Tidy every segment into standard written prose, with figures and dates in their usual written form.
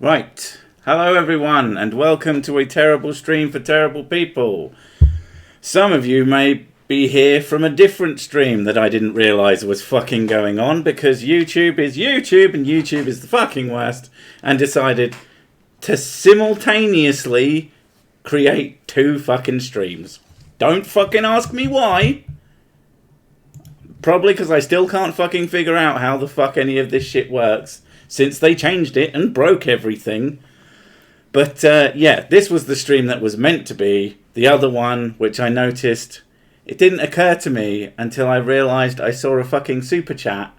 Right. Hello everyone and welcome to a terrible stream for terrible people. Some of you may be here from a different stream that I didn't realise was fucking going on because YouTube is YouTube and YouTube is the fucking worst and decided to simultaneously create two fucking streams. Don't fucking ask me why. Probably because I still can't fucking figure out how the fuck any of this shit works since they changed it and broke everything. But yeah, this was the stream that was meant to be. The other one, which I noticed, it didn't occur to me until I realised I saw a fucking super chat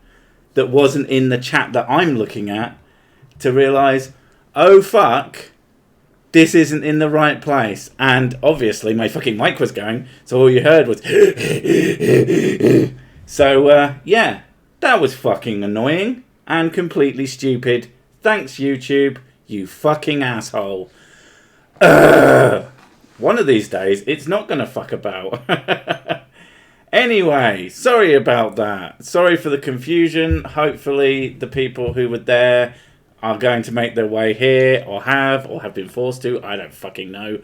that wasn't in the chat that I'm looking at, to realise, oh fuck, this isn't in the right place. And obviously my fucking mic was going, so all you heard was so yeah, that was fucking annoying and completely stupid. Thanks YouTube, you fucking asshole. One of these days it's not gonna fuck about. Anyway, sorry about that. Sorry for the confusion. Hopefully the people who were there are going to make their way here, or have been forced to. I don't fucking know.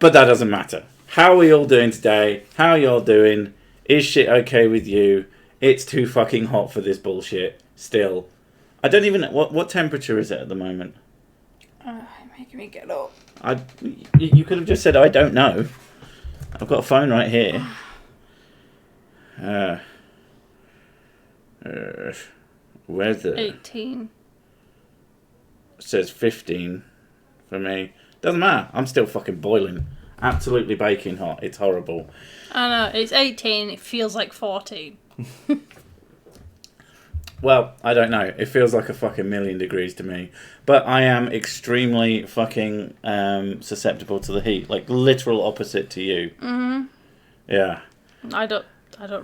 But that doesn't matter. How are we all doing today? How are y'all doing? Is shit okay with you? It's too fucking hot for this bullshit. Still. I don't even know. What temperature is it at the moment? Making me get up. You could have just said, I don't know. I've got a phone right here. Weather. 18. Says 15 for me. Doesn't matter. I'm still fucking boiling. Absolutely baking hot. It's horrible. I know. It's 18. It feels like 14. Well, I don't know. It feels like a fucking million degrees to me. But I am extremely fucking susceptible to the heat. Like, literal opposite to you. Mm-hmm. Yeah. I don't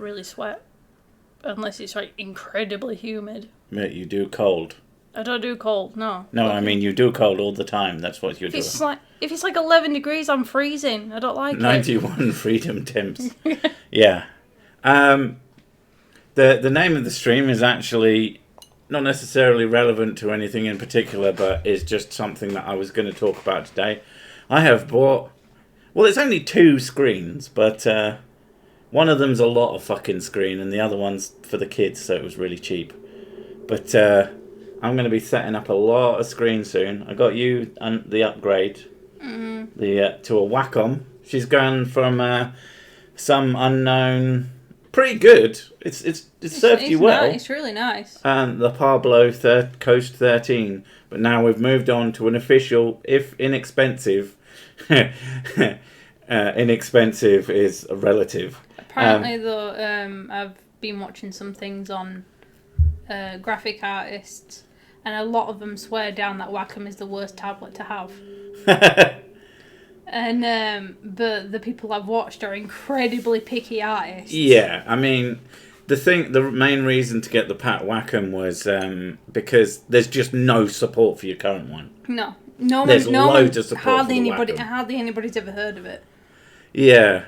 really sweat. Unless it's, like, incredibly humid. Yeah, you do cold. I don't do cold, no. No, I mean, you do cold all the time. That's what you do. If it's like 11 degrees, I'm freezing. I don't like 91 freedom temps. Yeah. The name of the stream is actually not necessarily relevant to anything in particular, but is just something that I was going to talk about today. I have bought... Well, it's only two screens, but one of them's a lot of fucking screen, and the other one's for the kids, so it was really cheap. But I'm going to be setting up a lot of screens soon. I got you the upgrade to a Wacom. She's gone from some unknown... Pretty good. It's served you well. Nice. It's really nice. And the Pablo Coast 13. But now we've moved on to an official, if inexpensive. Inexpensive is a relative. Apparently, though, I've been watching some things on graphic artists, and a lot of them swear down that Wacom is the worst tablet to have. And but the people I've watched are incredibly picky artists. Yeah, I mean, the main reason to get the Pat Wacom was because there's just no support for your current one. There's loads of support. Hardly anybody's ever heard of it. Yeah,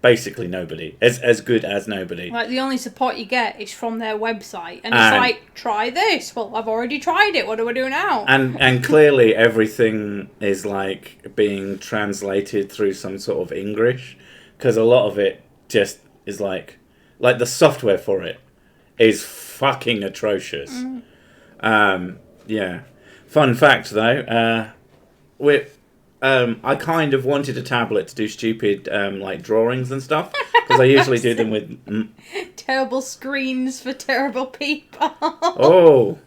basically nobody. As good as nobody. Like, the only support you get is from their website, and it's like, try this. Well, I've already tried it. What do I do now? And clearly everything is like being translated through some sort of English, because a lot of it just is like the software for it is fucking atrocious. Yeah. Fun fact though, I kind of wanted a tablet to do stupid like drawings and stuff, because I usually do them with terrible screens for terrible people. Oh,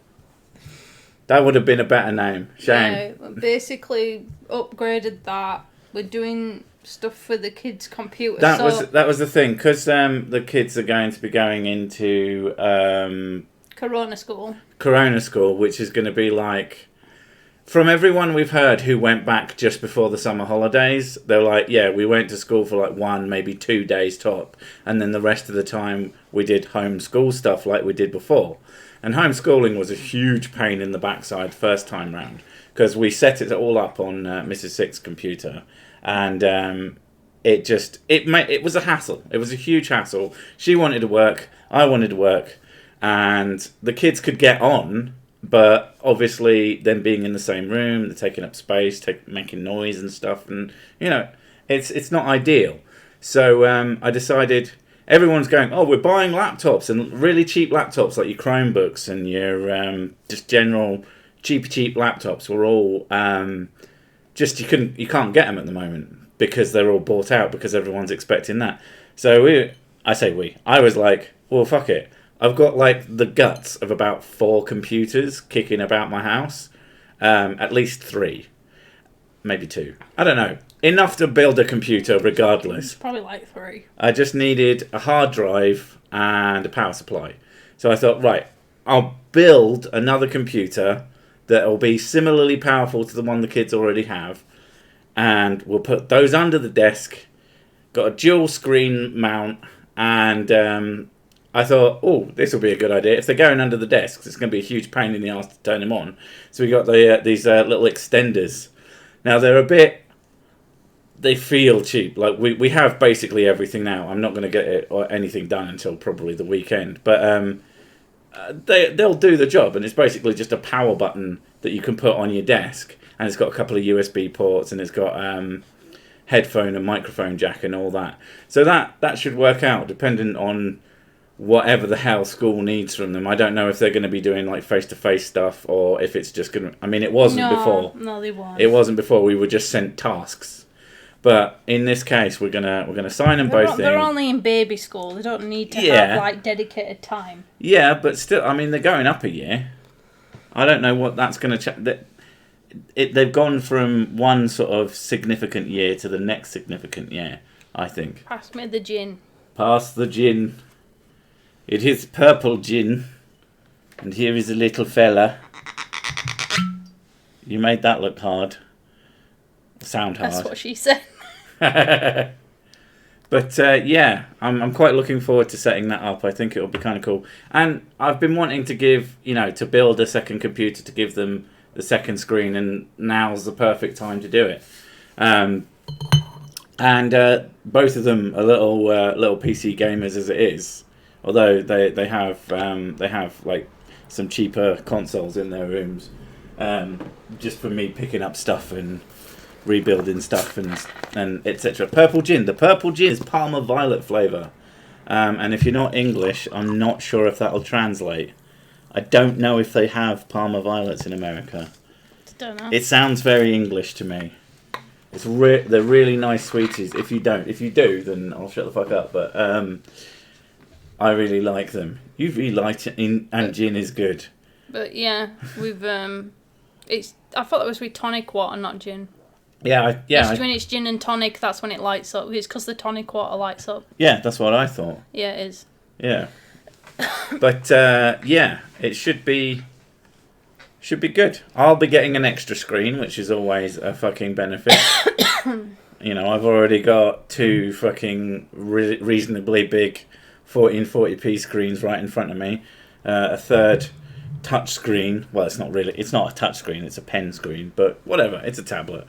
that would have been a better name. Shame. Yeah, basically upgraded that. We're doing stuff for the kids' computers. That was the thing, because the kids are going to be going into Corona school, which is going to be like, from everyone we've heard who went back just before the summer holidays, they're like, yeah, we went to school for like 1, maybe 2 days top, and then the rest of the time we did homeschool stuff like we did before. And homeschooling was a huge pain in the backside first time round, because we set it all up on Mrs. Six's computer, and it was a hassle. It was a huge hassle. She wanted to work, I wanted to work, and the kids could get on, but obviously them being in the same room, they're taking up space, making noise and stuff, and it's not ideal. So I decided everyone's going, oh, we're buying laptops and really cheap laptops like your Chromebooks and your just general cheap laptops. We're all you can't get them at the moment because they're all bought out because everyone's expecting that. So I was like, well, fuck it. I've got like the guts of about 4 computers kicking about my house. At least 3. Maybe 2. I don't know. Enough to build a computer regardless. It's probably like 3. I just needed a hard drive and a power supply. So I thought, right, I'll build another computer that will be similarly powerful to the one the kids already have. And we'll put those under the desk. Got a dual screen mount. And I thought, oh, this will be a good idea. If they're going under the desks, it's going to be a huge pain in the arse to turn them on. So we got these little extenders. Now, they feel cheap. Like, we have basically everything now. I'm not going to get it or anything done until probably the weekend. But they'll do the job. And it's basically just a power button that you can put on your desk. And it's got a couple of USB ports. And it's got headphone and microphone jack and all that. So that should work out, depending on whatever the hell school needs from them. I don't know if they're going to be doing like face-to-face stuff or if it's just going to... I mean, it wasn't before. No, they weren't. It wasn't before. We were just sent tasks. But in this case, we're gonna sign them both in. They're only in baby school. They don't need to have like dedicated time. Yeah, but still, I mean, they're going up a year. I don't know what that's going to... They've gone from one sort of significant year to the next significant year, I think. Pass me the gin. Pass the gin. It is purple gin. And here is a little fella. You made that look hard. Sound hard. That's what she said. But yeah, I'm quite looking forward to setting that up. I think it'll be kind of cool. And I've been wanting to to build a second computer to give them the second screen, and now's the perfect time to do it. And both of them are little PC gamers as it is. Although they have like some cheaper consoles in their rooms, just for me picking up stuff and rebuilding stuff and etc. Purple gin. The purple gin is Parma Violet flavour. And if you're not English, I'm not sure if that'll translate. I don't know if they have Parma Violets in America. Don't know. It sounds very English to me. They're really nice sweeties. If you do, then I'll shut the fuck up. But I really like them. UV light and gin is good. But yeah, we've I thought that was with tonic water, not gin. Yeah. When it's gin and tonic, that's when it lights up. It's because the tonic water lights up. Yeah, that's what I thought. Yeah, it is. Yeah. But yeah, it should be good. I'll be getting an extra screen, which is always a fucking benefit. I've already got 2 fucking reasonably big 1440p screens right in front of me. A third touch screen. Well, it's not a touch screen, it's a pen screen, but whatever, it's a tablet.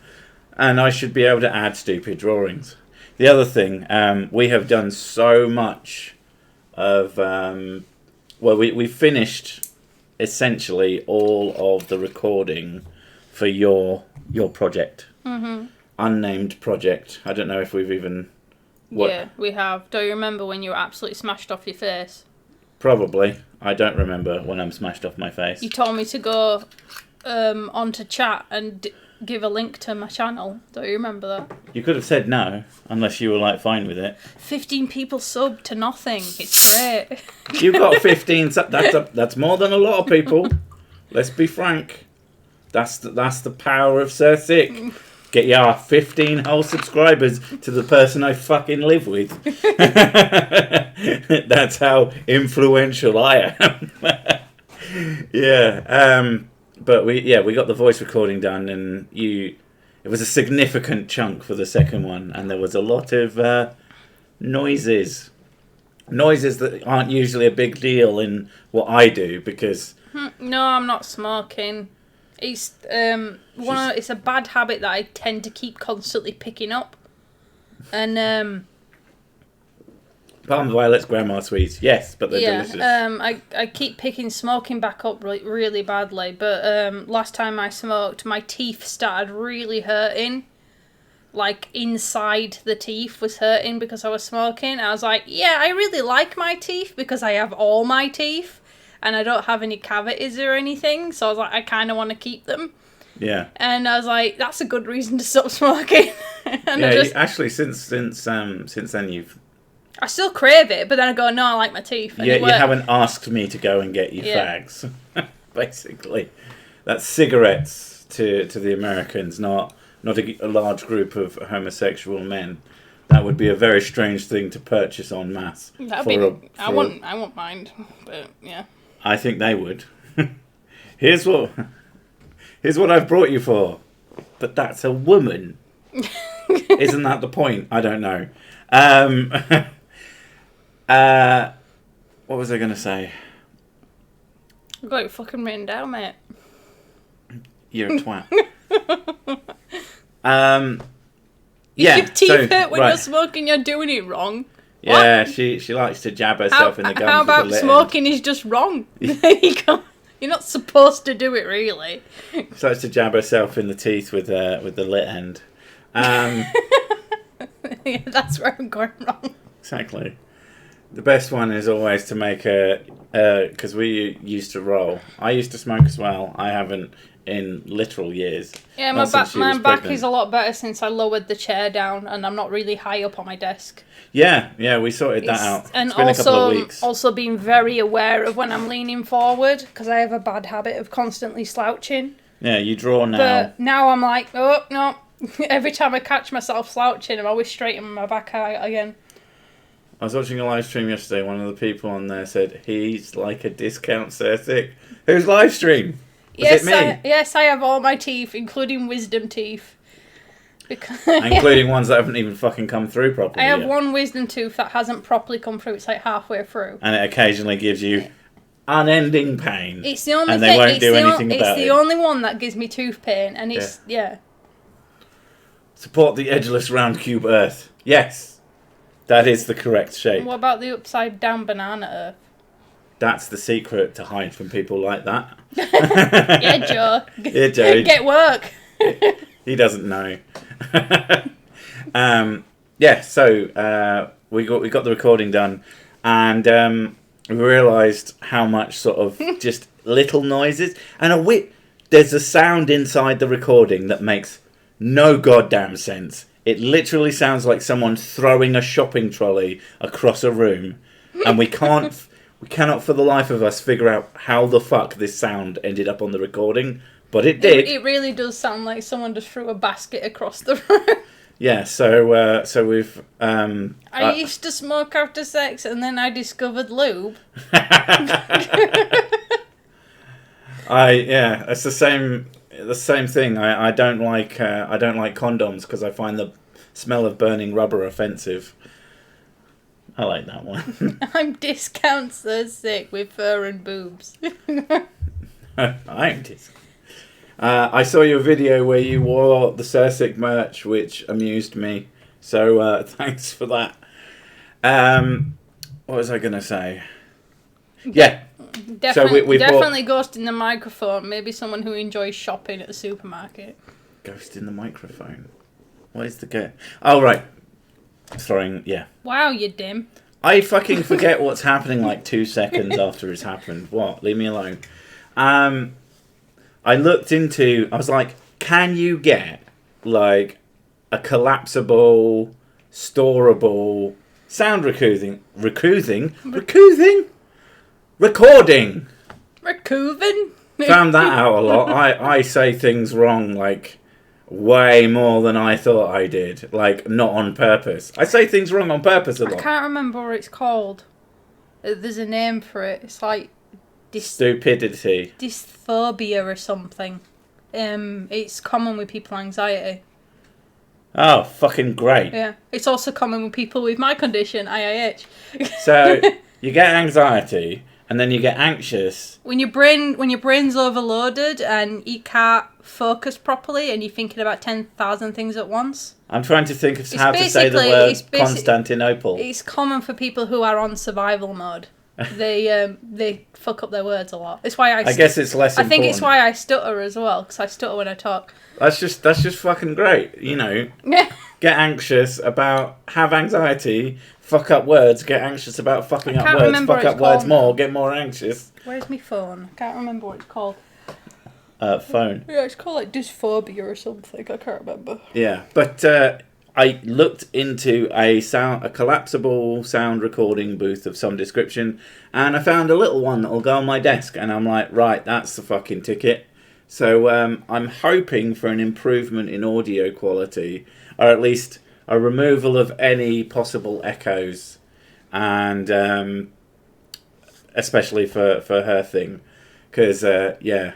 And I should be able to add stupid drawings. The other thing, we have done so much of... we finished essentially all of the recording for your project. Mm-hmm. Unnamed project. I don't know if we've even... Yeah, we have. Do you remember when you were absolutely smashed off your face? Probably. I don't remember when I'm smashed off my face. You told me to go onto chat and give a link to my channel. Do you remember that? You could have said no, unless you were like fine with it. 15 people subbed to nothing. It's great. You got 15. That's more than a lot of people. Let's be frank. That's the power of Sir Sick. Get your 15 whole subscribers to the person I fucking live with. That's how influential I am. Yeah. But we got the voice recording done, and it was a significant chunk for the second one, and there was a lot of noises that aren't usually a big deal in what I do, because no, I'm not smoking. It's it's a bad habit that I tend to keep constantly picking up, and Palm violets, grandma sweets. Yes, but they're delicious. I keep picking smoking back up really badly, but last time I smoked, my teeth started really hurting. Like, inside the teeth was hurting because I was smoking. I was like, yeah, I really like my teeth because I have all my teeth and I don't have any cavities or anything. So I was like, I kind of want to keep them. Yeah. And I was like, that's a good reason to stop smoking. And actually, since then you've... I still crave it, but then I go, no, I like my teeth. Yeah, you haven't asked me to go and get you fags, basically. That's cigarettes to the Americans, not a large group of homosexual men. That would be a very strange thing to purchase en masse. I wouldn't mind, but yeah. I think they would. Here's what I've brought you for. But that's a woman. Isn't that the point? I don't know. What was I going to say? I've got it fucking written down, mate. You're a twat. Your teeth hurt when you're smoking, you're doing it wrong. Yeah, she likes to jab herself in the gums. How about with the smoking is just wrong? You're not supposed to do it, really. She likes to jab herself in the teeth with the lit end. Yeah, that's where I'm going wrong. Exactly. The best one is always to make because we used to roll. I used to smoke as well. I haven't in literal years. Yeah, my back is a lot better since I lowered the chair down and I'm not really high up on my desk. Yeah, we sorted that out. And it's been a couple of weeks. Also being very aware of when I'm leaning forward because I have a bad habit of constantly slouching. Yeah, you draw now. But now I'm like, oh, no. Every time I catch myself slouching, I'm always straightening my back out again. I was watching a live stream yesterday. One of the people on there said, he's like a discount Cersei. Whose live stream? Was it me? Yes, I have all my teeth, including wisdom teeth. Including ones that haven't even fucking come through properly. I have one wisdom tooth that hasn't properly come through. It's like halfway through. And it occasionally gives you unending pain. It's the only and thing. They won't do anything about it. It's the only one that gives me tooth pain, and it's Support the edgeless round cube Earth. Yes, that is the correct shape. What about the upside down banana Earth? That's the secret to hide from people like that. Yeah, Joe. Yeah, Joe. Get work. He doesn't know. So we got the recording done, and we realised how much sort of just little noises and there's a sound inside the recording that makes no goddamn sense. It literally sounds like someone throwing a shopping trolley across a room, and we cannot for the life of us figure out how the fuck this sound ended up on the recording, but it did. It really does sound like someone just threw a basket across the room. Yeah, so we've... I used to smoke after sex, and then I discovered lube. It's the same thing. I don't like condoms because I find the smell of burning rubber offensive. I like that one. I'm discount so sick with fur and boobs. I'm discount. I saw your video where you wore the Cersei merch, which amused me. So thanks for that. What was I going to say? Yeah. Definitely ghosting the microphone. Maybe someone who enjoys shopping at the supermarket. Ghosting the microphone? What is the go? Oh, right. Wow, you're dim. I fucking forget what's happening like 2 seconds after it's happened. What? Leave me alone. I looked into... I was like, can you get, like, a collapsible, storable sound recording? Found that out a lot. I say things wrong, like, way more than I thought I did. Like, not on purpose. I say things wrong on purpose a lot. I can't remember what it's called. There's a name for it. It's like... Stupidity. Dysphobia or something. It's common with people with anxiety. Oh, fucking great. Yeah. It's also common with people with my condition, IIH. So, you get anxiety, and then you get anxious. When your brain's overloaded and you can't focus properly and you're thinking about 10,000 things at once. I'm trying to think of how to say the word Constantinople. It's common for people who are on survival mode. They fuck up their words a lot. It's why I guess it's less important. I think it's why I stutter as well, because I stutter when I talk. That's just fucking great, you know. Get anxious about, have anxiety, fuck up words, get anxious about fucking up words, fuck up words more, get more anxious. Where's my phone? I can't remember what it's called. Phone. Yeah, it's called like dysphobia or something. I can't remember. Yeah, but I looked into a collapsible sound recording booth of some description, and I found a little one that'll go on my desk, and I'm like, right, that's the fucking ticket. So I'm hoping for an improvement in audio quality, or at least a removal of any possible echoes, and especially for her thing, because yeah,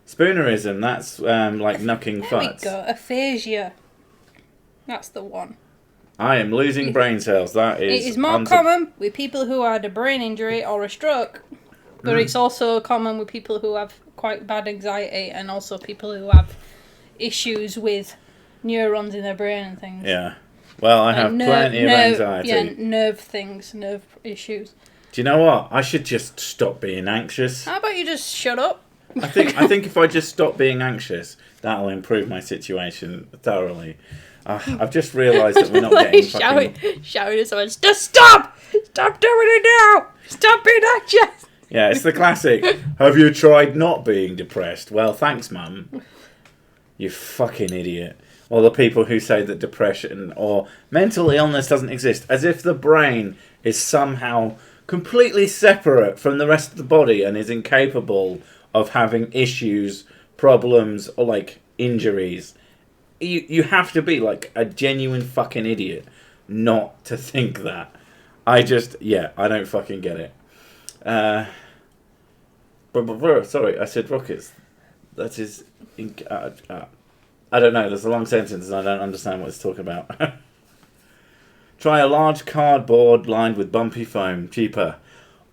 spoonerism, that's like knucking farts. There we go, aphasia. That's the one. I am losing brain cells. That is. It is more common with people who had a brain injury or a stroke, but it's also common with people who have quite bad anxiety, and also people who have issues with neurons in their brain and things. Yeah. Well, I have plenty of anxiety. Yeah, nerve issues. Do you know what? I should just stop being anxious. How about you just shut up? I think if I just stop being anxious, that'll improve my situation thoroughly. I've just realised that we're not getting fucking... Shouting at someone, just stop! Stop doing it now! Stop being anxious! Yeah, it's the classic, have you tried not being depressed? Well, thanks, Mum. You fucking idiot. Or the people who say that depression or mental illness doesn't exist, as if the brain is somehow completely separate from the rest of the body and is incapable of having issues, problems, or like injuries. You have to be like a genuine fucking idiot not to think that. I don't fucking get it. Sorry, I said rockets. That is... I don't know, there's a long sentence and I don't understand what it's talking about. Try a large cardboard lined with bumpy foam, cheaper.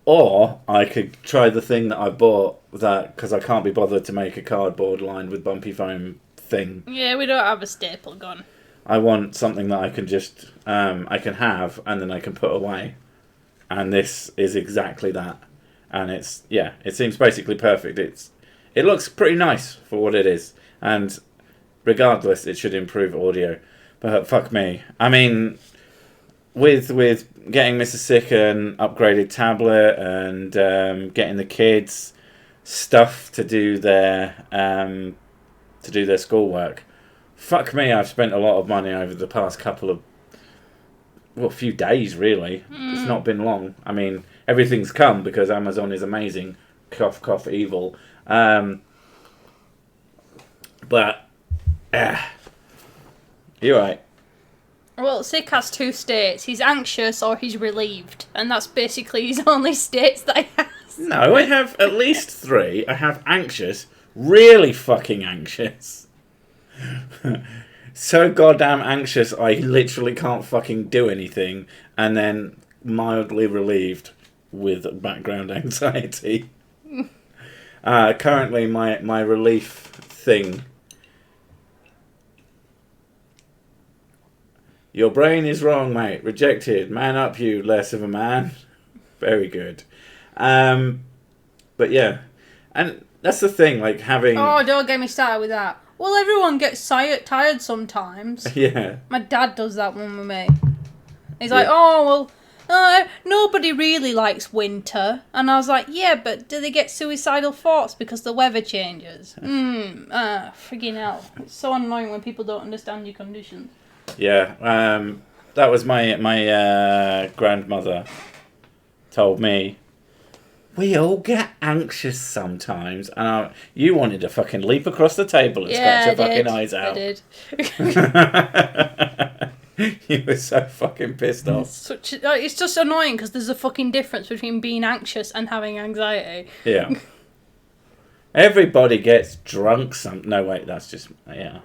Or I could try the thing that I bought, that because I can't be bothered to make a cardboard lined with bumpy foam thing. Yeah, we don't have a staple gun. I want something that I can just I can have and then I can put away, and this is exactly that. And it seems basically perfect. It looks pretty nice for what it is, and regardless, it should improve audio. But fuck me, I mean, with getting Mrs. Sick an upgraded tablet and getting the kids stuff to do their schoolwork. Fuck me, I've spent a lot of money over the past few days, really. It's not been long. I mean, everything's come because Amazon is amazing. Cough, cough, evil. But, you're right. Well, Sick has two states. He's anxious or he's relieved. And that's basically his only states that he has. No, I have at least three. I have anxious, really fucking anxious. So goddamn anxious I literally can't fucking do anything, and then mildly relieved with background anxiety. Currently my relief thing. Your brain is wrong, mate. Rejected. Man up, you less of a man. Very good. But yeah, and that's the thing, like having... Oh, don't get me started with that. Well, everyone gets tired sometimes. Yeah. My dad does that one with me. He's like, oh, well, nobody really likes winter. And I was like, yeah, but do they get suicidal thoughts because the weather changes? Friggin' hell. It's so annoying when people don't understand your conditions. Yeah, that was my grandmother told me. We all get anxious sometimes, and you wanted to fucking leap across the table and scratch your fucking eyes out. I did. You were so fucking pissed off. It's just annoying because there's a fucking difference between being anxious and having anxiety. Yeah. Everybody gets drunk No, wait, that's just... Yeah.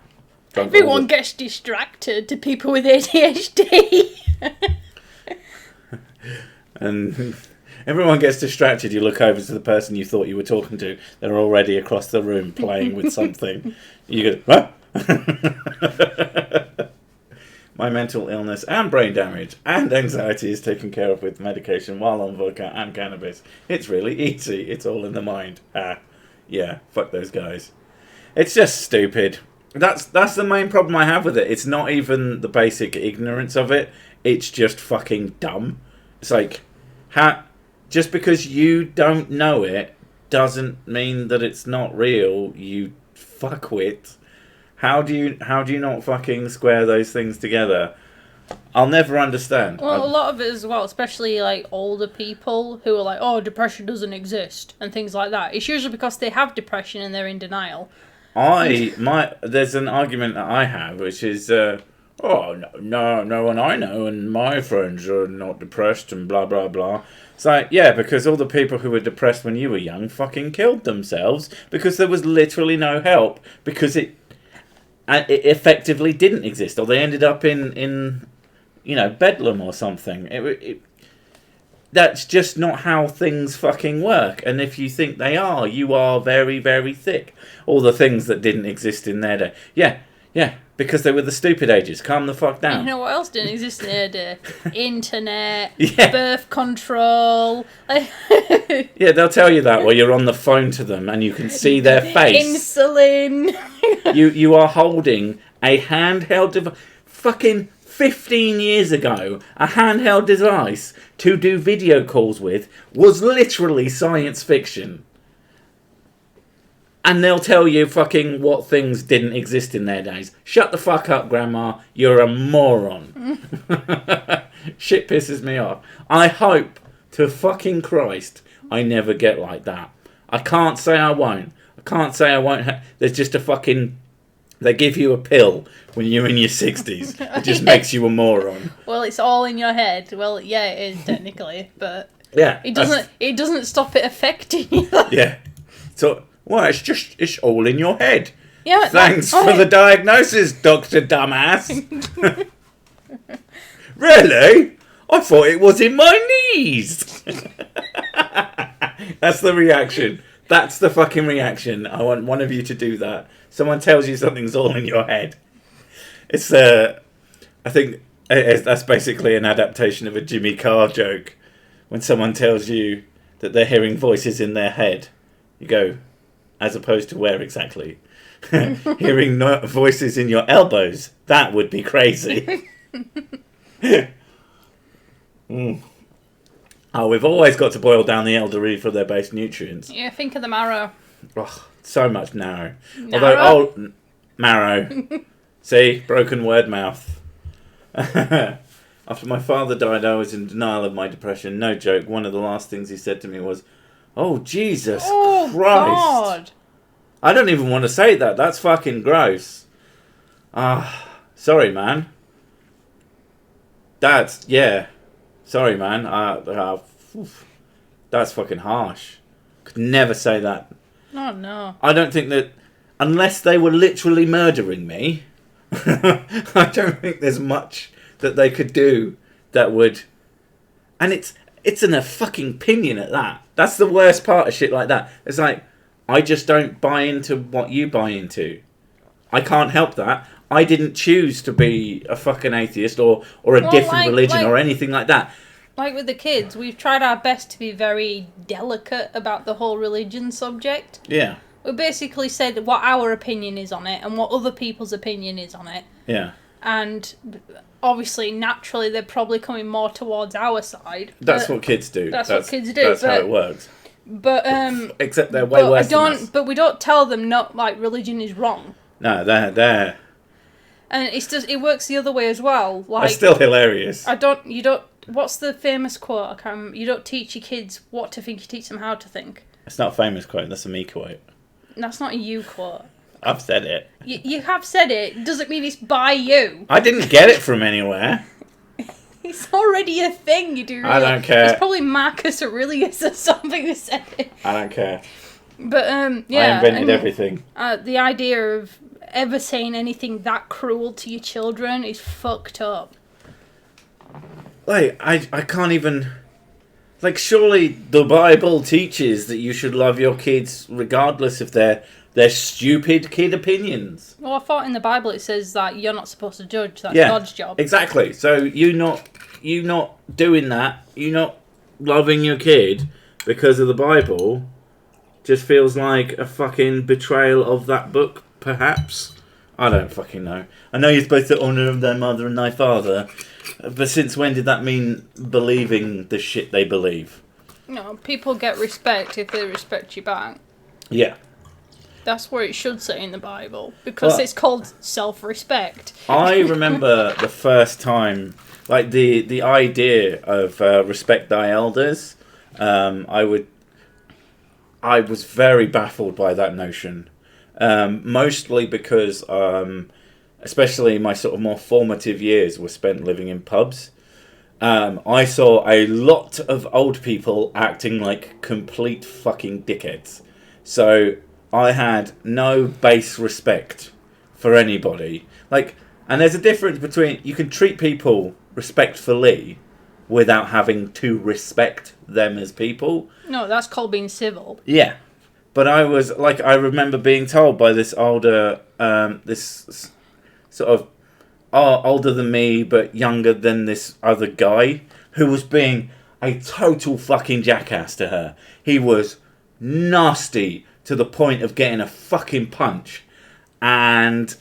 Everyone gets distracted to people with ADHD. And Everyone gets distracted. You look over to the person you thought you were talking to. They're already across the room playing with something. You go, huh? My mental illness and brain damage and anxiety is taken care of with medication while on vodka and cannabis. It's really easy. It's all in the mind. Yeah, fuck those guys. It's just stupid. That's the main problem I have with it. It's not even the basic ignorance of it. It's just fucking dumb. It's like, just because you don't know it doesn't mean that it's not real, you fuckwit. How do you not fucking square those things together? I'll never understand. Well, a lot of it as well, especially like older people who are like, oh, depression doesn't exist and things like that. It's usually because they have depression and they're in denial. There's an argument that I have, which is, no one I know and my friends are not depressed and blah, blah, blah. It's like, yeah, because all the people who were depressed when you were young fucking killed themselves because there was literally no help because it effectively didn't exist, or they ended up in Bedlam or something. That's just not how things fucking work. And if you think they are, you are very, very thick. All the things that didn't exist in their day. Yeah, because they were the stupid ages. Calm the fuck down. You know what else didn't exist in their day? Internet, Yeah. birth control. Yeah, they'll tell you that while you're on the phone to them and you can see their face. Insulin. You are holding a handheld device. Fucking 15 years ago, a handheld device to do video calls with was literally science fiction. And they'll tell you fucking what things didn't exist in their days. Shut the fuck up, Grandma. You're a moron. Shit pisses me off. I hope to fucking Christ I never get like that. I can't say I won't. There's just a fucking... They give you a pill when you're in your 60s. It just makes you a moron. Well, it's all in your head. Well, yeah, it is technically, but yeah, it doesn't stop it affecting you. Yeah. So, well, it's all in your head. Yeah. Thanks for the diagnosis, Dr. Dumbass. Really? I thought it was in my knees. That's the reaction. That's the fucking reaction. I want one of you to do that. Someone tells you something's all in your head. It's I think that's basically an adaptation of a Jimmy Carr joke. When someone tells you that they're hearing voices in their head, you go, as opposed to where exactly? Hearing voices in your elbows. That would be crazy. Oh, we've always got to boil down the elderly for their base nutrients. Yeah, think of the marrow. Oh, so much marrow. Although, marrow. See, broken word mouth. After my father died, I was in denial of my depression. No joke. One of the last things he said to me was, "Oh, Jesus Christ." God. I don't even want to say that. That's fucking gross. Sorry, man. Sorry, man. That's fucking harsh. Could never say that. Oh, no. I don't think that... Unless they were literally murdering me, I don't think there's much that they could do that would... And it's in a fucking opinion at that. That's the worst part of shit like that. It's like, I just don't buy into what you buy into. I can't help that. I didn't choose to be a fucking atheist or a different religion or anything like that. Like with the kids, we've tried our best to be very delicate about the whole religion subject. Yeah. We basically said what our opinion is on it and what other people's opinion is on it. Yeah. And obviously, naturally, they're probably coming more towards our side. That's what kids do. That's what kids do. That's how it works. But except they're way worse than us. But we don't tell them not like religion is wrong. No, they're. And it works the other way as well. Like, it's still hilarious. You don't. What's the famous quote? I can't remember. You don't teach your kids what to think. You teach them how to think. It's not a famous quote. That's a me quote. That's not a you quote. I've said it. You have said it. Doesn't mean it's by you. I didn't get it from anywhere. It's already a thing. You do. I don't care. It's probably Marcus Aurelius or something that said it. I don't care. But yeah. I invented everything. The idea of ever saying anything that cruel to your children is fucked up. Like I can't even. Like, surely the Bible teaches that you should love your kids regardless of their stupid kid opinions. Well, I thought in the Bible it says that you're not supposed to judge. That's Yeah, God's job. Exactly. So you not doing that, you not loving your kid because of the Bible, just feels like a fucking betrayal of that book, perhaps. I don't fucking know. I know you're supposed to honour thy mother and thy father, but since when did that mean believing the shit they believe? No, people get respect if they respect you back. Yeah. That's what it should say in the Bible, because it's called self-respect. I remember the first time, like the idea of respect thy elders. I was very baffled by that notion, mostly because, especially my sort of more formative years were spent living in pubs. I saw a lot of old people acting like complete fucking dickheads. So I had no base respect for anybody. Like, and there's a difference between, you can treat people respectfully without having to respect them as people. No, that's called being civil. Yeah. But I remember being told by this older, this sort of older than me, but younger than this other guy, who was being a total fucking jackass to her. He was nasty to the point of getting a fucking punch. And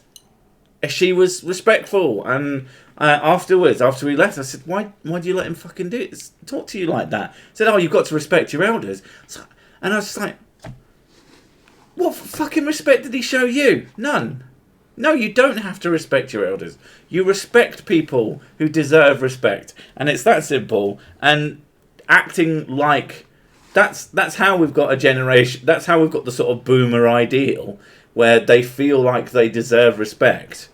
she was respectful. And afterwards, after we left, I said, why do you let him fucking talk to you like that? I said, oh, you've got to respect your elders. And I was just like, what fucking respect did he show you? None. No, you don't have to respect your elders. You respect people who deserve respect. And it's that simple. And acting like... That's how we've got a generation... That's how we've got the sort of boomer ideal, where they feel like they deserve respect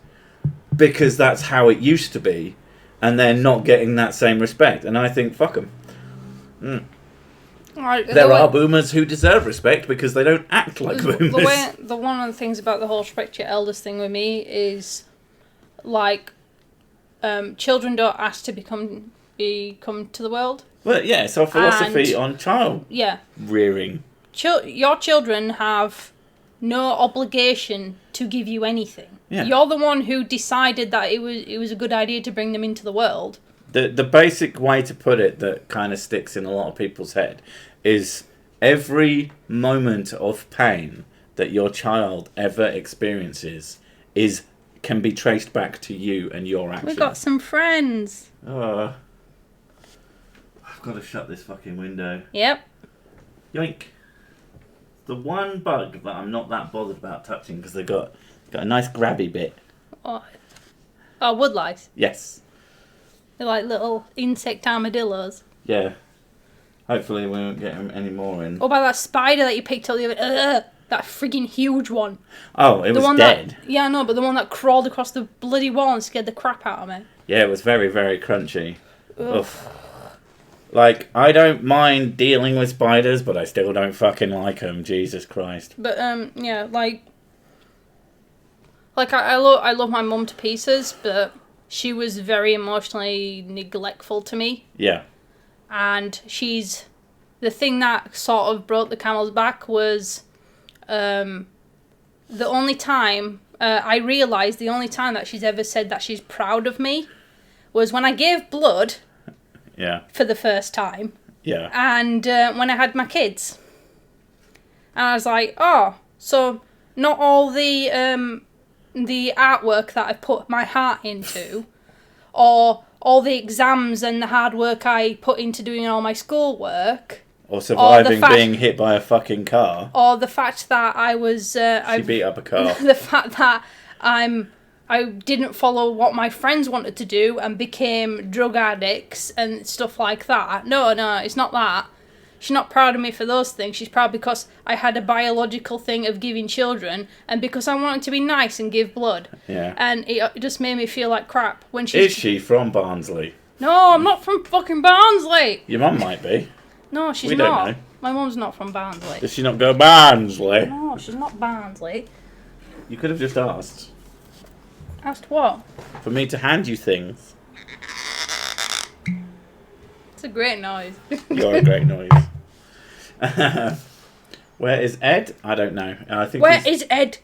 because that's how it used to be, and they're not getting that same respect. And I think, fuck them. There are boomers who deserve respect because they don't act like boomers. One of the things about the whole respect your elders thing with me is, like, children don't ask to come to the world. Well, yeah, it's our philosophy on child rearing. Your children have no obligation to give you anything. Yeah. You're the one who decided that it was a good idea to bring them into the world. The basic way to put it that kind of sticks in a lot of people's head is every moment of pain that your child ever experiences can be traced back to you and your actions. We got some friends. I've got to shut this fucking window. Yep. Yoink. The one bug that I'm not that bothered about touching because they've got a nice grabby bit. Oh, woodlice. Yes. They're like little insect armadillos. Yeah. Hopefully we won't get any more in. What about that spider that you picked up the other... that frigging huge one. Oh, it was dead. Yeah, I know, but the one that crawled across the bloody wall and scared the crap out of me. Yeah, it was very, very crunchy. Oof. Like, I don't mind dealing with spiders, but I still don't fucking like them. Jesus Christ. But, yeah, like I love my mum to pieces, but she was very emotionally neglectful to me. Yeah. And the thing that sort of broke the camel's back was, the only time, I realised the only time that she's ever said that she's proud of me was when I gave blood. Yeah. For the first time. Yeah. And when I had my kids. And I was like, oh, so not all the artwork that I put my heart into, or all the exams and the hard work I put into doing all my schoolwork, or surviving being hit by a fucking car, or the fact that I was she beat up a car, the fact that I didn't follow what my friends wanted to do and became drug addicts and stuff like that. No, it's not that. She's not proud of me for those things. She's proud because I had a biological thing of giving children and because I wanted to be nice and give blood. Yeah. And it just made me feel like crap. Is she from Barnsley? No, I'm not from fucking Barnsley. Your mum might be. No, she's not. We don't know. My mum's not from Barnsley. Does she not go Barnsley? No, she's not Barnsley. You could have just asked. Asked what? For me to hand you things. It's a great noise. You're a great noise. Where is Ed? I don't know. I think Where is Ed?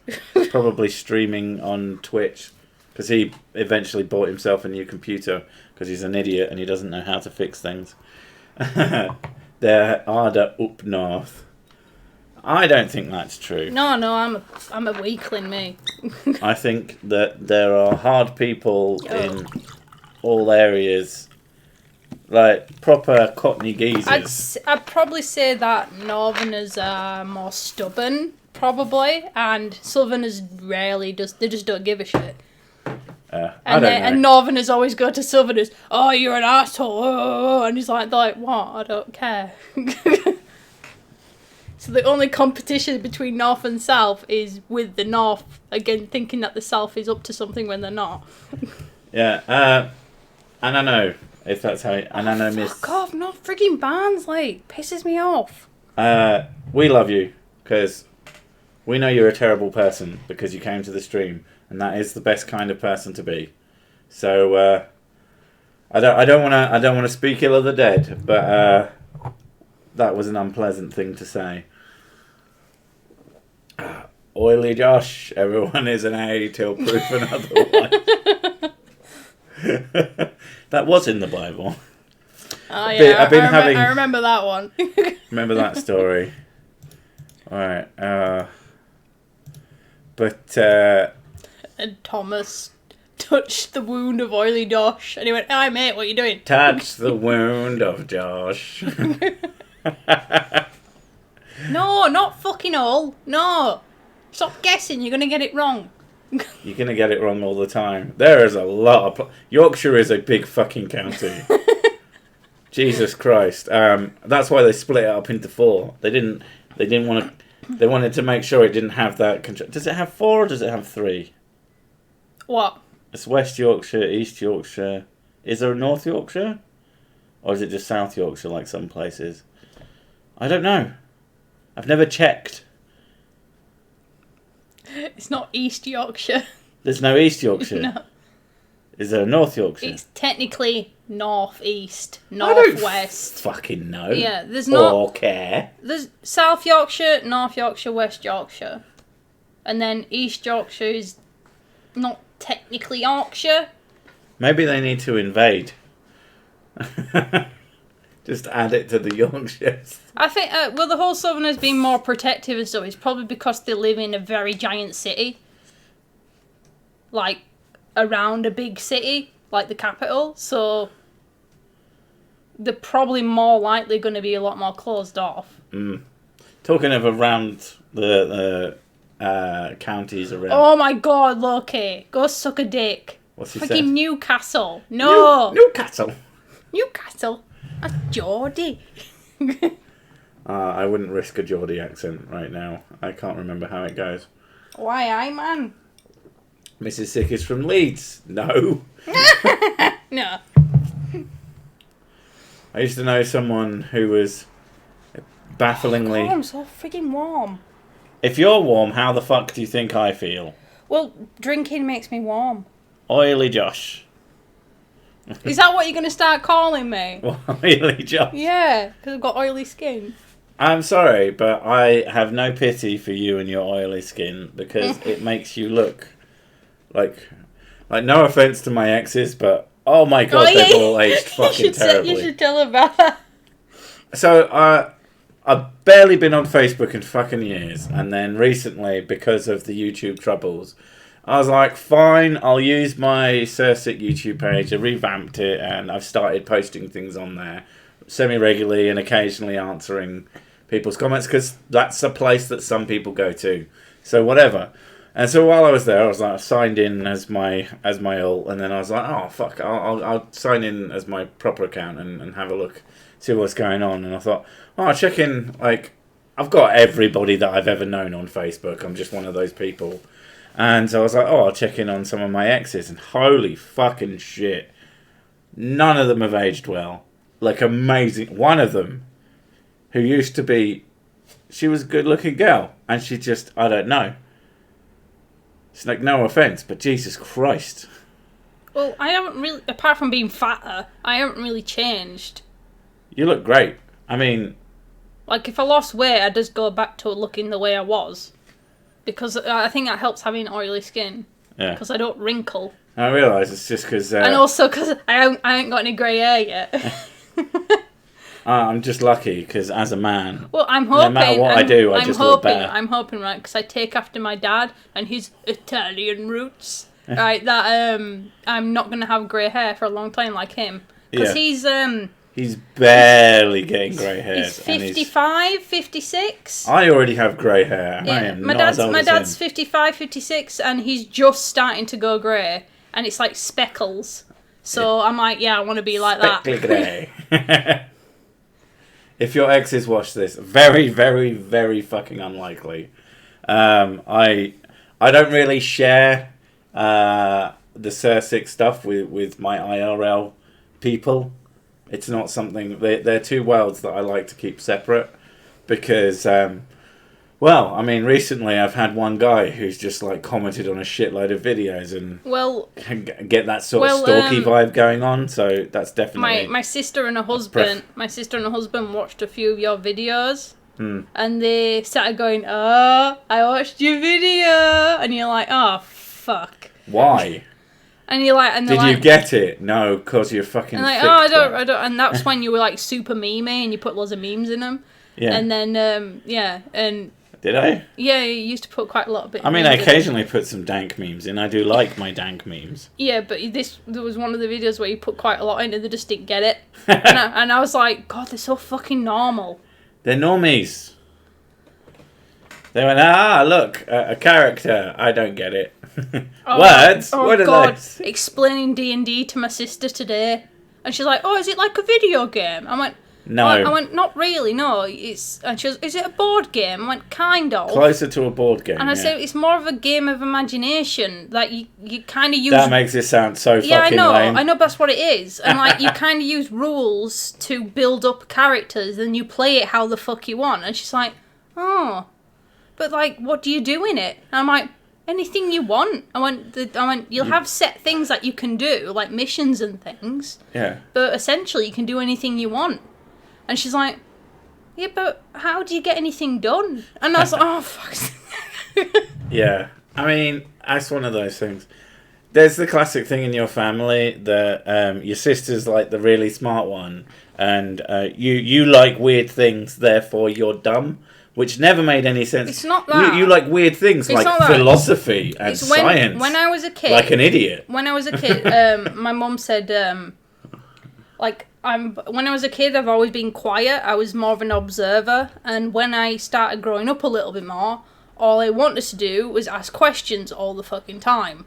Probably streaming on Twitch because he eventually bought himself a new computer because he's an idiot and he doesn't know how to fix things. There are the up north. I don't think that's true. No, I'm a weakling, me. I think that there are hard people in all areas, like proper Cockney geezers. I'd probably say that Northerners are more stubborn, probably, and Southerners rarely they just don't give a shit. And Northerners always go to Southerners, oh, you're an asshole, and he's like, what? I don't care. So the only competition between North and South is with the North, again, thinking that the South is up to something when they're not. Yeah, and I know if that's how it... And I know Miss... Fuck off, not frigging bands, like, pisses me off. We love you, because we know you're a terrible person, because you came to the stream, and that is the best kind of person to be. So, I don't want to speak ill of the dead, but that was an unpleasant thing to say. Oily Josh, everyone is an A till proven otherwise. That was in the Bible. Oh yeah, I remember that one. Remember that story. Alright, and Thomas touched the wound of Oily Josh, and he went, "Hi mate, what are you doing?" Touch the wound of Josh. No, not fucking all. No. Stop guessing, you're going to get it wrong. You're going to get it wrong all the time. There is a lot of... Yorkshire is a big fucking county. Jesus Christ. That's why they split it up into 4. They didn't want to... They wanted to make sure it didn't have that... Does it have 4 or does it have 3? What? It's West Yorkshire, East Yorkshire. Is there a North Yorkshire? Or is it just South Yorkshire like some places? I don't know. I've never checked. It's not East Yorkshire. There's no East Yorkshire? No. Is there a North Yorkshire? It's technically north-east, north-west. Fucking know. Yeah, there's not... Or care. There's South Yorkshire, North Yorkshire, West Yorkshire. And then East Yorkshire is not technically Yorkshire. Maybe they need to invade. Just add it to the Yorkshires. I think, the whole Southerners being more protective and stuff is probably because they live in a very giant city. Like, around a big city, like the capital. So, they're probably more likely going to be a lot more closed off. Talking of around the counties around... Oh my god, Loki. Go suck a dick. What's he Freaking said? Newcastle. No. Newcastle. Newcastle. That's Geordie. I wouldn't risk a Geordie accent right now. I can't remember how it goes. Why, aye, man? Mrs. Sick is from Leeds. No. No. I used to know someone who was bafflingly... Oh, I'm so freaking warm. If you're warm, how the fuck do you think I feel? Well, drinking makes me warm. Oily Josh. Is that what you're going to start calling me? Oily Josh. Yeah, because I've got oily skin. I'm sorry, but I have no pity for you and your oily skin because it makes you look like no offense to my exes, but oh my god, they've all aged fucking terribly. You should tell about that. So I've barely been on Facebook in fucking years, and then recently, because of the YouTube troubles, I was like, fine, I'll use my Cirsic YouTube page. I revamped it, and I've started posting things on there semi-regularly and occasionally answering people's comments, because that's a place that some people go to. So whatever. And so while I was there, I was like, I signed in as my alt, and then I was like, oh fuck, I'll sign in as my proper account and have a look, see what's going on. And I thought, oh, I'll check in, like, I've got everybody that I've ever known on Facebook. I'm just one of those people. And so I was like, oh, I'll check in on some of my exes. And holy fucking shit. None of them have aged well. Like, amazing. One of them, who used to be... She was a good-looking girl. And she just... I don't know. It's like, no offence, but Jesus Christ. Well, I haven't really... Apart from being fatter, I haven't really changed. You look great. I mean... Like, if I lost weight, I'd just go back to looking the way I was. Because I think that helps having oily skin. Yeah. Because I don't wrinkle. I realise it's just because... and also because I ain't got any grey hair yet. I'm just lucky because as a man, well, I'm hoping, no matter what I do, I just look better. I'm hoping, right, because I take after my dad and his Italian roots, right, that I'm not going to have grey hair for a long time like him. Because he's barely getting grey hair. He's 55, 56. I already have grey hair. Yeah. I am my dad's 55, 56, and he's just starting to go grey, and it's like speckles. So I'm like, I want to be like Speckly grey. If your exes watch this, very, very, very fucking unlikely. I don't really share the Sir 6 stuff with my IRL people. It's not something... They're two worlds that I like to keep separate. Because, I mean, recently I've had one guy who's just, like, commented on a shitload of videos and get that sort of stalky vibe going on. So that's definitely... My sister and her husband watched a few of your videos. And they started going, I watched your video. And you're like, oh, fuck. Why? And you're like, did you get it? No, because you're fucking. And like, I don't. And that's when you were like super meme and you put loads of memes in them. Yeah. And then, and. Did I? Yeah, you used to put quite a lot of it. I mean, I occasionally put some dank memes in. I do like my dank memes. Yeah, but there was one of the videos where you put quite a lot in and they just didn't get it. and I was like, God, they're so fucking normal. They're normies. They went, look, a character. I don't get it. Words? What are those? Explaining D&D to my sister today. And she's like, is it like a video game? I went, no. I went, not really, no. And she goes, is it a board game? I went, kind of. Closer to a board game, and I said, it's more of a game of imagination. Like, you kind of use... That makes it sound so fucking lame. I know that's what it is. And, like, you kind of use rules to build up characters, and you play it how the fuck you want. And she's like, but, like, what do you do in it? And I'm like... Anything you want. I went. You'll have set things that you can do, like missions and things. Yeah. But essentially, you can do anything you want. And she's like, yeah, but how do you get anything done? And I was like, oh, fuck. Yeah. I mean, that's one of those things. There's the classic thing in your family that your sister's like the really smart one, and you like weird things, therefore you're dumb. Which never made any sense. It's not that. You like weird things like philosophy and science. When I was a kid... Like an idiot. When I was a kid, my mum said, when I was a kid, I've always been quiet. I was more of an observer. And when I started growing up a little bit more, all I wanted to do was ask questions all the fucking time.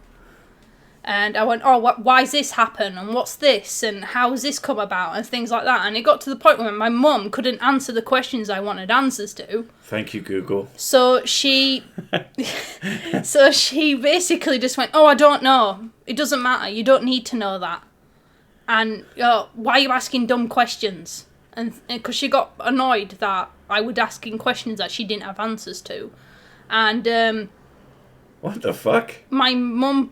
And I went, why does this happen? And what's this? And how has this come about? And things like that. And it got to the point where my mum couldn't answer the questions I wanted answers to. Thank you, Google. So she basically just went, I don't know. It doesn't matter. You don't need to know that. And why are you asking dumb questions? And because she got annoyed that I would asking questions that she didn't have answers to. And... what the fuck? My mum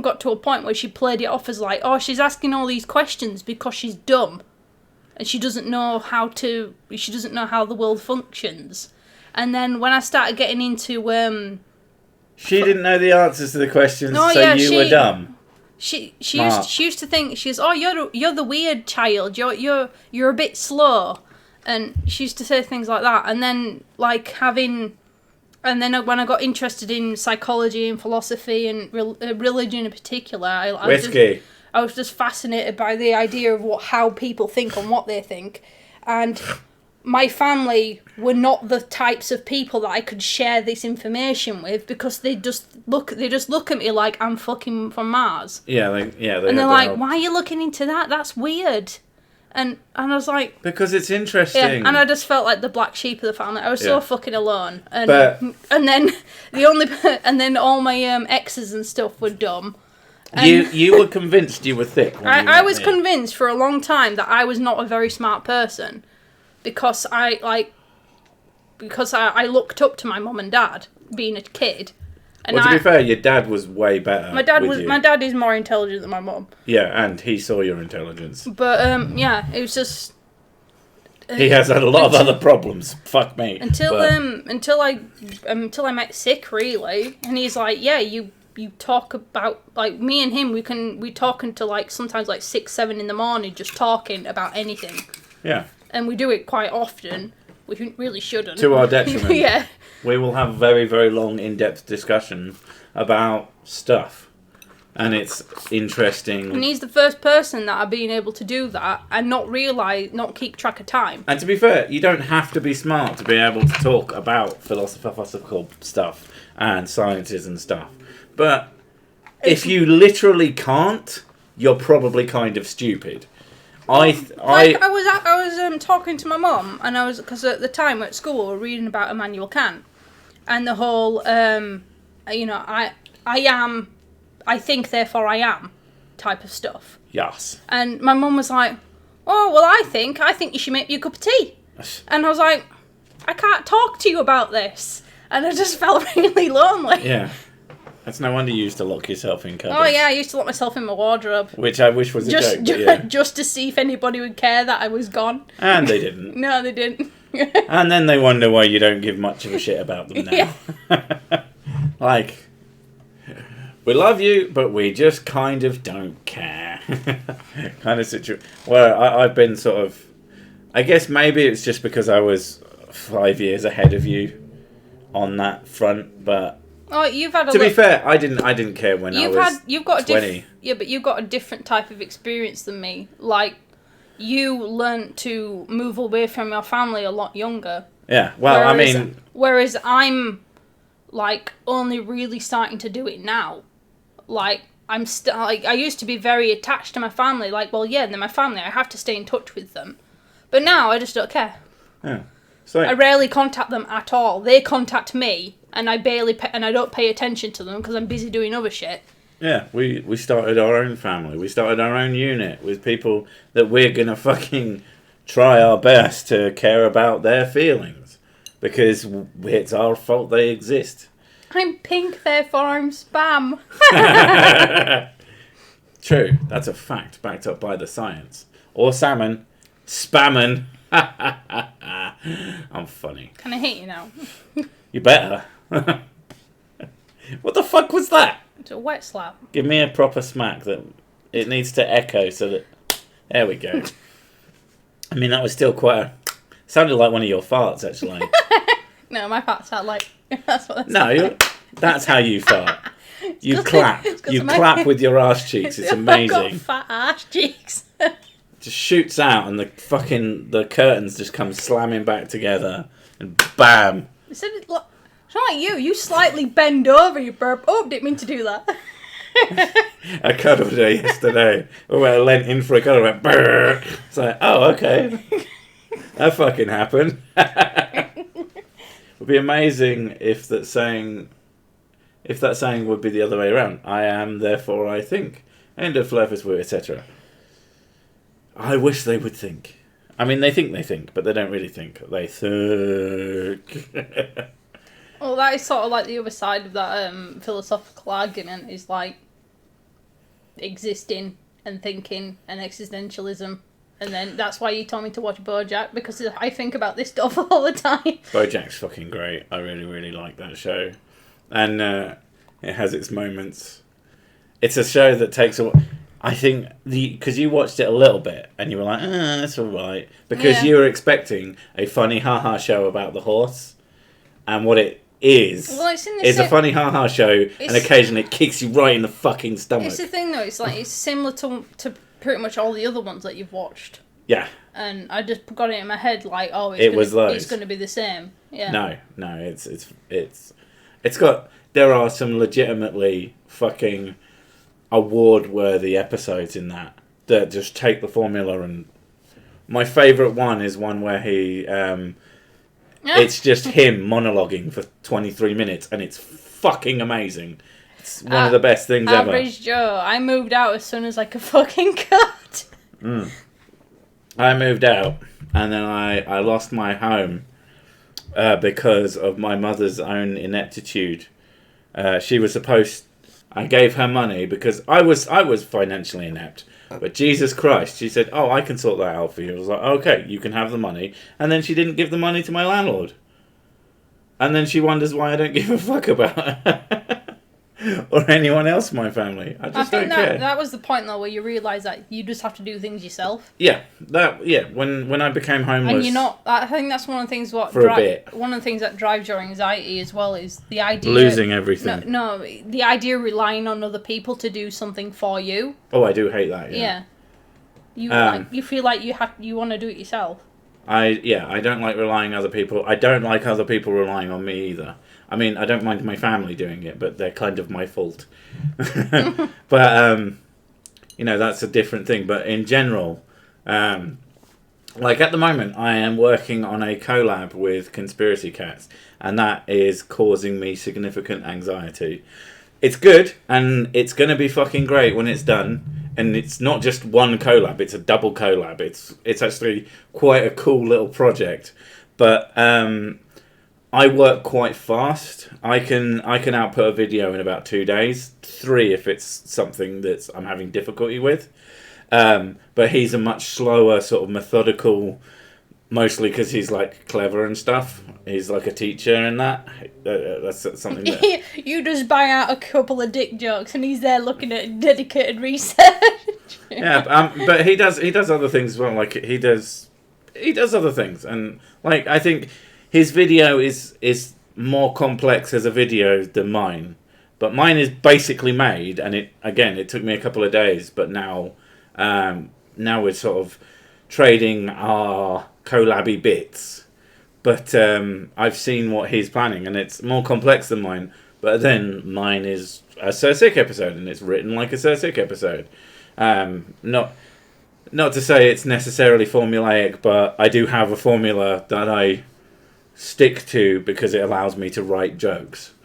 got to a point where she played it off as like, she's asking all these questions because she's dumb. And she doesn't know how the world functions. And then when I started getting into... she didn't know the answers to the questions, you were dumb. She used to think, she goes, you're the weird child, you're a bit slow. And she used to say things like that. And then, like, And then when I got interested in psychology and philosophy and religion in particular, I was just fascinated by the idea of how people think and what they think. And my family were not the types of people that I could share this information with because they just look at me like I'm fucking from Mars. Yeah, and they're like, why are you looking into that? That's weird. And I was like... because it's interesting. Yeah, and I just felt like the black sheep of the family. I was so fucking alone. And then all my exes and stuff were dumb. And you were convinced you were thick. I was convinced for a long time that I was not a very smart person because I looked up to my mum and dad being a kid. And to be fair, your dad was way better. My dad is more intelligent than my mum. Yeah, and he saw your intelligence. But it was just He has had a lot of other problems. Fuck me. Until I met Sick, really, and he's like, yeah, you talk about, like, me and him, we talk until, like, sometimes, like, 6, 7 in the morning, just talking about anything. Yeah. And we do it quite often, which we really shouldn't. To our detriment. Yeah. We will have very, very long, in-depth discussions about stuff. And it's interesting. And he's the first person that I've been able to do that and not keep track of time. And to be fair, you don't have to be smart to be able to talk about philosophical stuff and sciences and stuff. But if you literally can't, you're probably kind of stupid. I was talking to my mum, and because at the time at school we were reading about Immanuel Kant, and the whole I think therefore I am type of stuff. Yes. And my mum was like, "Oh well, I think you should make me a cup of tea," and I was like, "I can't talk to you about this," and I just felt really lonely. Yeah. That's no wonder you used to lock yourself in cupboards. Oh yeah, I used to lock myself in my wardrobe. Which I wish was a joke, but yeah. Just to see if anybody would care that I was gone. And they didn't. No, they didn't. And then they wonder why you don't give much of a shit about them now. Yeah. Like, we love you, but we just kind of don't care. Kind of situation. Well, I've been sort of... I guess maybe it's just because I was 5 years ahead of you on that front, but... Oh, you've had to be fair, I didn't care when I was you've got 20. Yeah, but you've got a different type of experience than me. Like, you learnt to move away from your family a lot younger. Yeah, well, Whereas I'm, like, only really starting to do it now. Like, I used to be very attached to my family. Like, well, yeah, they're my family. I have to stay in touch with them. But now I just don't care. Yeah. So, I rarely contact them at all. They contact me, and I don't pay attention to them because I'm busy doing other shit. Yeah, we started our own family. We started our own unit with people that we're gonna fucking try our best to care about their feelings because it's our fault they exist. I'm pink, therefore I'm spam. True, that's a fact backed up by the science. Or salmon, spammin'. I'm funny. Can I hit you now? You better. What the fuck was that? It's a wet slap. Give me a proper smack that it needs to echo so that... There we go. I mean, that was still quite a... Sounded like one of your farts, actually. No, my farts sound like... That's what that's how you fart. You clap. You clap with your arse cheeks. It's amazing. I've got fat arse cheeks. Just shoots out and the curtains just come slamming back together and bam. It's not like you. You slightly bend over, you burp. Oh, didn't mean to do that. I cuddled her yesterday. I leant in for a cuddle. I went, brrr. It's like, oh, okay. That fucking happened. It would be amazing if that saying would be the other way around. I am, therefore I think. End of flavors were, etc. I wish they would think. I mean, they think, but they don't really think. They think. Well, that is sort of like the other side of that philosophical argument is like existing and thinking and existentialism. And then that's why you told me to watch BoJack, because I think about this stuff all the time. BoJack's fucking great. I really, really like that show. And it has its moments. It's a show that takes a... I think because you watched it a little bit and you were like, that's alright. Because you were expecting a funny ha-ha show about the horse. And what it is a funny ha-ha show, and occasionally it kicks you right in the fucking stomach. It's the thing though, it's similar to pretty much all the other ones that you've watched. Yeah. And I just got it in my head like, oh, it's going to be the same. Yeah. No, it's got... There are some legitimately fucking award-worthy episodes in that just take the formula, and my favourite one is one where he... it's just him monologuing for 23 minutes, and it's fucking amazing. It's one of the best things ever. Average Joe. I moved out as soon as I could fucking cut. I moved out, and then I lost my home because of my mother's own ineptitude. She was supposed... I gave her money because I was financially inept. But Jesus Christ, she said, "Oh, I can sort that out for you." I was like, "Okay, you can have the money." And then she didn't give the money to my landlord. And then she wonders why I don't give a fuck about her. Or anyone else in my family. I just don't care. That was the point, though, where you realise that you just have to do things yourself. Yeah, when I became homeless... And you're not... I think that's one of the things a bit. One of the things that drives your anxiety as well is the idea... Losing everything. No, the idea of relying on other people to do something for you. Oh, I do hate that, yeah. You feel like you want to do it yourself. I don't like relying on other people. I don't like other people relying on me either. I mean, I don't mind my family doing it, but they're kind of my fault. But, that's a different thing. But in general, like at the moment, I am working on a collab with Conspiracy Cats, and that is causing me significant anxiety. It's good, and it's going to be fucking great when it's done. And it's not just one collab, it's a double collab. It's actually quite a cool little project. But I work quite fast. I can output a video in about 2 days, 3 if it's something that I'm having difficulty with. But he's a much slower, sort of methodical, mostly because he's like clever and stuff. He's like a teacher and that. That's something that... You just bang out a couple of dick jokes and he's there looking at dedicated research. Yeah, but he does other things as well. Like he does other things, and like I think his video is more complex as a video than mine. But mine is basically made, and it took me a couple of days. But now we're sort of trading our collabby bits. But I've seen what he's planning, and it's more complex than mine. But then mine is a Sir Sick episode, and it's written like a Sir Sick episode. Not to say it's necessarily formulaic, but I do have a formula that I stick to because it allows me to write jokes.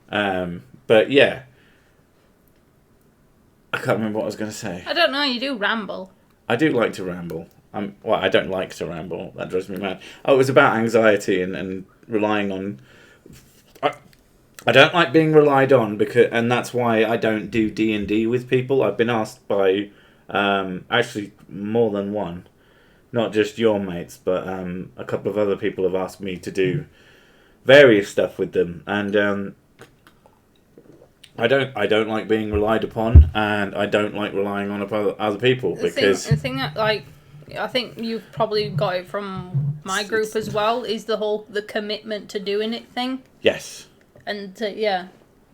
But yeah, I can't remember what I was going to say. I don't know. You do ramble. I do like to ramble. I don't like to ramble. That drives me mad. Oh, it was about anxiety and relying on... I don't like being relied on, and that's why I don't do D&D with people. I've been asked by actually more than one, not just your mates, but a couple of other people have asked me to do various stuff with them, and I don't like being relied upon, and I don't like relying on other people because the thing that like I think you've probably got it from my group as well is the commitment to doing it thing. Yes. And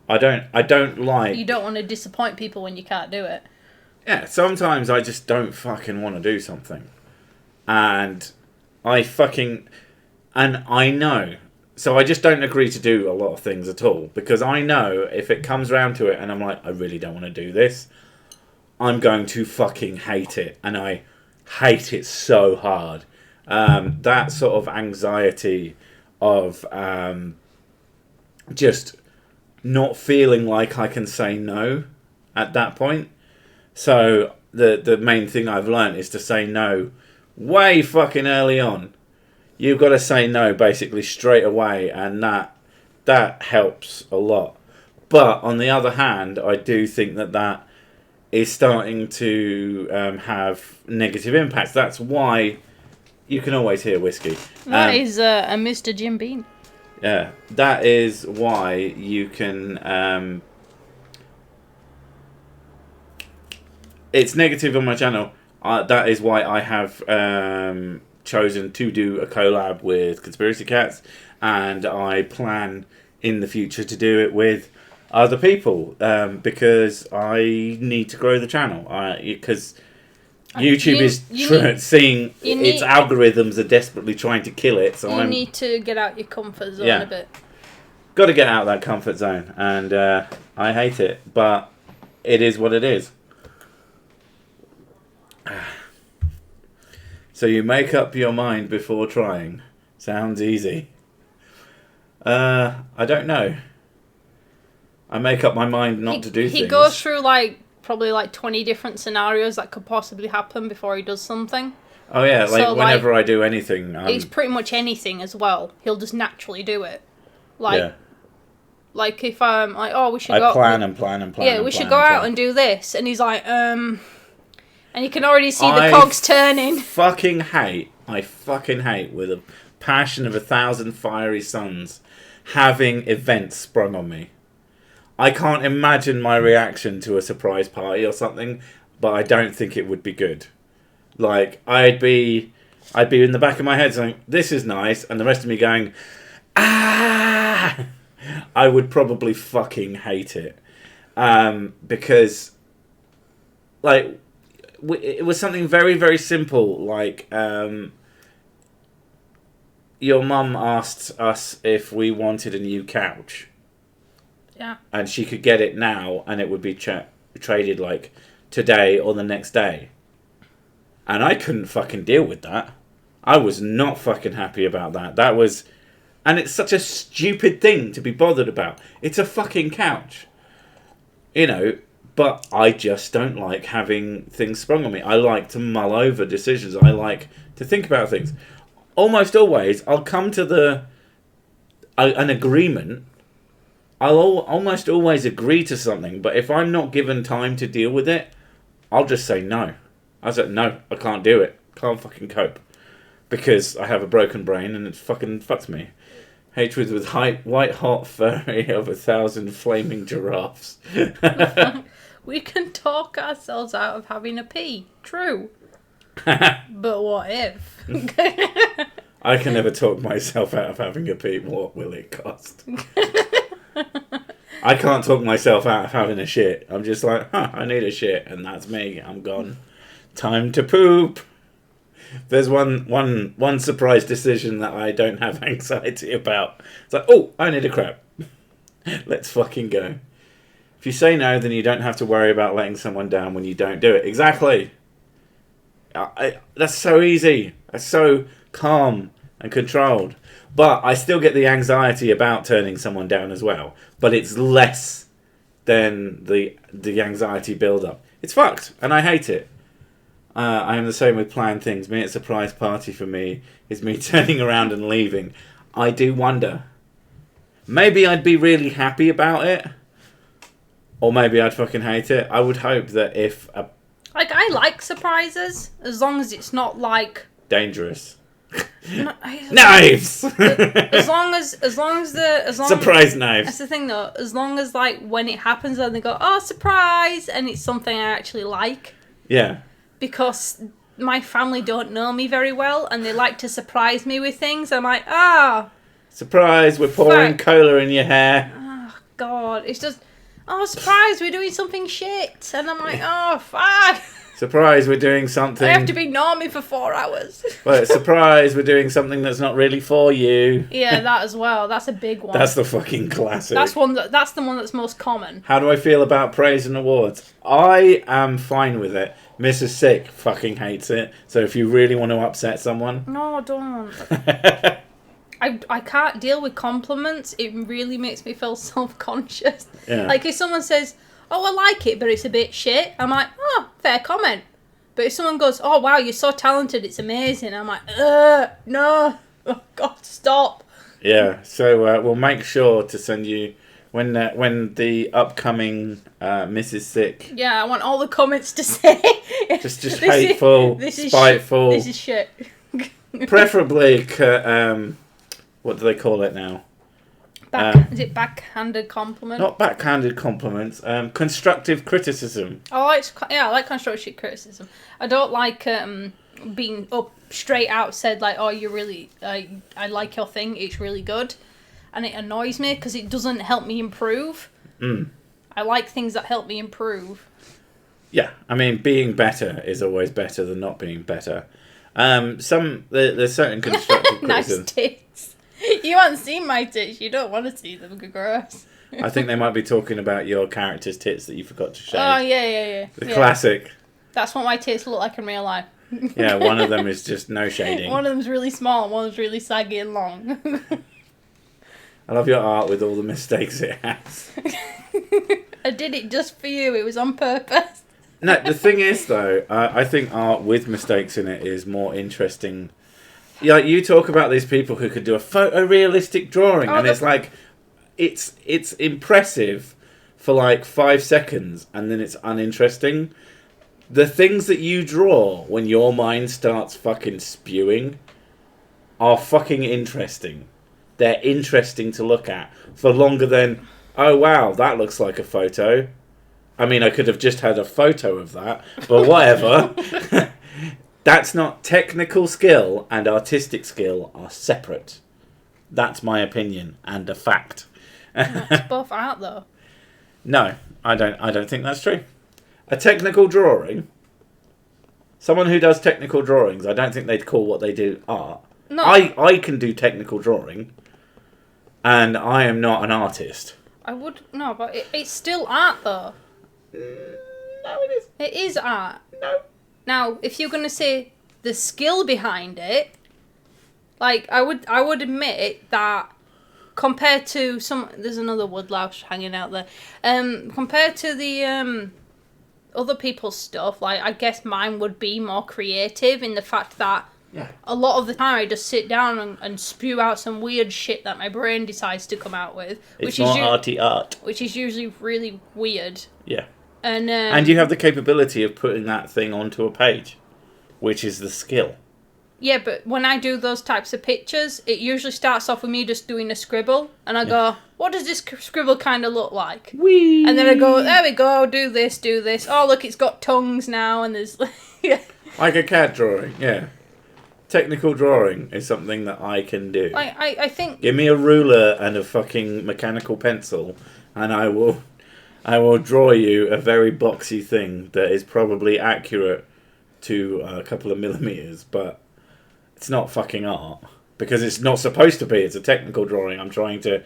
I don't like... You don't want to disappoint people when you can't do it. Yeah, sometimes I just don't fucking want to do something. And I know. So I just don't agree to do a lot of things at all. Because I know if it comes round to it and I'm like, I really don't want to do this, I'm going to fucking hate it. And I hate it so hard. That sort of anxiety of... just not feeling like I can say no at that point. So the main thing I've learnt is to say no way fucking early on. You've got to say no basically straight away, and that helps a lot. But on the other hand, I do think that is starting to have negative impacts. That's why you can always hear whiskey. That is a Mr. Jim Beam. Yeah, that is why you can... it's negative on my channel. That is why I have chosen to do a collab with Conspiracy Cats, and I plan in the future to do it with other people, because I need to grow the channel. Because YouTube is seeing its algorithms are desperately trying to kill it. So you need to get out your comfort zone a bit. Got to get out of that comfort zone, and I hate it, but it is what it is. So you make up your mind before trying. Sounds easy. I don't know. I make up my mind not to do things. He goes through probably 20 different scenarios that could possibly happen before he does something. Oh yeah, whenever I do anything... it's pretty much anything as well. He'll just naturally do it. Like if we should go... I plan and plan and plan. Yeah, we should go out and do this. And he's like, And you can already see the cogs turning. I fucking hate with a passion of 1,000 fiery suns having events sprung on me. I can't imagine my reaction to a surprise party or something, but I don't think it would be good. Like, I'd be in the back of my head saying, this is nice, and the rest of me going, ah! I would probably fucking hate it. Because, like, it was something very, very simple. Like, your mum asked us if we wanted a new couch. Yeah. And she could get it now, and it would be traded, like, today or the next day. And I couldn't fucking deal with that. I was not fucking happy about that. And it's such a stupid thing to be bothered about. It's a fucking couch. You know, but I just don't like having things sprung on me. I like to mull over decisions. I like to think about things. Almost always, I'll come to an agreement. I'll almost always agree to something, but if I'm not given time to deal with it, I'll just say no. I said, no, I can't do it. Can't fucking cope. Because I have a broken brain and it fucking fucks me. Hatred with white hot fury of 1,000 flaming giraffes. We can talk ourselves out of having a pee. True. But what if? I can never talk myself out of having a pee. What will it cost? I can't talk myself out of having a shit. I'm just like, I need a shit, and that's me. I'm gone. Time to poop. There's one surprise decision that I don't have anxiety about. It's like, oh, I need a crap. Let's fucking go. If you say no, then you don't have to worry about letting someone down when you don't do it. Exactly. That's so easy. That's so calm and controlled. But I still get the anxiety about turning someone down as well. But it's less than the anxiety build-up. It's fucked, and I hate it. I am the same with planned things. Me, it's a surprise party for me is me turning around and leaving. I do wonder. Maybe I'd be really happy about it. Or maybe I'd fucking hate it. I would hope that if... I like surprises, as long as it's not, like... dangerous. Knives! as long as surprise knives. That's the thing, though. As long as, like, when it happens, then they go, oh, surprise! And it's something I actually like. Yeah. Because my family don't know me very well, and they like to surprise me with things. I'm like, ah! Surprise, we're pouring cola in your hair. Oh, God. It's just, oh, surprise, we're doing something shit. And I'm like, oh, fuck! Surprise, we're doing something... I have to be normie for 4 hours. Well, surprise, we're doing something that's not really for you. Yeah, that as well. That's a big one. That's the fucking classic. That's the one that's most common. How do I feel about praise and awards? I am fine with it. Mrs. Sick fucking hates it. So if you really want to upset someone... No, don't. I can't deal with compliments. It really makes me feel self-conscious. Yeah. Like if someone says... oh, I like it, but it's a bit shit. I'm like, oh, fair comment. But if someone goes, oh, wow, you're so talented, it's amazing. I'm like, no. Oh, God, stop. Yeah, so we'll make sure to send you, when the upcoming Mrs. Sick... yeah, I want all the comments to say... just hateful, spiteful... this is shit. Preferably, what do they call it now? Is it backhanded compliment? Not backhanded compliments. Constructive criticism. I like constructive criticism. I don't like being up straight out said like, oh, you're really, I like your thing. It's really good, and it annoys me because it doesn't help me improve. I like things that help me improve. Yeah, I mean, being better is always better than not being better. There's certain constructive criticism. Nice tits. You haven't seen my tits. You don't want to see them. Gross. I think they might be talking about your character's tits that you forgot to shave. Oh, yeah. The classic. That's what my tits look like in real life. Yeah, one of them is just no shading. One of them's really small and one's really saggy and long. I love your art with all the mistakes it has. I did it just for you. It was on purpose. No, the thing is, though, I think art with mistakes in it is more interesting. Yeah, you talk about these people who could do a photorealistic drawing, and it's like, it's impressive for like 5 seconds, and then it's uninteresting. The things that you draw when your mind starts fucking spewing are fucking interesting. They're interesting to look at for longer than, oh wow, that looks like a photo. I mean, I could have just had a photo of that, but whatever. That's not technical skill and artistic skill are separate. That's my opinion and a fact. It's both art, though. No, I don't think that's true. A technical drawing, someone who does technical drawings, I don't think they'd call what they do art. No. I can do technical drawing, and I am not an artist. I would... No, but it's still art, though. No, it is. It is art. No. Now, if you're going to say the skill behind it, like, I would admit that compared to some... There's another woodlouse hanging out there. Compared to the other people's stuff, like, I guess mine would be more creative in the fact that a lot of the time I just sit down and spew out some weird shit that my brain decides to come out with. It's more arty art. Which is usually really weird. Yeah. And you have the capability of putting that thing onto a page, which is the skill. Yeah, but when I do those types of pictures, it usually starts off with me just doing a scribble, and I go, what does this scribble kind of look like? Whee! And then I go, there we go, do this. Oh, look, it's got tongues now, and there's... yeah. Like a CAD drawing, yeah. Technical drawing is something that I can do. I think... Give me a ruler and a fucking mechanical pencil, and I will draw you a very boxy thing that is probably accurate to a couple of millimeters, but it's not fucking art. Because it's not supposed to be. It's a technical drawing. I'm trying to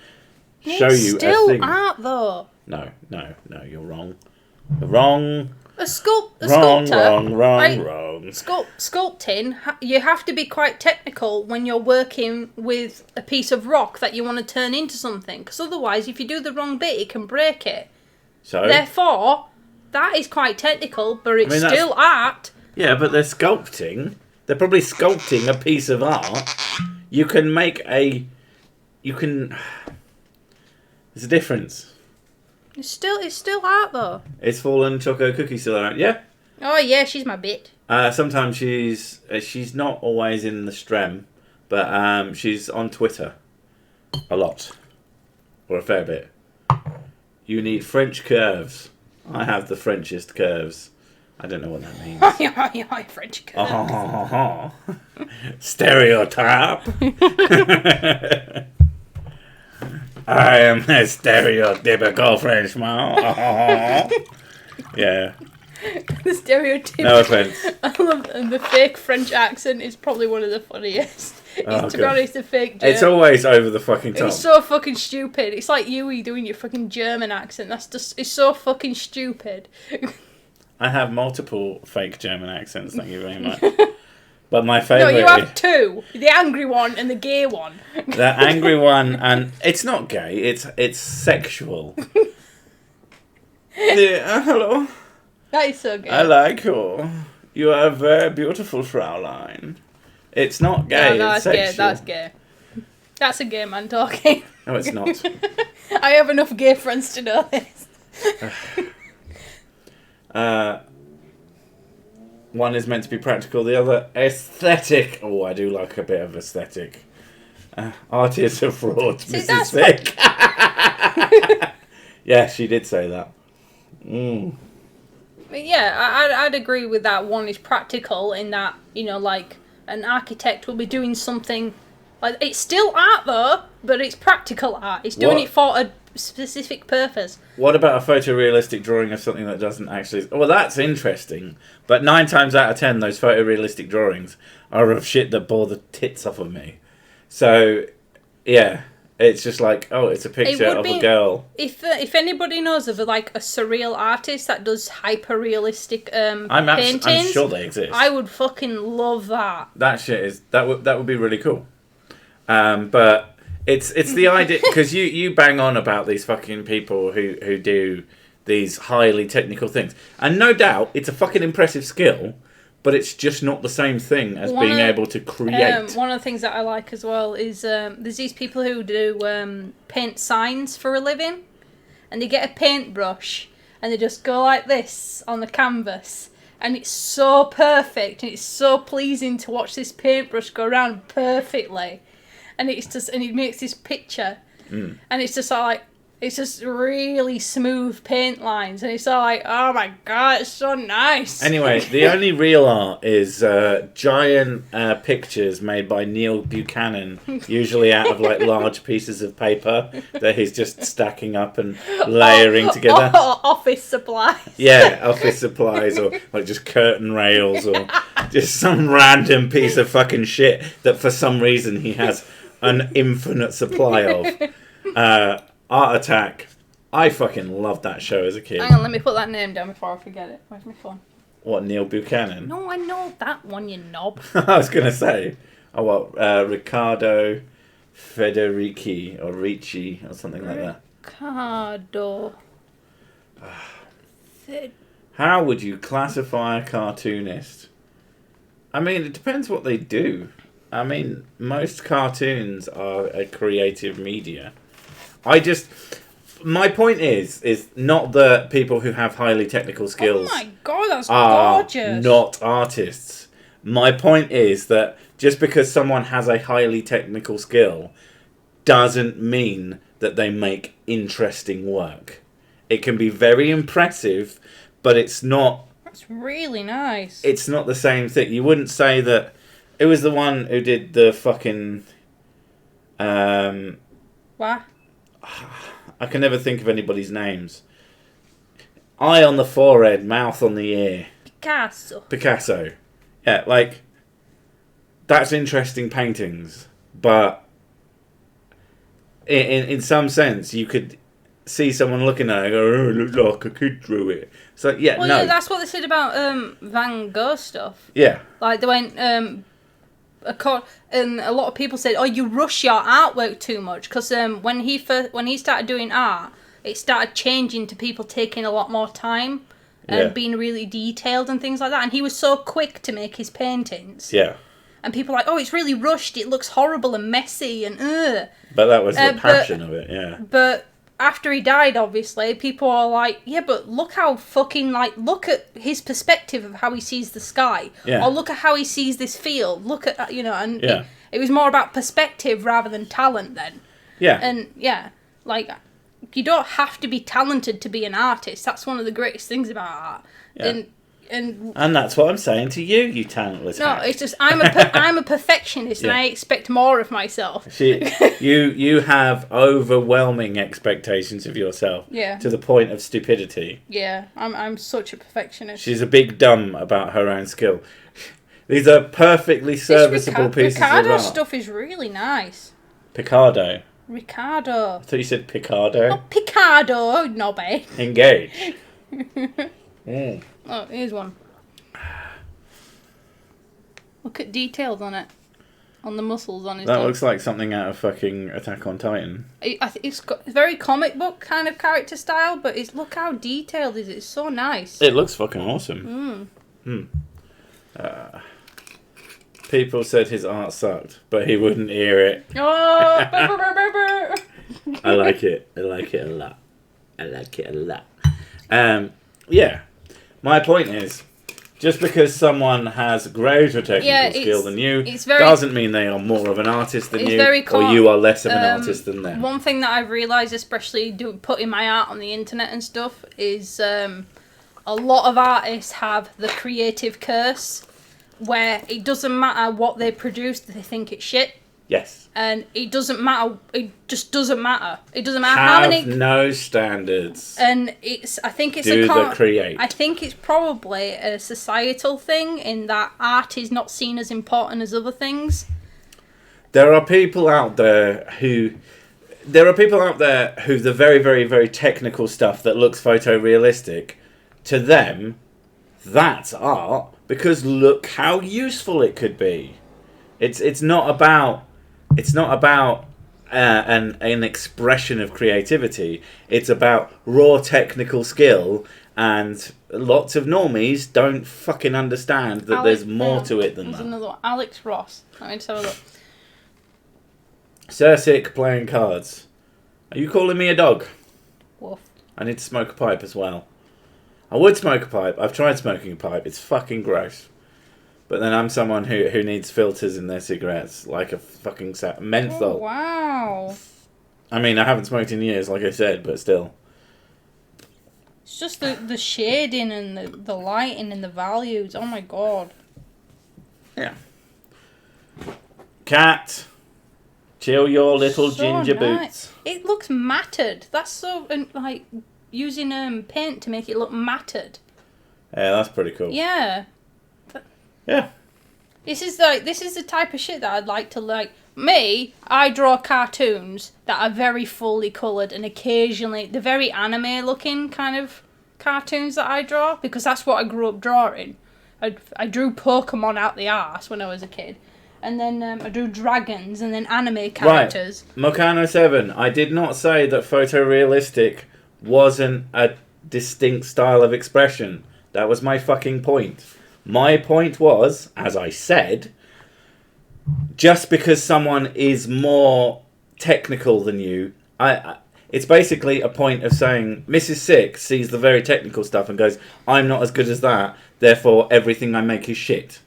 show you a thing. It's still art, though. No, you're wrong. You're wrong. A sculptor. Wrong. Sculpting, you have to be quite technical when you're working with a piece of rock that you want to turn into something. Because otherwise, if you do the wrong bit, it can break it. So? Therefore, that is quite technical, but it's still art. Yeah, but they're sculpting. They're probably sculpting a piece of art. You can make a... There's a difference. It's still art, though. Is Fallen Choco Cookie still around? Yeah. Oh, yeah, she's my bit. Sometimes she's not always in the strem, but she's on Twitter a lot. Or a fair bit. You need French curves. I have the Frenchest curves. I don't know what that means. French curves. Stereotype. I am a stereotypical Frenchman. Yeah. The stereotypical. No offense. I love the fake French accent is probably one of the funniest. To be honest, the fake German. It's always over the fucking top. It's so fucking stupid. It's like you doing your fucking German accent. It's so fucking stupid. I have multiple fake German accents, thank you very much. But my favourite... No, you have two. The angry one and the gay one. The angry one, and it's not gay, it's sexual. Hello. That is so gay. I like you. You are very beautiful, Fraulein. It's not gay, No, it's that's sexual. gay. That's gay. That's a gay man talking. No, it's not. I have enough gay friends to know this. One is meant to be practical, the other aesthetic. Oh, I do like a bit of aesthetic. Art is a fraud, Mrs. Vick. Yeah, she did say that. But yeah, I'd agree with that. One is practical in that, like an architect will be doing something. Like, it's still art though, but it's practical art. It's doing it for a specific purpose. What about a photorealistic drawing of something that doesn't actually... Well, that's interesting. But 9 times out of 10, those photorealistic drawings are of shit that bore the tits off of me. So, yeah. It's just like, oh, it's a picture of a girl. If anybody knows of a surreal artist that does hyper-realistic paintings... I'm sure they exist. I would fucking love that. That shit is... That would be really cool. But... It's the idea, because you bang on about these fucking people who do these highly technical things. And no doubt, it's a fucking impressive skill, but it's just not the same thing as being able to create. One of the things that I like as well is there's these people who do paint signs for a living, and they get a paintbrush, and they just go like this on the canvas, And it's so perfect, and it's so pleasing to watch this paintbrush go around perfectly. And it's just, and it makes this picture, and it's just like, it's just really smooth paint lines, and it's all like, oh my god, it's so nice. Anyway, the only real art is giant pictures made by Neil Buchanan, usually out of like large pieces of paper that he's just stacking up and layering together. Or office supplies. Yeah, office supplies, or like just curtain rails, or just some random piece of fucking shit that for some reason he has an infinite supply of. Art Attack. I fucking loved that show as a kid. Hang on, let me put that name down before I forget it. Where's my phone? What, Neil Buchanan? No, I know that one, you knob. I was going to say. Oh, what? Riccardo Federici, or Ricci, or something like that. Riccardo. How would you classify a cartoonist? I mean, it depends what they do. I mean, most cartoons are a creative media. My point is not that people who have highly technical skills oh my god, that's are gorgeous. not artists. My point is that just because someone has a highly technical skill doesn't mean that they make interesting work. It can be very impressive, but it's not... That's really nice. It's not the same thing. You wouldn't say that... It was the one who did the fucking... What? I can never think of anybody's names. Eye on the forehead, mouth on the ear. Picasso. Yeah, like, that's interesting paintings, but in some sense, you could see someone looking at it and go, oh, it looks like a kid drew it. So, yeah, well, no. yeah, that's what they said about Van Gogh stuff. Yeah. Like, they went... and a lot of people said, "Oh, you rush your artwork too much," because when he started doing art, it started changing to people taking a lot more time and being really detailed and things like that. And he was so quick to make his paintings. Yeah. And people are like, "Oh, it's really rushed. It looks horrible and messy and ugh." But that was the passion of it. Yeah. But after he died, obviously, people are like, yeah, but look how fucking, like, look at his perspective of how he sees the sky. Yeah. Or look at how he sees this field. Look at, you know, and yeah. it was more about perspective rather than talent then. Yeah. And, yeah, like, you don't have to be talented to be an artist. That's one of the greatest things about art. Yeah. And that's what I'm saying to you, you talentless No, hack. it's just, I'm a perfectionist and I expect more of myself. You have overwhelming expectations of yourself. Yeah. To the point of stupidity. Yeah, I'm such a perfectionist. She's a big dumb about her own skill. These are perfectly serviceable pieces of art. Ricardo's stuff is really nice. Picardo. Ricardo. I thought you said Picardo. Oh, Picardo, knobby. Engage. Oh, here's one. Look at details on it. On the muscles on his That dog. looks like something out of fucking Attack on Titan. It's got very comic book kind of character style, but look how detailed it is. It's so nice. It looks fucking awesome. People said his art sucked, but he wouldn't hear it. Oh, I like it. I like it a lot. I like it a lot. Yeah. My point is, just because someone has greater technical skill than you doesn't mean they are more of an artist than you, or you are less of an artist than them. One thing that I've realised, especially putting my art on the internet and stuff, is a lot of artists have the creative curse, where it doesn't matter what they produce, they think it's shit. Yes. And it doesn't matter. It just doesn't matter. It doesn't matter how many. Have no standards. And I think it's create. I think it's probably a societal thing in that art is not seen as important as other things. There are people out there who the very, very, very technical stuff that looks photorealistic, to them, that's art because look how useful it could be. It's not about an expression of creativity. It's about raw technical skill, and lots of normies don't fucking understand that there's more to it than that. Another one. Alex Ross. Let me just have a look. Cirsic playing cards. Are you calling me a dog? Woof. I need to smoke a pipe as well. I would smoke a pipe. I've tried smoking a pipe. It's fucking gross. But then I'm someone who needs filters in their cigarettes, like a fucking menthol. Oh, wow. I mean, I haven't smoked in years, like I said, but still. It's just the shading and the lighting and the values. Oh my god. Yeah. Cat, chill your little So ginger nice. boots. It looks matted. That's so, like, using paint to make it look matted. Yeah, that's pretty cool. Yeah. Yeah. This is the type of shit that I'd like to like. Me, I draw cartoons that are very fully coloured and occasionally the very anime looking kind of cartoons that I draw because that's what I grew up drawing. I drew Pokemon out the arse when I was a kid. And then I drew dragons and then anime characters. Right. Mocano7, I did not say that photorealistic wasn't a distinct style of expression. That was my fucking point. My point was, as I said, just because someone is more technical than you, it's basically a point of saying Mrs. Six sees the very technical stuff and goes, I'm not as good as that, therefore everything I make is shit.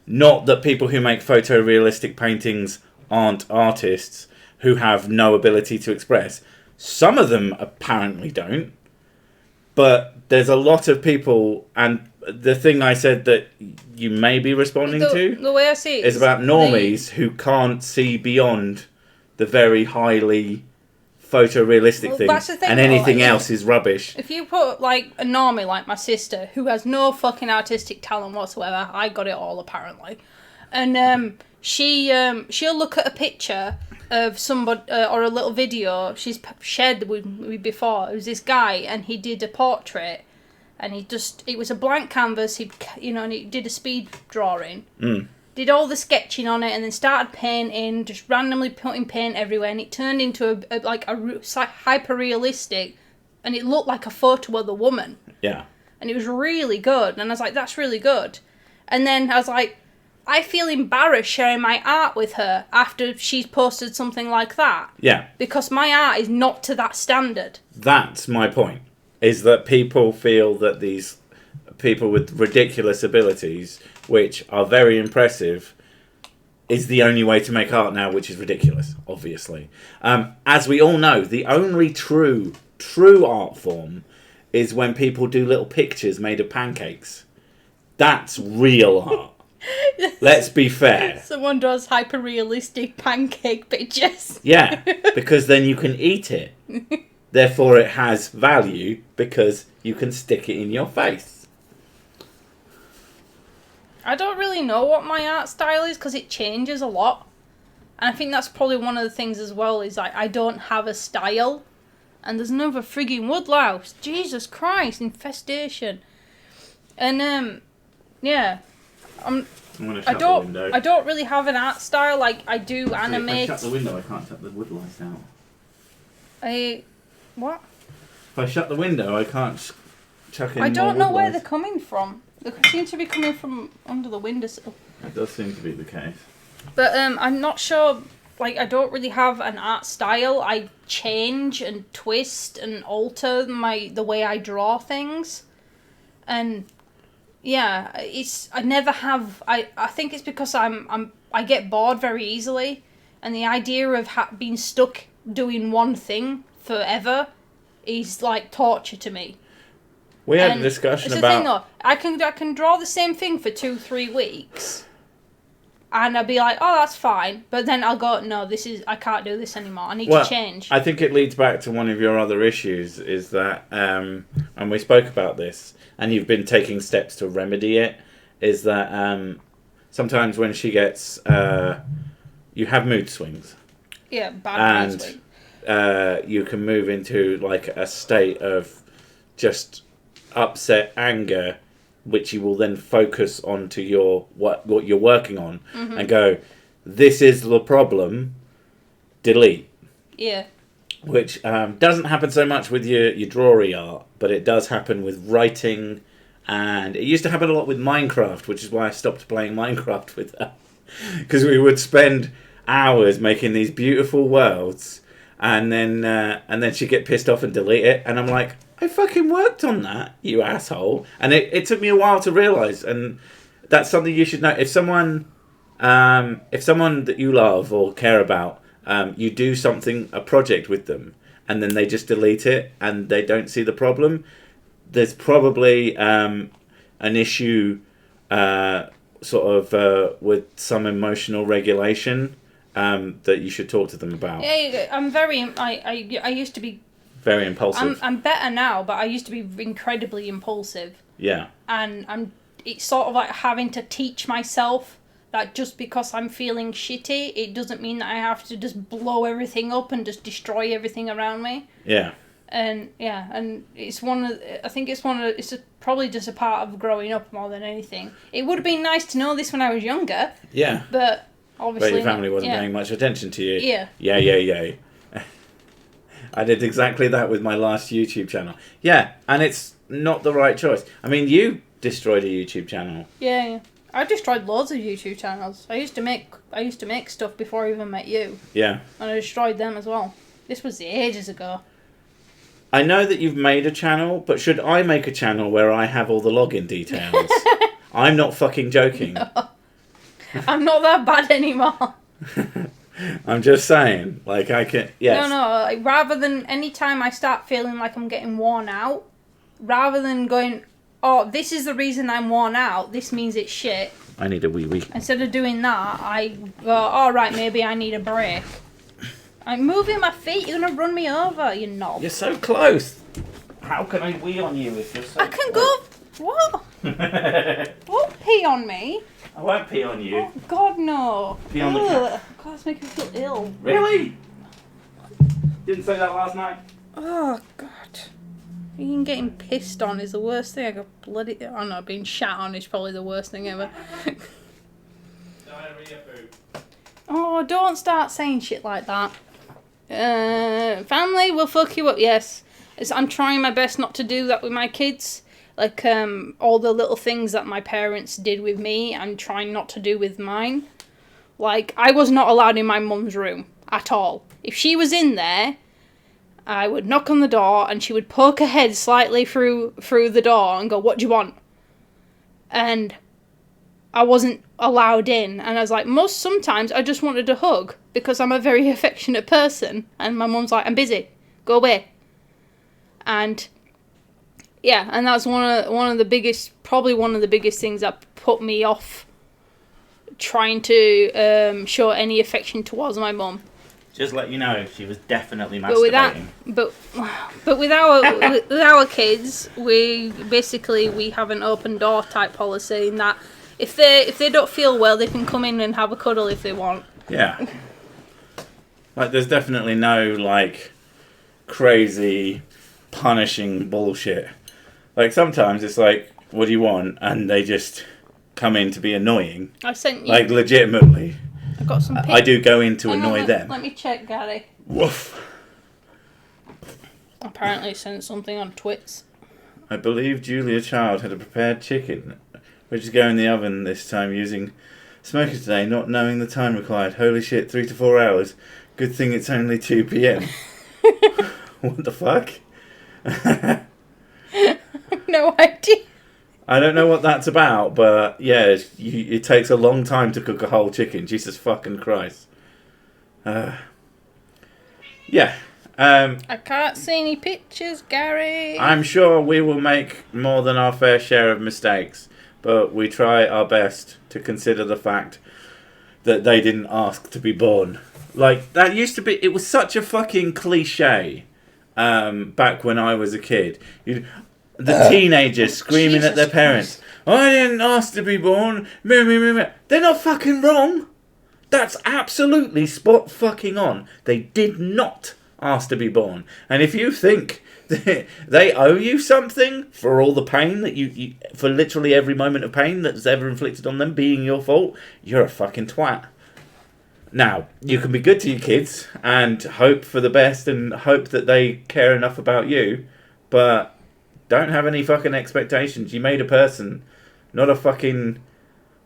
Not that people who make photorealistic paintings aren't artists who have no ability to express. Some of them apparently don't. But there's a lot of people, and the thing I said that you may be responding to the way I see it is about normies who can't see beyond the very highly photorealistic thing, and anything else is rubbish. If you put like a normie like my sister who has no fucking artistic talent whatsoever, I got it all apparently, and she'll look at a picture of somebody or a little video she's shared with me before. It was this guy and he did a portrait. And it was a blank canvas, and he did a speed drawing. Did all the sketching on it and then started painting, just randomly putting paint everywhere. And it turned into a hyper-realistic, and it looked like a photo of the woman. Yeah. And it was really good. And I was like, that's really good. And then I was like, I feel embarrassed sharing my art with her after she's posted something like that. Yeah. Because my art is not to that standard. That's my point. Is that people feel that these people with ridiculous abilities, which are very impressive, is the only way to make art now, which is ridiculous, obviously. As we all know, the only true art form is when people do little pictures made of pancakes. That's real art. Let's be fair. Someone does hyper-realistic pancake pictures. Yeah, because then you can eat it. Therefore, it has value because you can stick it in your face. I don't really know what my art style is because it changes a lot. And I think that's probably one of the things as well is like I don't have a style. And there's another frigging woodlouse. Jesus Christ, infestation. And, yeah. I'm going to shut the window. I don't really have an art style. Like, I do animate. If I shut the window, I can't shut the woodlice out. What? If I shut the window, I can't chuck in I don't know where they're woodlice. coming from. They seem to be coming from under the windowsill. That does seem to be the case. But I'm not sure. Like, I don't really have an art style. I change and twist and alter the way I draw things, and yeah, I never have. I think it's because I get bored very easily, and the idea of being stuck doing one thing forever is like torture to me. We had a discussion about. The thing though, I can draw the same thing for 2-3 weeks, and I'll be like, oh, that's fine. But then I'll go, no, I can't do this anymore. I need to change. I think it leads back to one of your other issues, is that, and we spoke about this, and you've been taking steps to remedy it, is that sometimes when she gets, you have mood swings. Yeah, bad mood swing. You can move into like a state of just upset anger, which you will then focus onto what you're working on, and go, this is the problem, delete. Yeah. Which doesn't happen so much with your drawery art, but it does happen with writing, and it used to happen a lot with Minecraft, which is why I stopped playing Minecraft with her. Because we would spend hours making these beautiful worlds, and then she'd get pissed off and delete it, and I'm like, I fucking worked on that, you asshole. And it took me a while to realise, and that's something you should know. If someone that you love or care about, you do a project with them, and then they just delete it and they don't see the problem, there's probably an issue with some emotional regulation that you should talk to them about. Yeah, I used to be very impulsive. I'm better now, but I used to be incredibly impulsive. Yeah. And it's sort of like having to teach myself that just because I'm feeling shitty, it doesn't mean that I have to just blow everything up and just destroy everything around me. Yeah. And it's probably just a part of growing up more than anything. It would have been nice to know this when I was younger. Yeah. But obviously, but your family wasn't paying much attention to you. Yeah. Yeah. I did exactly that with my last YouTube channel. Yeah, and it's not the right choice. I mean, you destroyed a YouTube channel. Yeah. I destroyed loads of YouTube channels. I used to make stuff before I even met you. Yeah. And I destroyed them as well. This was ages ago. I know that you've made a channel, but should I make a channel where I have all the login details? I'm not fucking joking. No. I'm not that bad anymore. I'm just saying, like, I can... Yes. No, like, rather than any time I start feeling like I'm getting worn out, rather than going, oh, this is the reason I'm worn out, this means it's shit. I need a wee. Instead of doing that, I go, all right, maybe I need a break. I'm moving my feet, you're going to run me over, you knob. You're so close. How can I wee on you if you're so I can go... What? Don't pee on me. I won't pee on you. Oh, God, no. Pee on the cat. God, it's making me feel ill. Really? Didn't say that last night. Oh, God. Even getting pissed on is the worst thing I could bloody... Oh, no, being shat on is probably the worst thing ever. Oh, don't start saying shit like that. Family will fuck you up, yes. I'm trying my best not to do that with my kids. Like, all the little things that my parents did with me, I'm trying not to do with mine. Like, I was not allowed in my mum's room at all. If she was in there, I would knock on the door and she would poke her head slightly through the door and go, what do you want? And I wasn't allowed in. And I was like, sometimes I just wanted a hug because I'm a very affectionate person. And my mum's like, I'm busy. Go away. And... yeah, and that's one of the biggest things that put me off trying to show any affection towards my mum. Just let you know, she was definitely masturbating. But with our kids, we have an open door type policy in that if they don't feel well, they can come in and have a cuddle if they want. Yeah. Like, there's definitely no like crazy punishing bullshit. Like, sometimes it's like, what do you want? And they just come in to be annoying. I sent you... like, legitimately. I've got some I do go in to annoy them. Let me check, Gary. Woof. Apparently sent something on Twits. I believe Julia Child had a prepared chicken, which is going in the oven this time using smoker today, not knowing the time required. Holy shit, 3 to 4 hours. Good thing it's only 2 p.m. What the fuck? No idea. I don't know what that's about, but yeah, it takes a long time to cook a whole chicken. Jesus fucking Christ. Yeah. I can't see any pictures, Gary. I'm sure we will make more than our fair share of mistakes, but we try our best to consider the fact that they didn't ask to be born. Like, that used to be... it was such a fucking cliche back when I was a kid. The teenagers screaming at their parents, I didn't ask to be born. They're not fucking wrong. That's absolutely spot fucking on. They did not ask to be born. And if you think they owe you something for all the pain that you for literally every moment of pain that's ever inflicted on them being your fault, you're a fucking twat. Now, you can be good to your kids and hope for the best and hope that they care enough about you, but don't have any fucking expectations. You made a person, not a fucking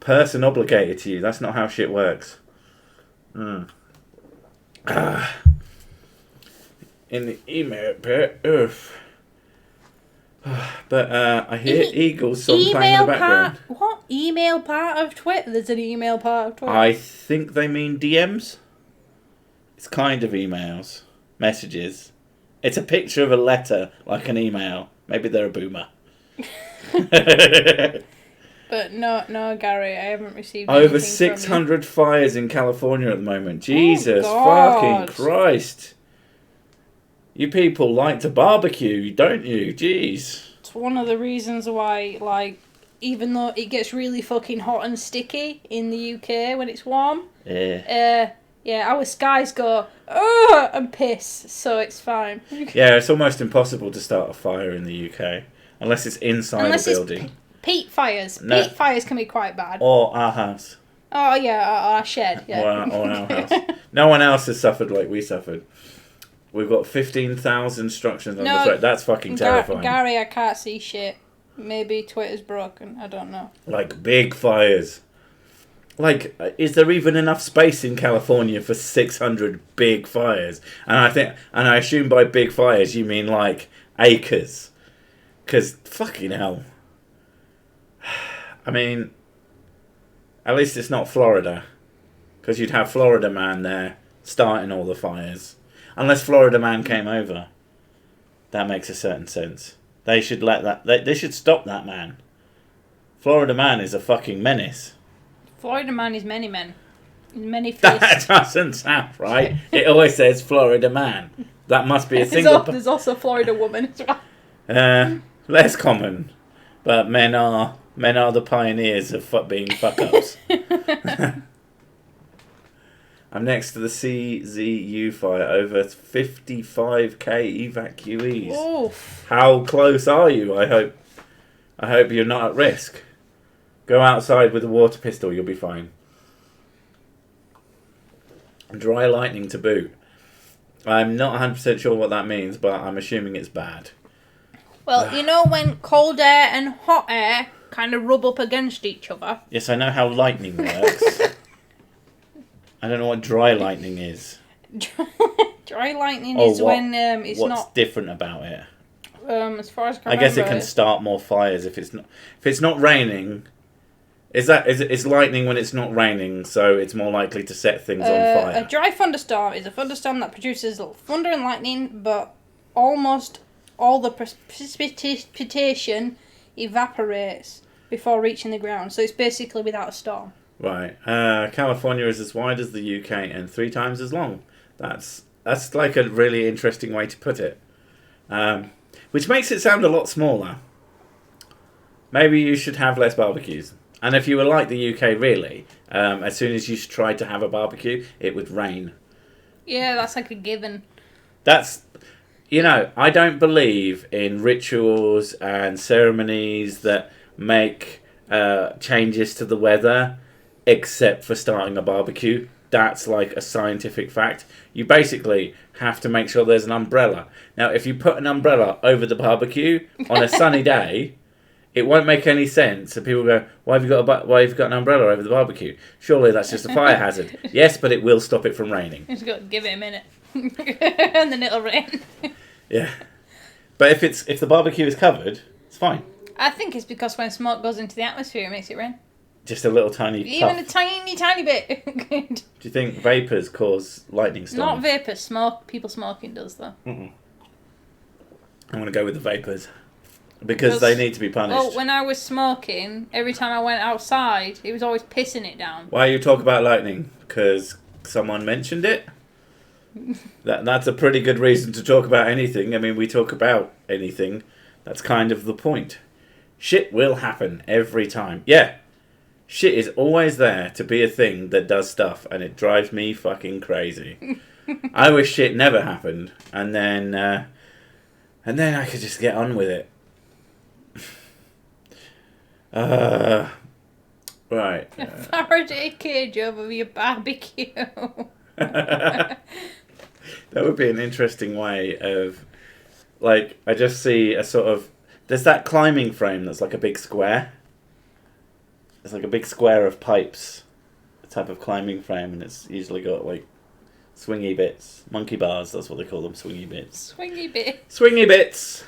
person obligated to you. That's not how shit works. in the email bit. Oof. But I hear Eagles song playing in the background. What? Email part of Twitter? There's an email part of Twitter. I think they mean DMs. It's kind of emails. Messages. It's a picture of a letter, like an email. Maybe they're a boomer. But no, Gary, I haven't received Over anything 600 fires in California at the moment. Jesus fucking Christ. You people like to barbecue, don't you? Jeez. It's one of the reasons why, like, even though it gets really fucking hot and sticky in the UK when it's warm, our skies go, oh, and piss, so it's fine. Yeah, it's almost impossible to start a fire in the UK. Unless it's inside a building. Peat fires. No. Peat fires can be quite bad. Or our house. Oh, yeah, our shed. Yeah. Or our house. No one else has suffered like we suffered. We've got 15,000 instructions on the thread. That's fucking terrifying. Gary, I can't see shit. Maybe Twitter's broken. I don't know. Like, big fires. Like, is there even enough space in California for 600 big fires? And I assume by big fires you mean, like, acres. Because, fucking hell. I mean, at least it's not Florida. Because you'd have Florida Man there starting all the fires. Unless Florida Man came over. That makes a certain sense. They should they should stop that man. Florida Man is a fucking menace. Florida Man is many men. Many faces. That doesn't sound right. It always says Florida Man. That must be a single... There's also Florida Woman as well. Less common. But men are the pioneers of being fuck-ups. I'm next to the CZU fire, over 55k evacuees. Oof. How close are you? I hope you're not at risk. Go outside with a water pistol, you'll be fine. Dry lightning to boot. I'm not 100% sure what that means, but I'm assuming it's bad. Well, you know when cold air and hot air kind of rub up against each other? Yes, I know how lightning works. I don't know what dry lightning is. Dry lightning is when it's what's not... What's different about it? As far as I guess it can start more fires if it's not raining. It's lightning when it's not raining, so it's more likely to set things on fire. A dry thunderstorm is a thunderstorm that produces thunder and lightning, but almost all the precipitation evaporates before reaching the ground. So it's basically without a storm. Right. California is as wide as the UK and 3 times as long. That's like a really interesting way to put it. Which makes it sound a lot smaller. Maybe you should have less barbecues. And if you were like the UK, really, as soon as you tried to have a barbecue, it would rain. Yeah, that's like a given. I don't believe in rituals and ceremonies that make changes to the weather, except for starting a barbecue. That's like a scientific fact. You basically have to make sure there's an umbrella. Now, if you put an umbrella over the barbecue on a sunny day, it won't make any sense. And people go, why have you got an umbrella over the barbecue? Surely that's just a fire hazard. Yes, but it will stop it from raining. Just got to give it a minute. And then it'll rain. Yeah. But if the barbecue is covered, it's fine. I think it's because when smoke goes into the atmosphere, it makes it rain. Just a little tiny puff. Even a tiny bit. Do you think vapours cause lightning storms? Not vapours. Smoke. People smoking does, though. I'm going to go with the vapours. Because they need to be punished. Well, when I was smoking, every time I went outside, it was always pissing it down. Why you talk about lightning? Because someone mentioned it? That's a pretty good reason to talk about anything. I mean, we talk about anything. That's kind of the point. Shit will happen every time. Yeah. Shit is always there to be a thing that does stuff, and it drives me fucking crazy. I wish shit never happened, and then I could just get on with it. Right. A Faraday cage over your barbecue. That would be an interesting way of, like, I just see a sort of, there's that climbing frame that's like a big square. It's like a big square of pipes, a type of climbing frame, and it's usually got like Swingy bits. Monkey bars, that's what they call them. Swingy bits. Swingy bit. Swingy bits!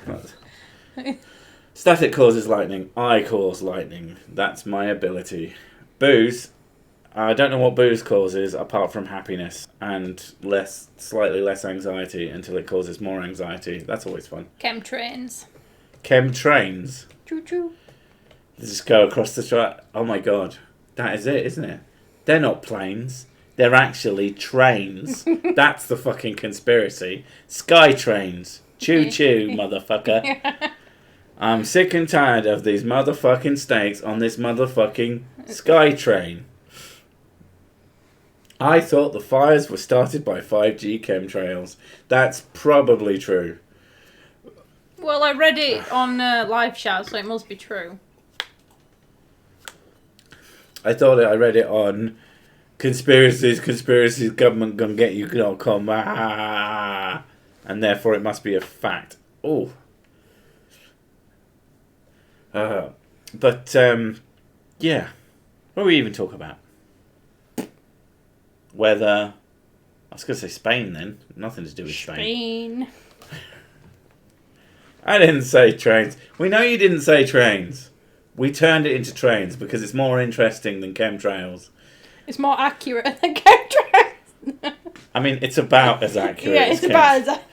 Static causes lightning. I cause lightning. That's my ability. Booze. I don't know what booze causes apart from happiness and slightly less anxiety until it causes more anxiety. That's always fun. Chemtrains. Chemtrains. Choo choo. They just go across the track. Oh my god. That is it, isn't it? They're not planes. They're actually trains. That's the fucking conspiracy. Sky trains. Choo choo, motherfucker. I'm sick and tired of these motherfucking steaks on this motherfucking sky train. I thought the fires were started by 5G chemtrails. That's probably true. Well, I read it on Live Shout, so it must be true. I read it on conspiracies, government gonna get you.com. And therefore it must be a fact. Oh. Yeah. What do we even talk about? Weather. I was going to say Spain then. Nothing to do with Spain. I didn't say trains. We know you didn't say trains. We turned it into trains because it's more interesting than chemtrails. It's more accurate than chemtrails. I mean, it's about as accurate it's about as accurate.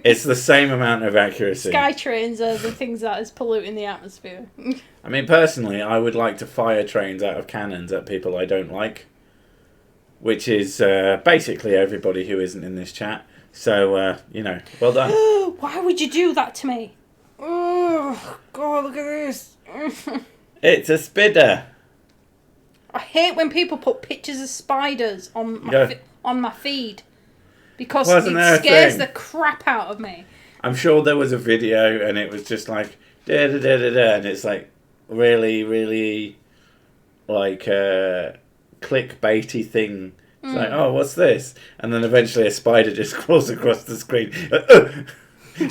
It's the same amount of accuracy. Sky trains are the things that is polluting the atmosphere. I mean, personally, I would like to fire trains out of cannons at people I don't like. Which is basically everybody who isn't in this chat. So, well done. Why would you do that to me? Oh, God, look at this. It's a spider. I hate when people put pictures of spiders on my feed. Because it scares the crap out of me. I'm sure there was a video and it was just like, da-da-da-da-da, and it's like, really, really, like, clickbaity thing. It's like, oh, what's this? And then eventually a spider just crawls across the screen.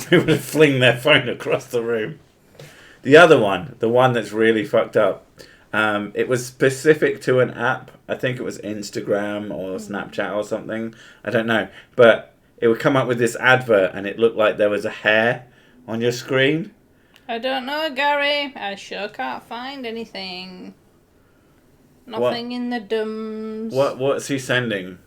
They would fling their phone across the room. The other one, the one that's really fucked up, it was specific to an app. I think it was Instagram or Snapchat or something. I don't know. But it would come up with this advert and it looked like there was a hair on your screen. I don't know, Gary. I sure can't find anything. Nothing in the DMs. What's he sending?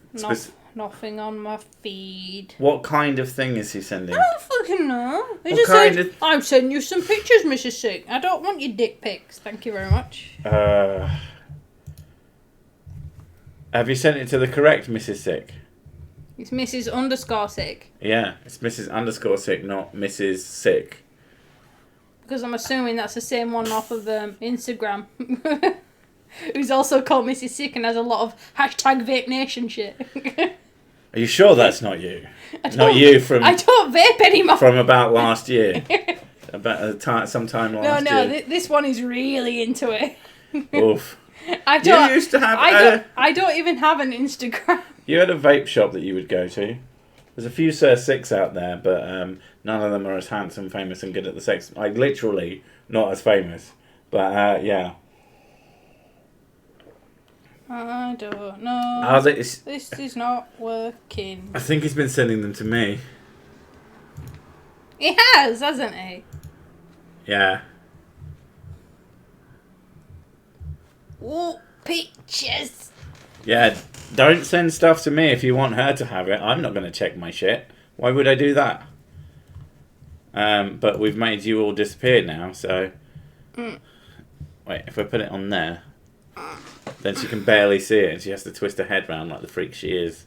Nothing on my feed. What kind of thing is he sending? I don't fucking know. He just said, I'm sending you some pictures, Mrs. Sick. I don't want your dick pics. Thank you very much. Have you sent it to the correct Mrs. Sick? It's Mrs._Sick. Yeah, it's Mrs._Sick, not Mrs. Sick. Because I'm assuming that's the same one off of Instagram. Who's also called Mrs. Sick and has a lot of #Vape Nation shit. Are you sure that's not you? Not you from... I don't vape anymore. From about last year. Sometime last year. No, this one is really into it. Oof. You used to have... I don't even have an Instagram. You had a vape shop that you would go to. There's a few Sir Six out there, but none of them are as handsome, famous and good at the sex. Like, literally not as famous. But, yeah. I don't know. This is not working. I think he's been sending them to me. He has, hasn't he? Yeah. Ooh, pictures. Yeah, don't send stuff to me if you want her to have it. I'm not going to check my shit. Why would I do that? But we've made you all disappear now, so... Wait, if I put it on there... Then she can barely see it and she has to twist her head round like the freak she is.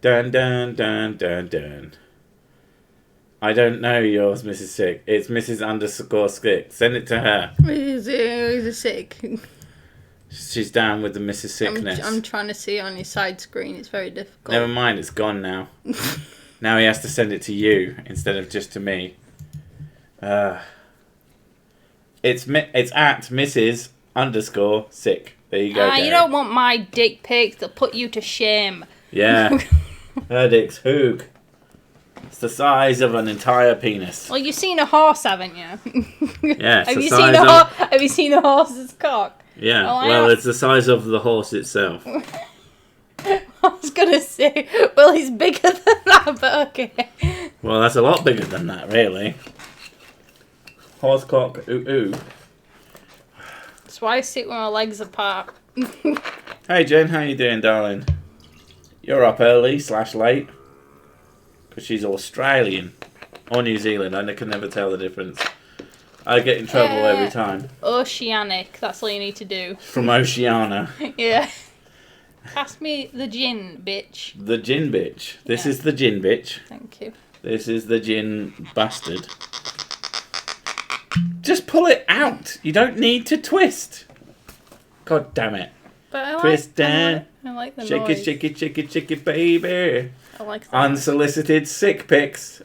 Dun dun dun dun dun. I don't know yours, Mrs. Sick. It's Mrs._Sick. Send it to her. Mrs. Sick. She's down with the Mrs. Sickness. I'm trying to see it on your side screen. It's very difficult. Never mind, it's gone now. Now he has to send it to you instead of just to me. It's at Mrs._Sick. There you go. You don't want my dick pics. They'll put you to shame. Yeah. Her dick's hoog. It's the size of an entire penis. Well, you've seen a horse, haven't you? Yeah. Have you seen a horse's cock? Yeah. Well, it's the size of the horse itself. I was going to say, well, he's bigger than that, but okay. Well, that's a lot bigger than that, really. Horsecock, ooh. That's why I sit with my legs apart. Hey, Jen, how you doing, darling? You're up early / late. Because she's Australian. Or New Zealand, I can never tell the difference. I get in trouble every time. Oceanic, that's all you need to do. From Oceania. Yeah. Pass me the gin, bitch. The gin bitch. This is the gin bitch. Thank you. This is the gin bastard. Just pull it out. You don't need to twist. God damn it. But I Twist down. I like the Shake noise. it, shake it, shake it, shake it, baby. I like that. Unsolicited sick pics.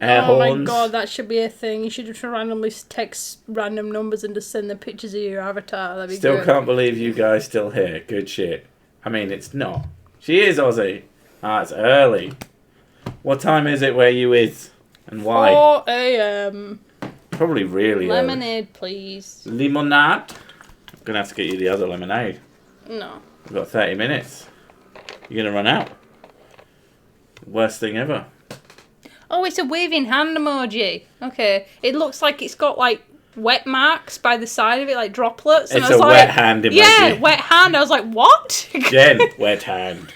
Air horns. My god, that should be a thing. You should just randomly text random numbers and just send the pictures of your avatar. That'd be Still good. can't believe you guys still here. Good shit. I mean, it's not. She is Aussie. Ah, it's early. What time is it where you is? And why? 4 a.m. Probably really Lemonade, please. early. Limonade. I'm going to have to get you the other lemonade. No. We've got 30 minutes. You're going to run out. Worst thing ever. Oh, it's a waving hand emoji. Okay. It looks like it's got, like, wet marks by the side of it, like droplets. And It's I was a wet hand emoji. Yeah, wet hand. I was like, what? Jen, wet hand.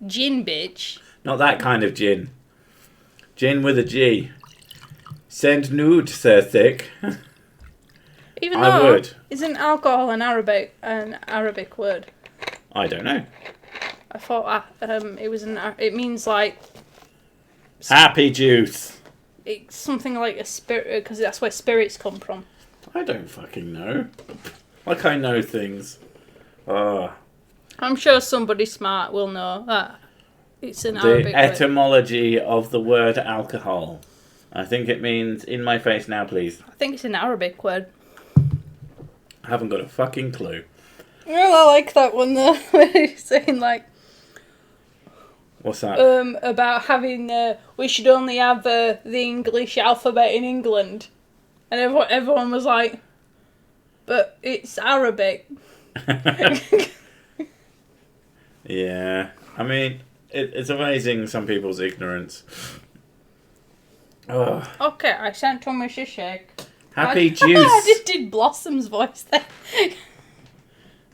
Gin, bitch. Not that kind of gin. Gin with a G. Send nude, Sir Thick. Even I though, would. isn't alcohol an Arabic word? I don't know. I thought it was it means like Happy juice. it's something like a spirit because that's where spirits come from. I don't fucking know. Like I know things. I'm sure somebody smart will know that it's an The Arabic word. etymology of the word alcohol. I think it means in my face now, please. I think it's an Arabic word. I haven't got a fucking clue. Well, I like that one though. Where he's saying like What's that? about having we should only have the English alphabet in England, and everyone was like, but it's Arabic. Yeah. I mean, it's amazing some people's ignorance. Oh, Okay, I sent Thomas a shake. happy I juice. just did Blossom's voice there.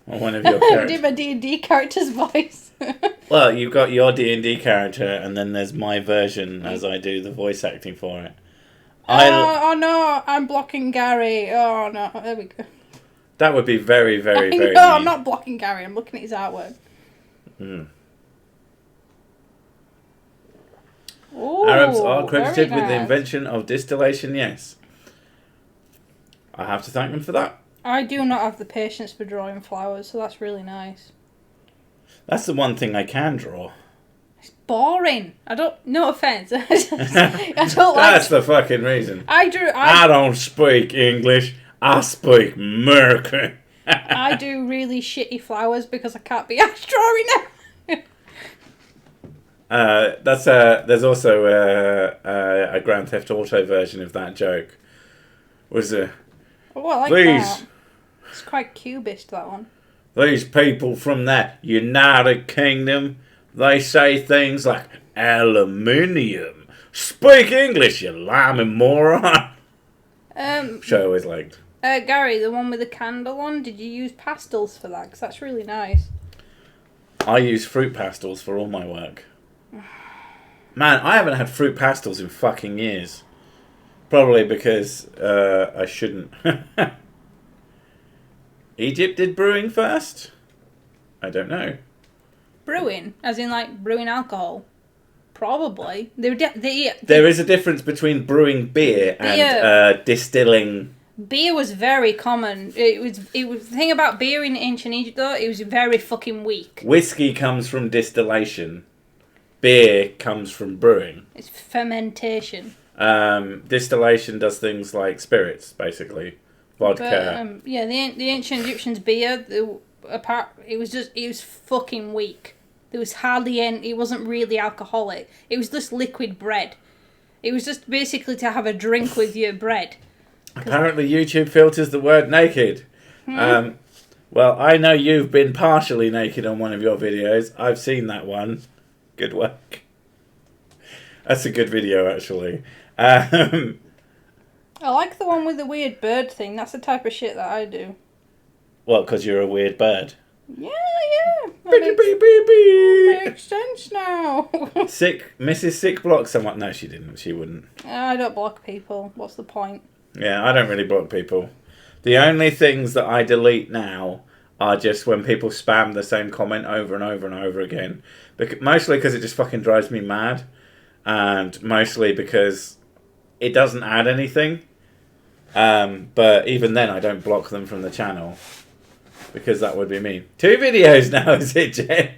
Or one of your I characters. did my D&D character's voice. Well, you've got your D&D character, and then there's my version as I do the voice acting for it. Oh no, I'm blocking Gary. Oh no, there we go. That would be very, very, very No, I'm mean. not blocking Gary. I'm looking at his artwork. Mm. Ooh, Arabs are credited very with the nice. invention of distillation, yes. I have to thank them for that. I do not have the patience for drawing flowers, so that's really nice. That's the one thing I can draw. It's boring. I don't. No offense. I don't like. That's the fucking reason. I drew. I don't speak English. I speak American. I do really shitty flowers because I can't be asked drawing them. There's also a Grand Theft Auto version of that joke. Was Oh, I like Please. that. It's quite cubish, that one. these people from that United Kingdom, they say things like aluminium. Speak English, you limey moron. Which I always liked. Gary, the one with the candle on, did you use pastels for that? Because that's really nice. I use fruit pastels for all my work. Man, I haven't had fruit pastels in fucking years. Probably because I shouldn't. Egypt did brewing first? I don't know. Brewing? As in, like, brewing alcohol? Probably. There is a difference between brewing beer and distilling. Beer was very common. It was the thing about beer in ancient Egypt, though, it was very fucking weak. Whiskey comes from distillation. Beer comes from brewing. It's fermentation. Distillation does things like spirits, basically. Vodka. But, the ancient Egyptians' beer, it was fucking weak. There was hardly any. It wasn't really alcoholic. It was just liquid bread. It was just basically to have a drink with your bread. Apparently YouTube filters the word naked. Well, I know you've been partially naked on one of your videos. I've seen that one. Good work. That's a good video, actually. I like the one with the weird bird thing. That's the type of shit that I do. Well, because you're a weird bird. Yeah. That makes sense now. Mrs. Sick blocked someone. No, she didn't. She wouldn't. I don't block people. What's the point? Yeah, I don't really block people. The only things that I delete now are just when people spam the same comment over and over and over again. Mostly because it just fucking drives me mad. And mostly because it doesn't add anything. But even then, I don't block them from the channel. Because that would be me. 2 videos now, is it, Jen?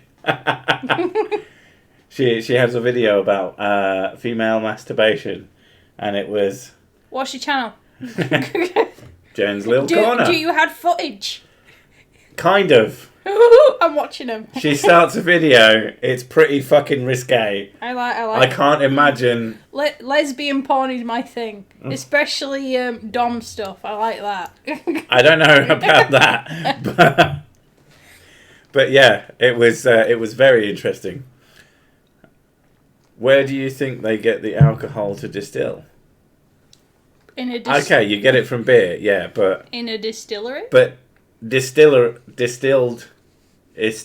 She has a video about female masturbation. And it was... What's your channel? Jen's little corner. Do you have footage? Kind of. I'm watching them. She starts a video. It's pretty fucking risque. I can't imagine. Lesbian porn is my thing, especially dom stuff. I like that. I don't know about that, but yeah, it was very interesting. Where do you think they get the alcohol to distill? Okay, you get it from beer, yeah, but in a distillery. But distilled is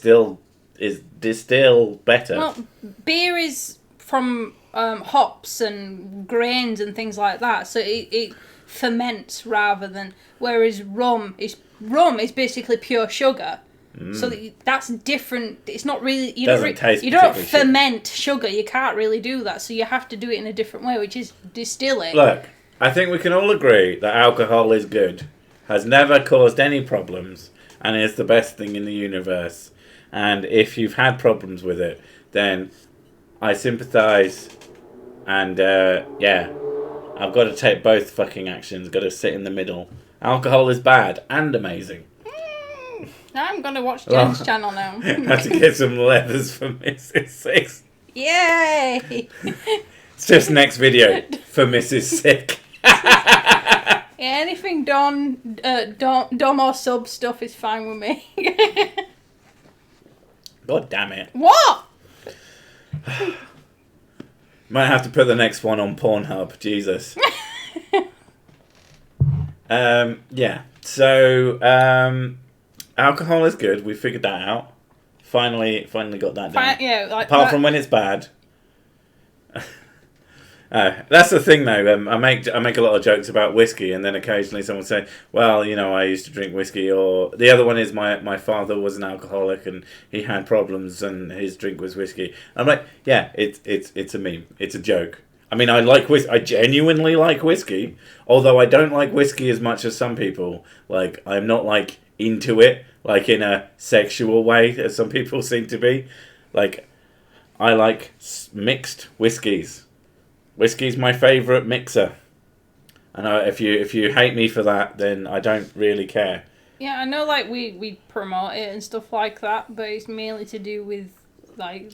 better. Well, beer is from hops and grains and things like that, so it ferments rather than. Whereas rum is basically pure sugar, so that's different. It's not really you don't ferment sugar. You can't really do that, so you have to do it in a different way, which is distill it. Look, I think we can all agree that alcohol is good, has never caused any problems, and is the best thing in the universe. And if you've had problems with it, then I sympathise. And yeah, I've got to take both fucking actions. Got to sit in the middle. Alcohol is bad and amazing. I'm gonna watch Jen's channel now. Have to get some leathers for Mrs. Six. Yay! It's just next video for Mrs. Sick. Yeah, anything dom or sub stuff is fine with me. God damn it. What? Might have to put the next one on Pornhub. Jesus. Yeah. So, alcohol is good. We figured that out. Finally got that down. Yeah, apart from when it's bad. That's the thing, though. I make a lot of jokes about whiskey, and then occasionally someone will say, "Well, you know, I used to drink whiskey." Or the other one is my father was an alcoholic, and he had problems, and his drink was whiskey. I'm like, yeah, it's a meme. It's a joke. I mean, I like whiskey. I genuinely like whiskey, although I don't like whiskey as much as some people. Like, I'm not like into it, like in a sexual way, as some people seem to be. Like, I like mixed whiskies. Whiskey's my favourite mixer. And if you hate me for that, then I don't really care. Yeah, I know, like, we promote it and stuff like that, but it's mainly to do with, like...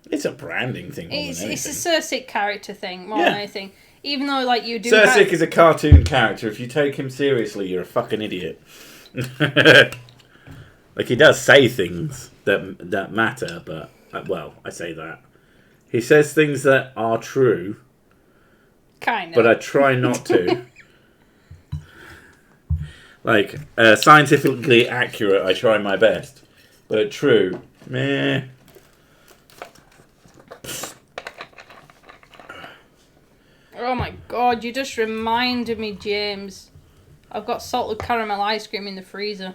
It's a branding thing more than anything. It's a Sir character thing more than anything. Even though, like, you do Sir is a cartoon character. If you take him seriously, you're a fucking idiot. Like, he does say things that matter, but... well, I say that. He says things that are true... Kind of. But I try not to. Like, scientifically accurate, I try my best. But true, meh. Oh my god, you just reminded me, James. I've got salted caramel ice cream in the freezer.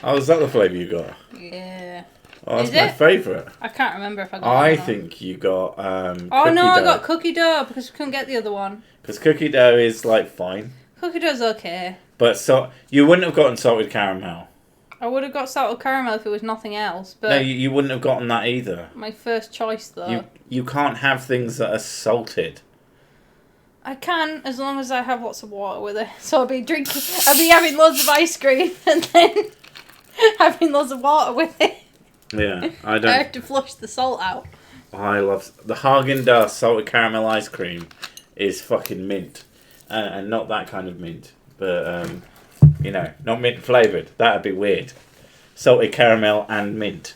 Oh, is that the flavour you got? Yeah. Oh, that's my favourite. I can't remember if I got I think you got oh cookie no, dough. I got cookie dough because we couldn't get the other one. Because cookie dough is, like, fine. Cookie dough's okay. But you wouldn't have gotten salted caramel. I would have got salted caramel if it was nothing else. But no, you wouldn't have gotten that either. My first choice, though. You can't have things that are salted. I can, as long as I have lots of water with it. So I'll be having loads of ice cream and then having loads of water with it. Yeah, I have to flush the salt out. I love the Haagen-Dazs salted caramel ice cream. Is fucking mint, and not that kind of mint, but you know, not mint flavoured. That'd be weird. Salted caramel and mint.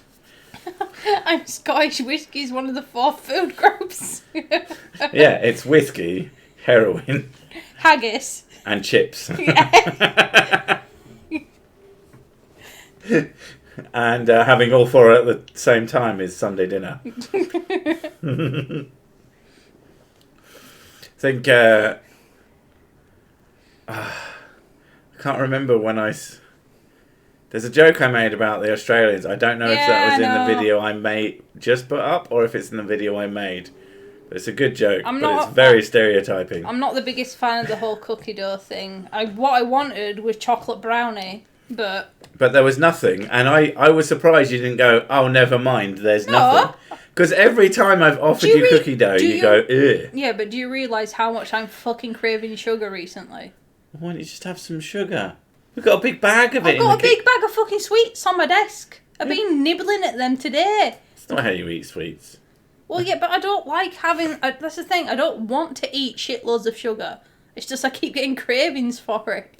I'm Scottish whiskey is one of the 4 food groups. Yeah, it's whiskey, heroin, haggis, and chips. Yeah. And having all 4 at the same time is Sunday dinner. I think I can't remember when there's a joke I made about the Australians. I don't know if that was in the video I made just put up or if it's in the video I made. But it's a good joke, but it's very stereotyping. I'm not the biggest fan of the whole cookie dough thing. What I wanted was chocolate brownie, but there was nothing, and I was surprised you didn't go, oh, never mind, there's nothing. Because every time I've offered you cookie dough, you go, ugh. Yeah, but do you realise how much I'm fucking craving sugar recently? Why don't you just have some sugar? We've got a big bag of it. I've got a big bag of fucking sweets on my desk. I've been nibbling at them today. It's not how you eat sweets. Well, yeah, but I don't like having... that's the thing, I don't want to eat shitloads of sugar. It's just I keep getting cravings for it.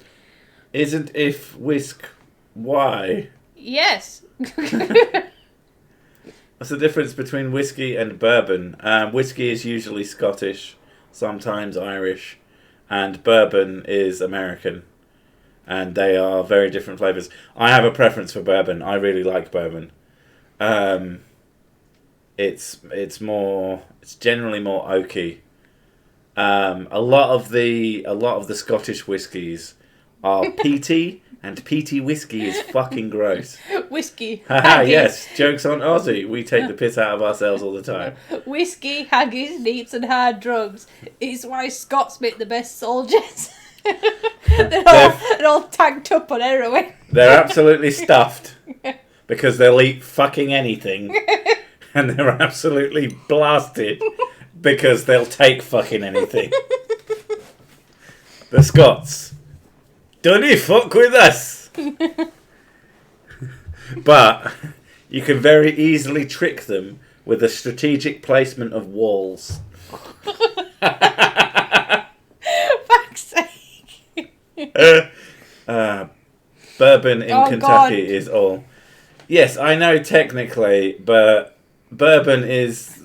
Isn't if whisk why? Yes. What's the difference between whiskey and bourbon? Whiskey is usually Scottish, sometimes Irish, and bourbon is American. And they are very different flavours. I have a preference for bourbon. I really like bourbon. It's generally more oaky. A lot of the Scottish whiskies are peaty, and peaty whiskey is fucking gross. Whiskey. Haha, yes, jokes on Aussie. We take the piss out of ourselves all the time. Whiskey, haggis, neeps, and hard drugs. It's why Scots make the best soldiers. they're all tanked up on heroin. They're absolutely stuffed because they'll eat fucking anything, and they're absolutely blasted because they'll take fucking anything. The Scots, don't you fuck with us? But you can very easily trick them with the strategic placement of walls. Fuck's sake. Bourbon in Kentucky is all. Yes, I know technically, but bourbon is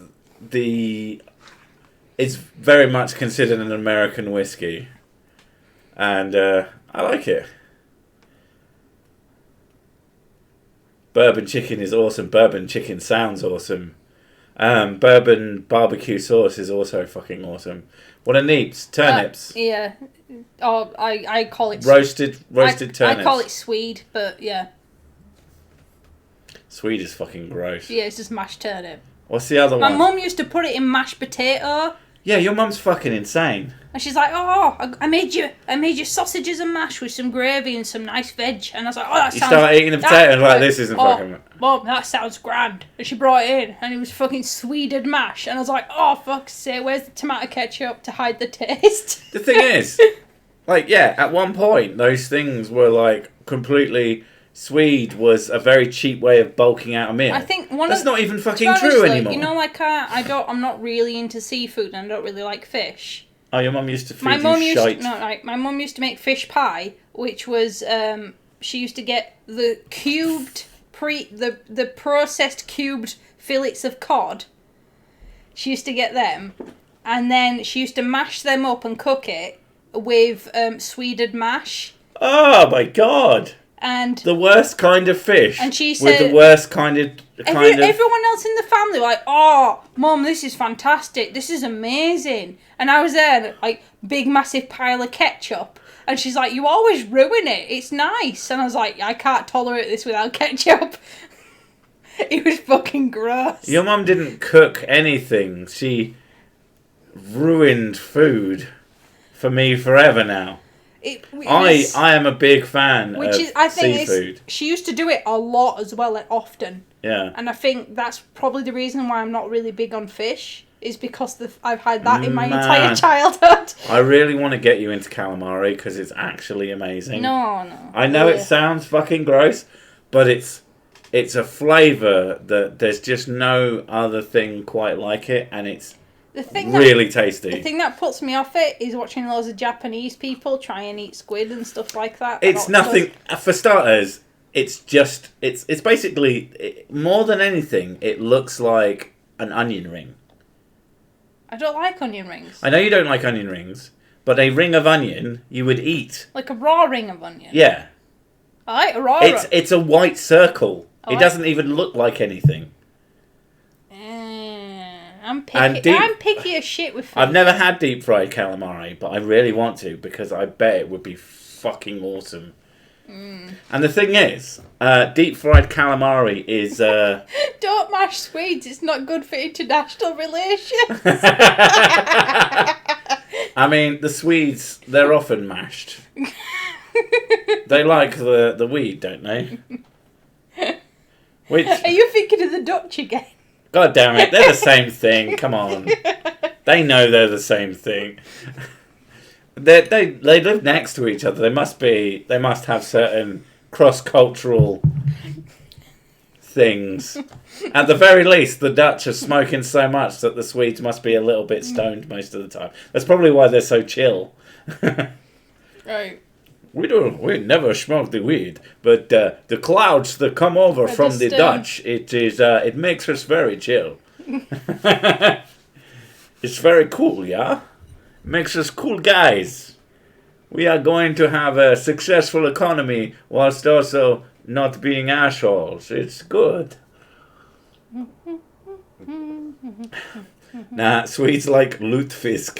very much considered an American whiskey, and I like it. Bourbon chicken is awesome. Bourbon chicken sounds awesome. Bourbon barbecue sauce is also fucking awesome. What are neeps? Turnips. Yeah. Oh, I call it... Roasted turnips. I call it Swede, but yeah. Swede is fucking gross. Yeah, it's just mashed turnip. What's the other one? My mum used to put it in mashed potato. Yeah, your mum's fucking insane. And she's like, oh, I made you sausages and mash with some gravy and some nice veg. And I was like, oh, that sounds... You start eating the potato and like, this isn't fucking... Mum, that sounds grand. And she brought it in and it was fucking Sweded mash. And I was like, oh, fuck's sake, where's the tomato ketchup to hide the taste? The thing is, like, yeah, at one point, those things were like completely... Swede was a very cheap way of bulking out a meal. I think that's not even fucking true anymore. You know, like I'm not really into seafood and I don't really like fish. Oh, your mum used to feed you shite. My mum used to make fish pie, which was she used to get the cubed the processed cubed fillets of cod. She used to get them, and then she used to mash them up and cook it with Sweded mash. Oh my god. And the worst kind of fish. And she said, with the worst kind of everyone else in the family were like, oh, Mum, this is fantastic. This is amazing. And I was there, like, big, massive pile of ketchup. And she's like, you always ruin it. It's nice. And I was like, I can't tolerate this without ketchup. It was fucking gross. Your mum didn't cook anything. She ruined food for me forever now. I am a big fan of seafood. She used to do it a lot as well, like often. Yeah. And I think that's probably the reason why I'm not really big on fish, is because I've had that in my entire childhood. I really want to get you into calamari because it's actually amazing. No. I know it sounds fucking gross, but it's a flavour that there's just no other thing quite like it, and it's really tasty. The thing that puts me off it is watching loads of Japanese people try and eat squid and stuff like that. It's nothing, for starters, it's basically, more than anything, it looks like an onion ring. I don't like onion rings. I know you don't like onion rings, but a ring of onion you would eat. Like a raw ring of onion? Yeah. I like a raw It's a white circle. It doesn't even look like anything. I'm picky as shit with food. I've never had deep fried calamari, but I really want to because I bet it would be fucking awesome. And the thing is, deep fried calamari is... Don't mash Swedes, it's not good for international relations. I mean, the Swedes, they're often mashed. They like the weed, don't they? Which... Are you thinking of the Dutch again? God damn it, they're the same thing, come on. They know they're the same thing. They live next to each other. They must have certain cross-cultural things. At the very least, the Dutch are smoking so much that the Swedes must be a little bit stoned most of the time. That's probably why they're so chill. Right. We never smoke the weed, but the clouds that come over from the Dutch, it makes us very chill. It's very cool, yeah? Makes us cool guys. We are going to have a successful economy whilst also not being assholes. It's good. Nah, Swedes like lutefisk.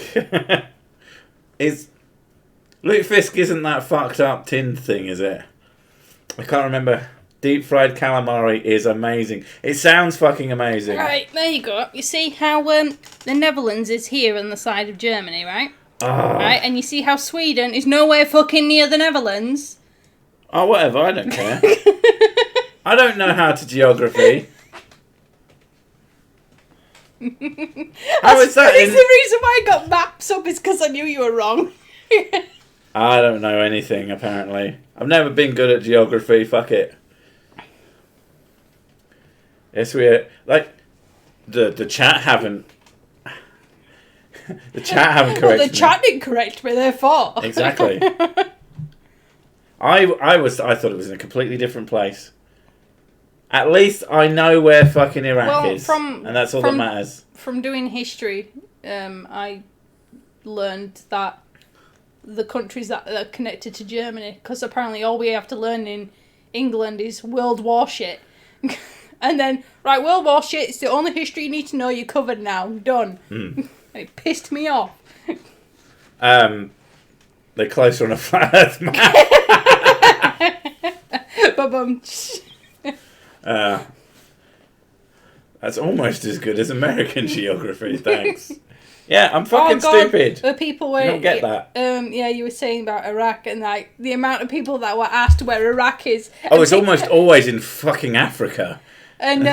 Lutefisk isn't that fucked up tin thing, is it? I can't remember. Deep fried calamari is amazing. It sounds fucking amazing. Right, there you go. You see how the Netherlands is here on the side of Germany, right? Oh. Right, and you see how Sweden is nowhere fucking near the Netherlands. Oh, whatever, I don't care. I don't know how to geography. How is that? The reason why I got maps up is because I knew you were wrong. I don't know anything, apparently. I've never been good at geography, fuck it. Yes, we're like the chat haven't corrected well, the chat didn't correct me, therefore. Exactly. I thought it was in a completely different place. At least I know where fucking Iraq is, and that's all that matters. From doing history, I learned that the countries that are connected to Germany, because apparently all we have to learn in England is World War shit. And then, right, World War shit, it's the only history you need to know, you're covered now, done. And it pissed me off. They're closer on a flat earth map. Ba-bum. That's almost as good as American geography, thanks. Yeah, I'm fucking stupid. The people were, you don't get that. Yeah, you were saying about Iraq and like the amount of people that were asked where Iraq is. Oh, it's almost always in fucking Africa. And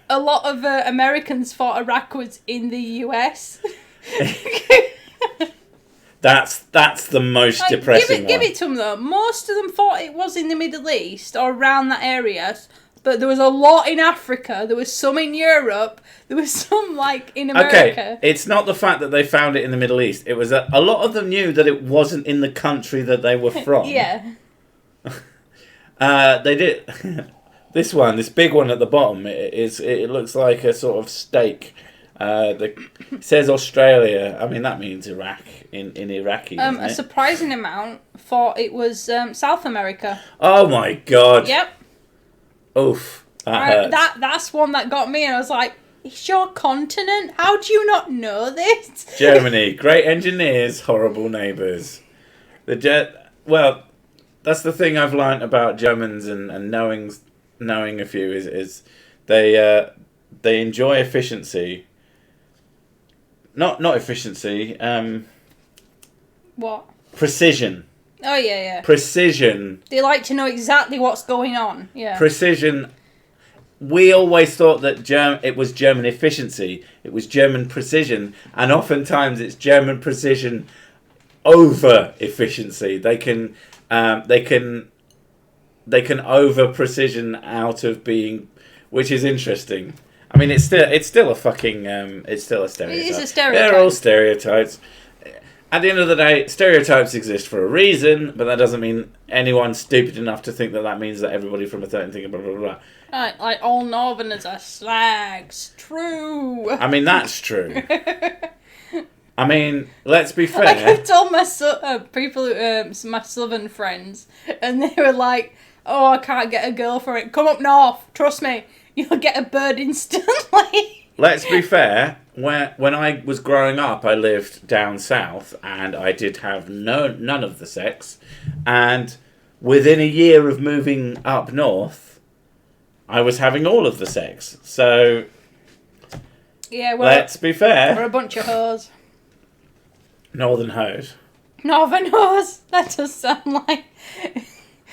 a lot of Americans thought Iraq was in the US. That's the most depressing one. Give it to them though. Most of them thought it was in the Middle East or around that area. But there was a lot in Africa. There was some in Europe. There was some, like, in America. Okay, it's not the fact that they found it in the Middle East. It was that a lot of them knew that it wasn't in the country that they were from. Yeah. They did. This big one at the bottom, it looks like a sort of steak. It says Australia. I mean, that means Iraq in Iraqi. A surprising amount thought it was South America. Oh, my God. Yep. Oof, that hurts. That's one that got me, and I was like, it's your continent? How do you not know this? Germany, great engineers, horrible neighbours. Well, that's the thing I've learnt about Germans and knowing a few is they enjoy efficiency. Not efficiency. What? Precision. Oh, yeah. Precision. They like to know exactly what's going on. Yeah. Precision. We always thought that it was German efficiency. It was German precision. And oftentimes it's German precision over efficiency. They can over precision out of being, which is interesting. I mean, it's still a fucking it's still a stereotype. It is a stereotype. They're all stereotypes. At the end of the day, stereotypes exist for a reason, but that doesn't mean anyone's stupid enough to think that means that everybody from a certain thing, blah, blah, blah. Like all Northerners are slags. True. I mean, that's true. I mean, let's be fair. Like I've told my my Southern friends, and they were like, "Oh, I can't get a girl for it. Come up north. Trust me, you'll get a bird instantly." Let's be fair. When I was growing up, I lived down south, and I did have none of the sex. And within a year of moving up north, I was having all of the sex. So, yeah, let's be fair. We're a bunch of hoes. Northern hoes. Northern hoes. That does sound like.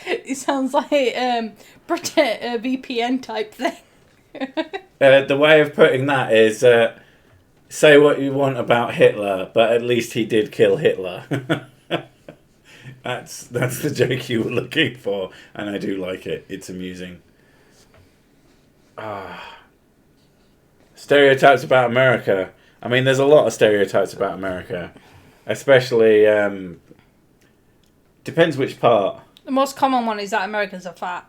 It sounds like a VPN type thing. The way of putting that is. Say what you want about Hitler, but at least he did kill Hitler. That's the joke you were looking for, and I do like it. It's amusing. Stereotypes about America. I mean, there's a lot of stereotypes about America. Especially, depends which part. The most common one is that Americans are fat.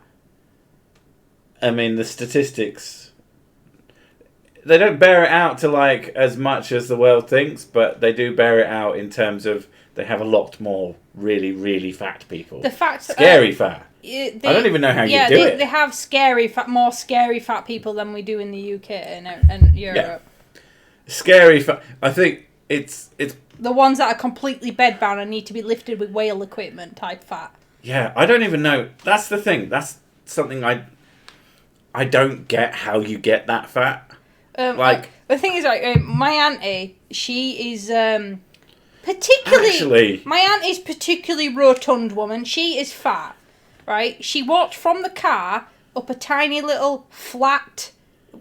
I mean, the statistics... They don't bear it out to like as much as the world thinks, but they do bear it out in terms of they have a lot more really, really fat people. The fact scary fat. I don't even know how you do it. They have more scary fat people than we do in the UK and Europe. Yeah. Scary fat. I think it's the ones that are completely bedbound and need to be lifted with whale equipment type fat. Yeah, I don't even know. That's the thing. That's something I don't get how you get that fat. The thing is, my auntie, she is particularly. Actually, my aunt is particularly rotund woman. She is fat, right? She walked from the car up a tiny little flat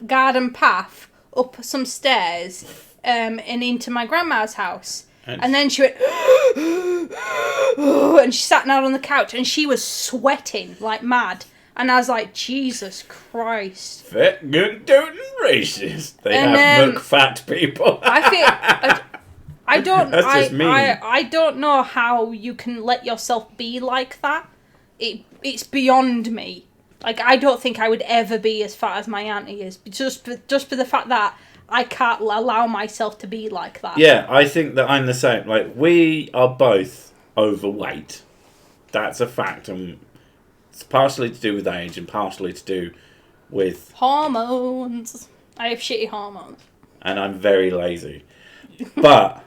garden path up some stairs, and into my grandma's house. And then she went, and she sat down on the couch, and she was sweating like mad. And I was like, Jesus Christ. Fat, good, toting racist. They have milk fat people. I don't... That's just mean. I don't know how you can let yourself be like that. It's beyond me. Like, I don't think I would ever be as fat as my auntie is. Just for the fact that I can't allow myself to be like that. Yeah, I think that I'm the same. Like, we are both overweight. That's a fact. And it's partially to do with age and partially to do with... hormones. I have shitty hormones. And I'm very lazy. But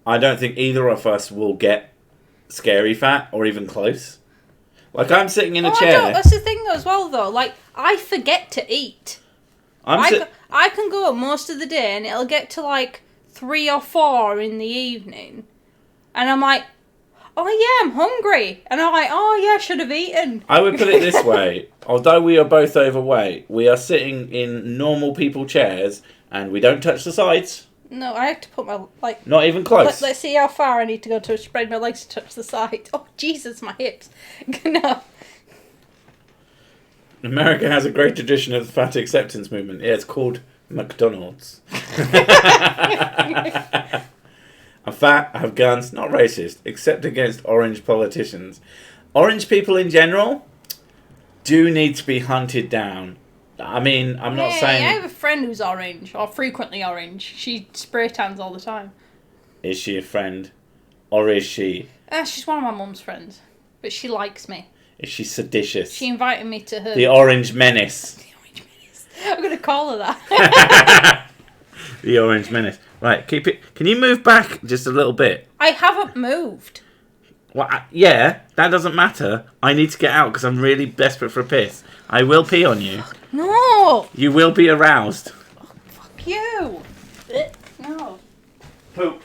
I don't think either of us will get scary fat or even close. Like, I'm sitting in a chair. That's the thing as well, though. Like, I forget to eat. I can go most of the day and it'll get to like 3 or 4 in the evening. And I'm like, oh yeah, I'm hungry. And I'm like, oh yeah, I should have eaten. I would put it this way. Although we are both overweight, we are sitting in normal people chairs and we don't touch the sides. No, I have to put my, like... Not even close. Let's see how far I need to go to spread my legs to touch the side. Oh, Jesus, my hips. No. America has a great tradition of the fat acceptance movement. Yeah, it's called McDonald's. I'm fat, I have guns, not racist, except against orange politicians. Orange people in general do need to be hunted down. I mean, I'm not saying... I have a friend who's orange, or frequently orange. She spray tans all the time. Is she a friend? Or is she... She's one of my mum's friends. But she likes me. Is she seditious? She invited me to her... The Orange Menace. The Orange Menace. I'm going to call her that. The Orange Menace. Right, keep it... Can you move back just a little bit? I haven't moved. Well, yeah, that doesn't matter. I need to get out because I'm really desperate for a piss. I will pee on you. No! You will be aroused. Oh, fuck you. No. Poop.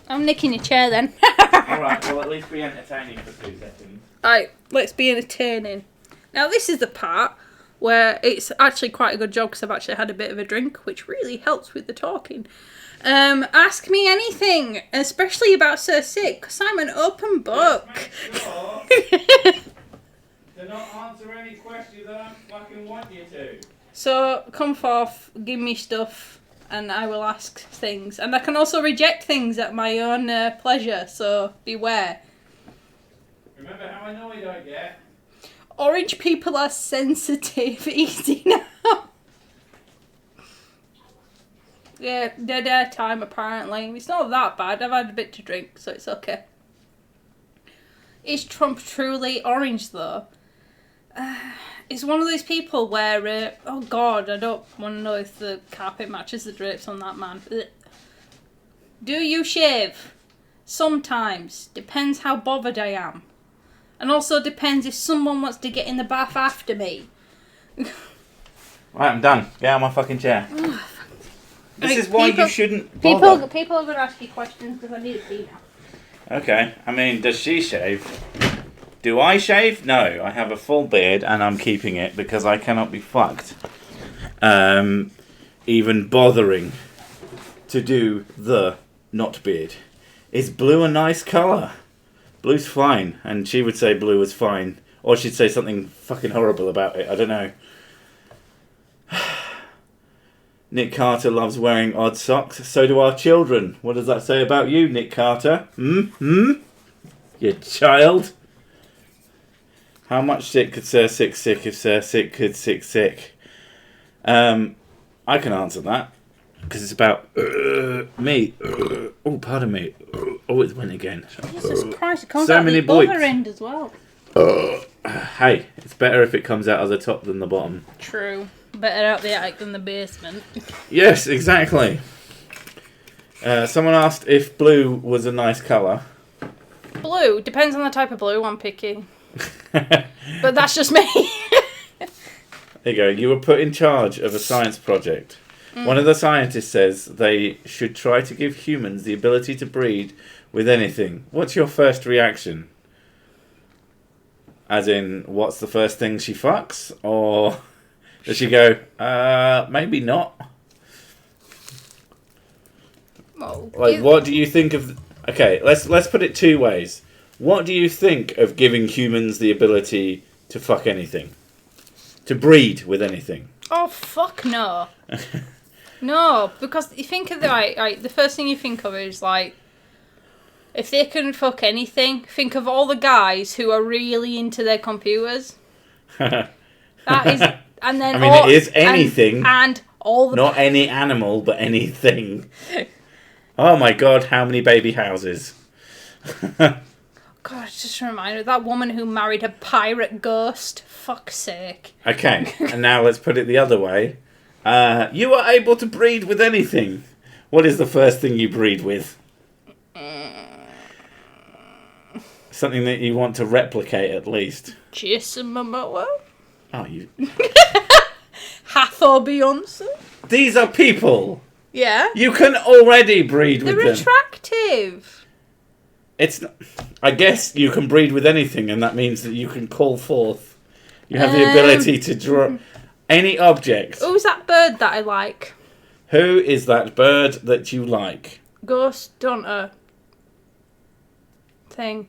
I'm nicking your chair then. Alright, well at least be entertaining for 2 seconds. Alright, let's be entertaining. Now this is the part where it's actually quite a good job because I've actually had a bit of a drink, which really helps with the talking. Ask me anything, especially about Sir Sick, because I'm an open book. Do not answer any questions I don't fucking want you to. So come forth, give me stuff, and I will ask things. And I can also reject things at my own pleasure, so beware. Remember how annoyed I get? Orange people are sensitive. Easy now. Yeah, dead air time apparently. It's not that bad. I've had a bit to drink, so it's okay. Is Trump truly orange though? It's one of those people where, oh god, I don't want to know if the carpet matches the drapes on that man. Ugh. Do you shave? Sometimes. Depends how bothered I am. And also depends if someone wants to get in the bath after me. Right, I'm done. Get out of my fucking chair. This is why you shouldn't bother. People are going to ask you questions because I need a pee now. Okay, I mean, does she shave? Do I shave? No, I have a full beard and I'm keeping it because I cannot be fucked. Even bothering to do the not beard. Is blue a nice colour? Blue's fine, and she would say blue is fine. Or she'd say something fucking horrible about it, I don't know. Nick Carter loves wearing odd socks, so do our children. What does that say about you, Nick Carter? You child? How much sick could Sir Sick sick if Sir Sick could sick sick? I can answer that. Because it's about me. Oh, pardon me. Oh, it went again. Jesus Christ, it comes So out many the other boips. end as well. Hey, it's better if it comes out of the top than the bottom. True. Better out the attic than the basement. Yes, exactly. Someone asked if blue was a nice colour. Blue? Depends on the type of blue I'm picking. But that's just me. There you go. You were put in charge of a science project. One of the scientists says they should try to give humans the ability to breed with anything. What's your first reaction? As in, what's the first thing she fucks? Or does she go, maybe not? Well, Like, what do you think of... Okay, let's put it two ways. What do you think of giving humans the ability to fuck anything? To breed with anything? Oh, fuck no. No, because you think of the first thing you think of is like, if they can fuck anything, think of all the guys who are really into their computers. That is, and then I mean, it is anything. And all the not any animal, but anything. Oh my god, how many baby houses? God, it's just a reminder, that woman who married a pirate ghost. Fuck's sake. Okay, and now let's put it the other way. You are able to breed with anything. What is the first thing you breed with? Something that you want to replicate, at least. Jason Momoa? Oh, you... Hathor Beyonce? These are people! Yeah. You can already breed with them. They're attractive. It's... I guess you can breed with anything, and that means that you can call forth. You have the ability to draw... Any object. Who's that bird that I like? Who is that bird that you like? Ghost Hunter. Thing.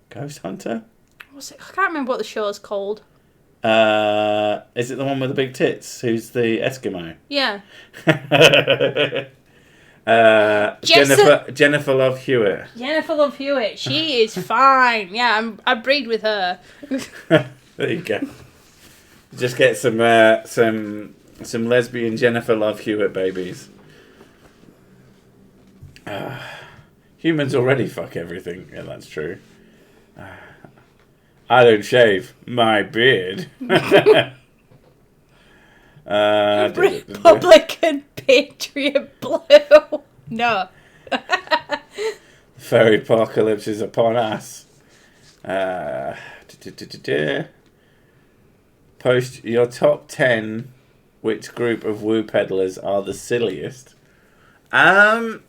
Ghost Hunter? What's it? I can't remember what the show's called. Is it the one with the big tits? Who's the Eskimo? Yeah. Jennifer Love Hewitt. Jennifer Love Hewitt. She is fine. Yeah, I breed with her. There you go. Just get some lesbian Jennifer Love Hewitt babies. Humans already fuck everything. Yeah, that's true. I don't shave my beard. Republican Patriot Blue. No. Fairy apocalypse is upon us. Post your top 10. Which group of woo peddlers are the silliest? I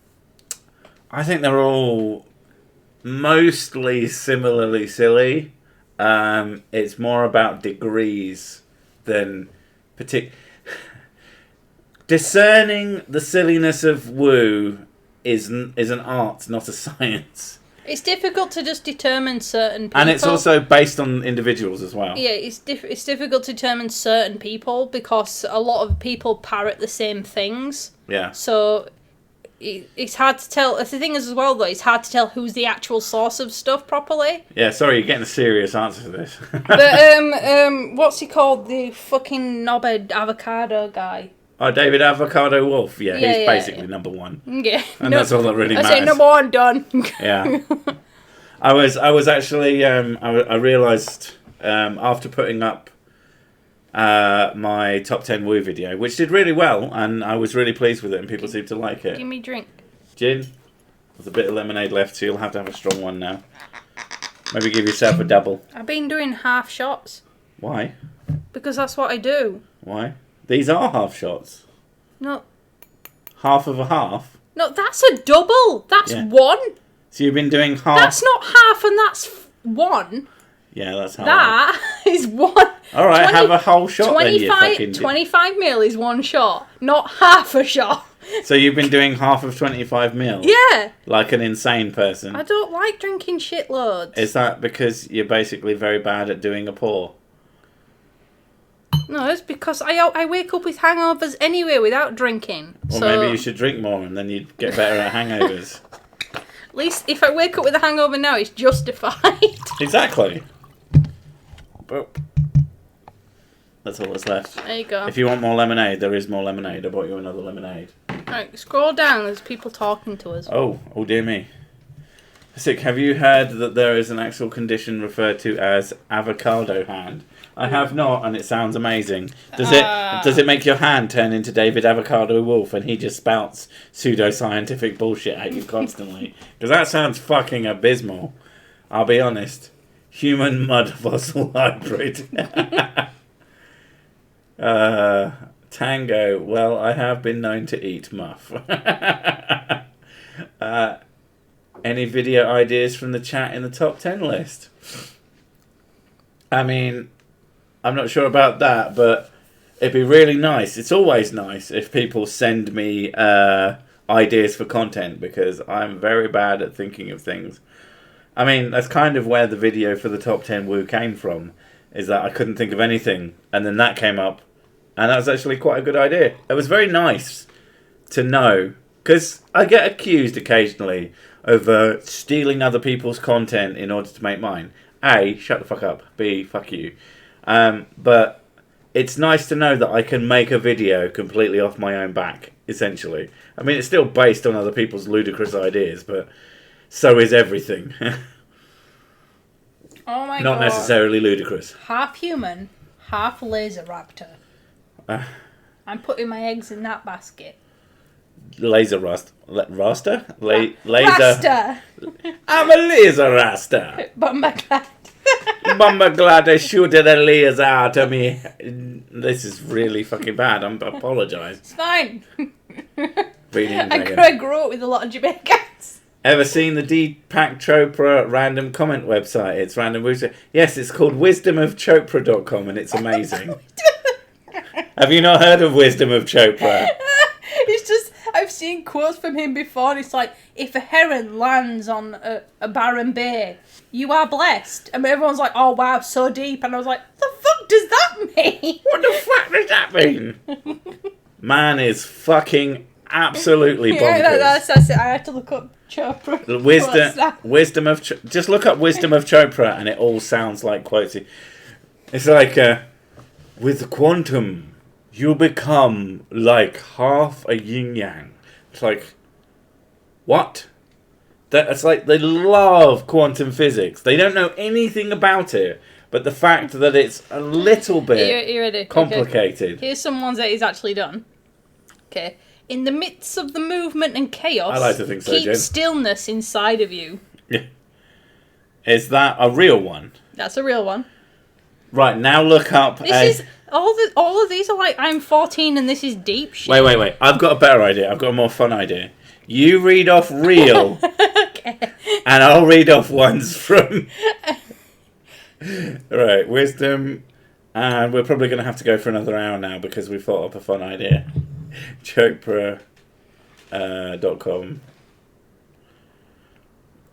think they're all mostly similarly silly. It's more about degrees than discerning the silliness of woo is an art, not a science. It's difficult to just determine certain people. And it's also based on individuals as well. Yeah, it's difficult to determine certain people because a lot of people parrot the same things. Yeah. So it's hard to tell. The thing is as well, though, it's hard to tell who's the actual source of stuff properly. Yeah, sorry, you're getting a serious answer to this. But, what's he called? The fucking knobhead avocado guy. Oh, David Avocado Wolf. Yeah, Yeah, he's yeah. basically number one. Yeah. And that's all that really I matters. say number one, done. Yeah. I was actually, I realised after putting up my top 10 woo video, which did really well, and I was really pleased with it, and people seemed to like it. Give me a drink. Gin? There's a bit of lemonade left, so you'll have to have a strong one now. Maybe give yourself a double. I've been doing half shots. Why? Because that's what I do. Why? These are half shots. No, Half of a half. no, that's a double. That's Yeah. one. So you've been doing half. That's not half, and that's one. Yeah, that's half. That is one. All right, 20 have a whole shot then, you 25, fucking... 25 mil is one shot, not half a shot. So you've been doing half of 25 mil? Yeah. Like an insane person? I don't like drinking shitloads. Is that because you're basically very bad at doing a pour? No, it's because I wake up with hangovers anyway without drinking. Or so maybe you should drink more and then you'd get better at hangovers. at least if I wake up with a hangover now, it's justified. Exactly. But that's all that's left. There you go. If you want more lemonade, there is more lemonade. I bought you another lemonade. Right, scroll down. There's people talking to us. Oh dear me. Sick, have you heard that there is an actual condition referred to as avocado hand? I have not, and it sounds amazing. Does it make your hand turn into David Avocado Wolf and he just spouts pseudoscientific bullshit at you constantly? Because that sounds fucking abysmal. I'll be honest. Human mud fossil hybrid. Tango. Well, I have been known to eat muff. Any video ideas from the chat in the top 10 list? I mean, I'm not sure about that, but it'd be really nice. It's always nice if people send me ideas for content, because I'm very bad at thinking of things. I mean, that's kind of where the video for the top 10 woo came from, is that I couldn't think of anything, and then that came up, and that was actually quite a good idea. It was very nice to know, because I get accused occasionally of stealing other people's content in order to make mine. A, shut the fuck up. B, fuck you. But it's nice to know that I can make a video completely off my own back, essentially. I mean, it's still based on other people's ludicrous ideas, but so is everything. Oh my god. Not necessarily ludicrous. Half human, half laser raptor. I'm putting my eggs in that basket. Laser raster? Laser. Rasta! I'm a laser raster. Bumba Bumba glad they shooted a laser out of me. This is really fucking bad. I apologise. It's fine. Reading I grew up with a lot of Jamaicans. Ever seen the Deepak Chopra random comment website? It's random. Yes, it's called wisdomofchopra.com and it's amazing. Have you not heard of Wisdom of Chopra? It's just, I've seen quotes from him before, and it's like, if a heron lands on a barren bay, you are blessed. And everyone's like, oh wow, so deep. And I was like, the fuck does that mean? What the fuck does that mean? Man is fucking absolutely bonkers. Yeah, that's it. I had to look up Chopra. Wisdom of just look up Wisdom of Chopra and it all sounds like quotes. It's like, with quantum, you become like half a yin yang. It's like, what? It's like they love quantum physics. They don't know anything about it, but the fact that it's a little bit you ready? complicated. Okay. Here's some ones that he's actually done. Okay. In the midst of the movement and chaos, I like to think so, keep Jen. stillness inside of you. Yeah. Is that a real one? That's a real one. Right, now look up This is all of these are like, I'm 14 and this is deep shit. Wait. I've got a better idea. I've got a more fun idea. You read off real, Okay. and I'll read off ones from... Right, wisdom, and we're probably going to have to go for another hour now because we've thought up a fun idea. Chopra.com.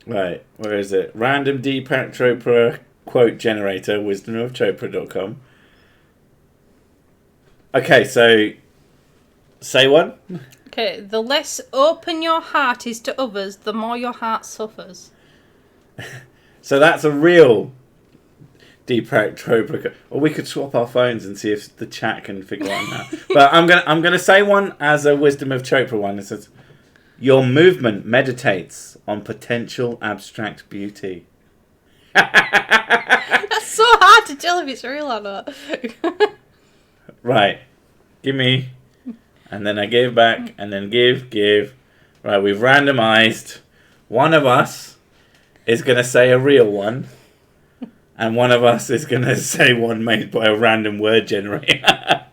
Right, where is it? Random Deepak Chopra quote generator, wisdomofchopra.com. Okay, so say one. Okay, the less open your heart is to others, the more your heart suffers. So that's a real Deepak Chopra. Or we could swap our phones and see if the chat can figure it out. But I'm gonna say one as a Wisdom of Chopra one. It says, "Your movement meditates on potential abstract beauty." That's so hard to tell if it's real or not. Right, give me, and then I give back, and then give. Right, we've randomized. One of us is gonna say a real one. And one of us is going to say one made by a random word generator.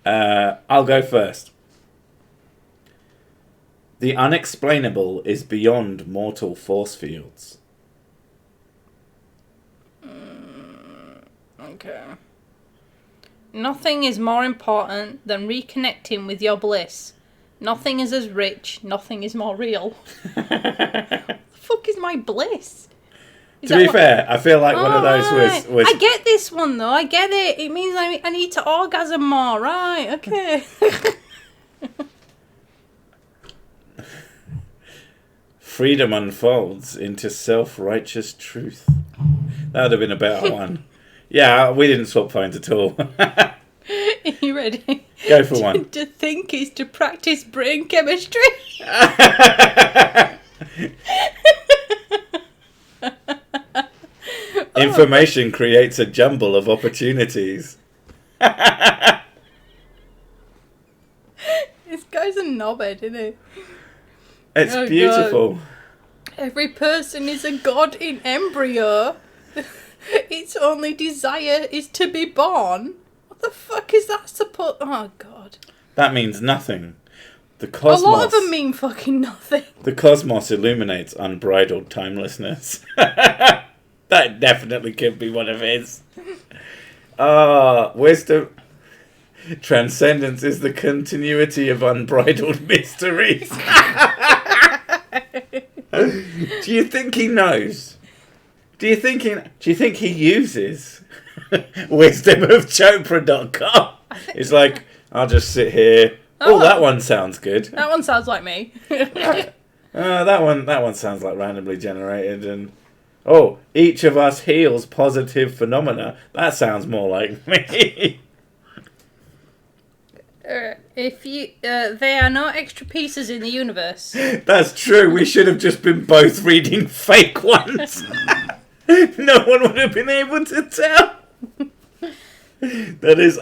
I'll go first. The unexplainable is beyond mortal force fields. Okay. Nothing is more important than reconnecting with your bliss. Nothing is as rich. Nothing is more real. What the fuck is my bliss? To be fair, I feel like one of those was... I get this one, though. I get it. It means I need to orgasm more. Right, okay. Freedom unfolds into self-righteous truth. That would have been a better one. Yeah, we didn't swap phones at all. Are you ready? Go for one. To think is to practice brain chemistry. Information creates a jumble of opportunities. This guy's a knobhead, isn't he? It's beautiful. God. Every person is a god in embryo. Its only desire is to be born. What the fuck is that supposed... Oh, God. That means nothing. The cosmos... A lot of them mean fucking nothing. The cosmos illuminates unbridled timelessness. That definitely could be one of his. Wisdom. Transcendence is the continuity of unbridled mysteries. Do you think he knows? Do you think he uses wisdomofchopra.com? It's like, I'll just sit here. Oh, that one sounds good. That one sounds like me. That one sounds like randomly generated. And each of us heals positive phenomena. That sounds more like me. If you, there are no extra pieces in the universe. That's true. We should have just been both reading fake ones. No one would have been able to tell. That is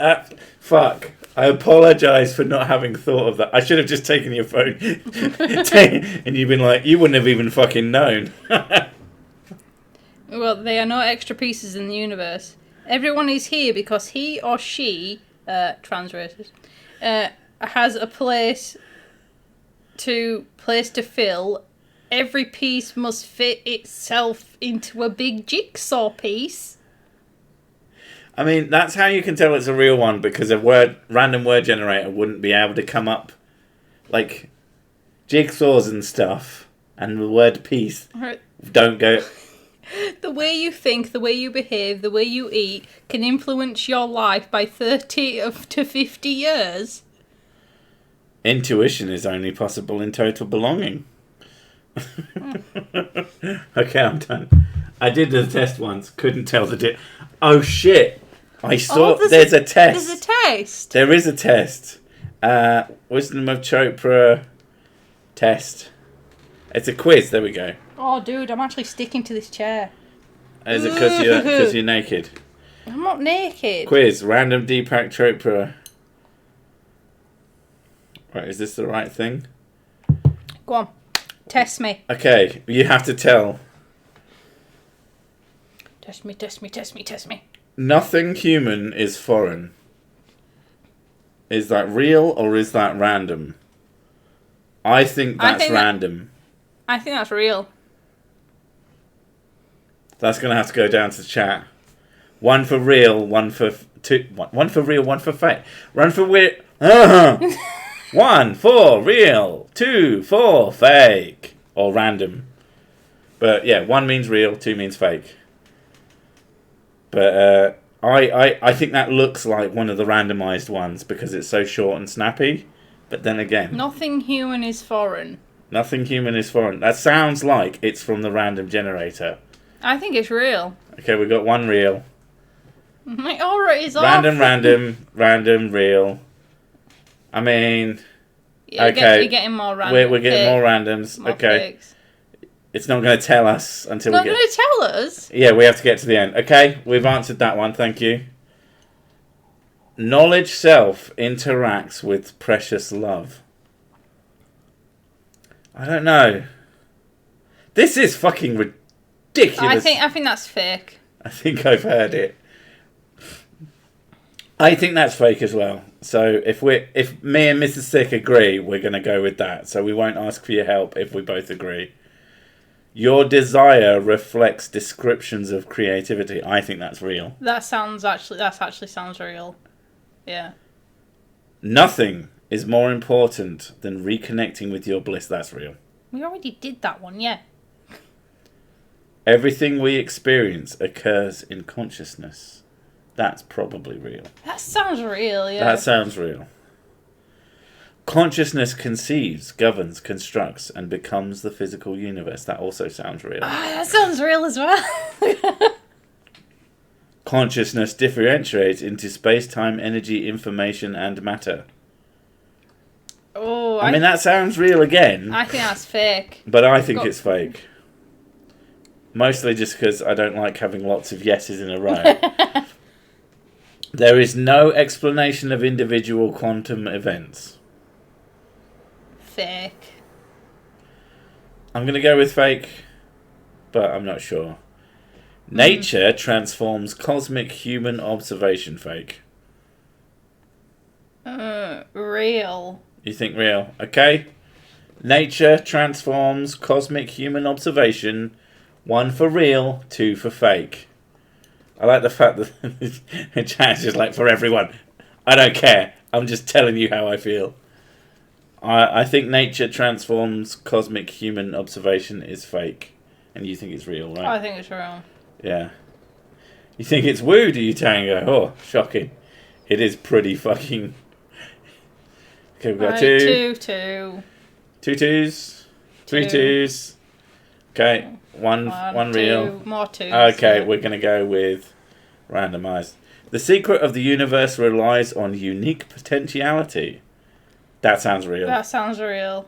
fuck. I apologise for not having thought of that. I should have just taken your phone. And you've been like, you wouldn't have even fucking known. Well, there are no extra pieces in the universe. Everyone is here because he or she, trans races, has a place to fill. Every piece must fit itself into a big jigsaw piece. I mean, that's how you can tell it's a real one, because a random word generator wouldn't be able to come up like jigsaws and stuff, and the word piece don't go. The way you think, the way you behave, the way you eat can influence your life by 30 to 50 years. Intuition is only possible in total belonging. Okay, I'm done. I did the test once. Couldn't tell the Oh shit! I saw there's a test. There's a test. There is a test. Wisdom of Chopra test. It's a quiz. There we go. Oh, dude, I'm actually sticking to this chair. Is it because you're naked? I'm not naked. Quiz. Random Deepak Chopra. Right, is this the right thing? Go on. Test me. Okay, you have to tell. Test me. Nothing human is foreign. Is that real or is that random? I think that's random. I think that's real. That's going to have to go down to chat. One for real, one for one for real, one for fake. One for weird. 1 for real, 2 for fake. Or random. But yeah, 1 means real, 2 means fake. But I think that looks like one of the randomized ones because it's so short and snappy. But then again... Nothing human is foreign. Nothing human is foreign. That sounds like it's from the random generator. I think it's real. Okay, we've got 1 real. My aura is Random, off. random, real. I mean... Okay. You're getting more random. We're getting more randoms. More okay. fakes. It's not going to tell us until It's we not get... going to tell us? Yeah, we have to get to the end. Okay, we've answered that one. Thank you. Knowledge self interacts with precious love. I don't know. This is fucking ridiculous. I think that's fake. I think I've heard it. I think that's fake as well. So if me and Mrs. Sick agree, we're going to go with that. So we won't ask for your help if we both agree. Your desire reflects descriptions of creativity. I think that's real. That actually sounds real. Yeah. Nothing is more important than reconnecting with your bliss. That's real. We already did that one, yeah. Everything we experience occurs in consciousness. That's probably real. That sounds real, yeah. That sounds real. Consciousness conceives, governs, constructs, and becomes the physical universe. That also sounds real. That sounds real as well. Consciousness differentiates into space-time, energy, information, and matter. Oh, I mean, that sounds real again. I think that's fake. But I think it's fake. Mostly just because I don't like having lots of yeses in a row. There is no explanation of individual quantum events. Fake. I'm going to go with fake, but I'm not sure. Nature transforms cosmic human observation. Fake. Real. You think real? Okay. Nature transforms cosmic human observation. 1 for real, 2 for fake. I like the fact that the chat is just like, for everyone. I don't care. I'm just telling you how I feel. I think nature transforms cosmic human observation is fake. And you think it's real, right? I think it's real. Yeah. You think it's woo, do you, Tango? Oh, shocking. It is pretty fucking... Okay, we've got Right, 2. 2. 2 twos. 3 twos. Okay, one real. More 2s. Okay, we're going to go with randomized. The secret of the universe relies on unique potentiality. That sounds real. That sounds real.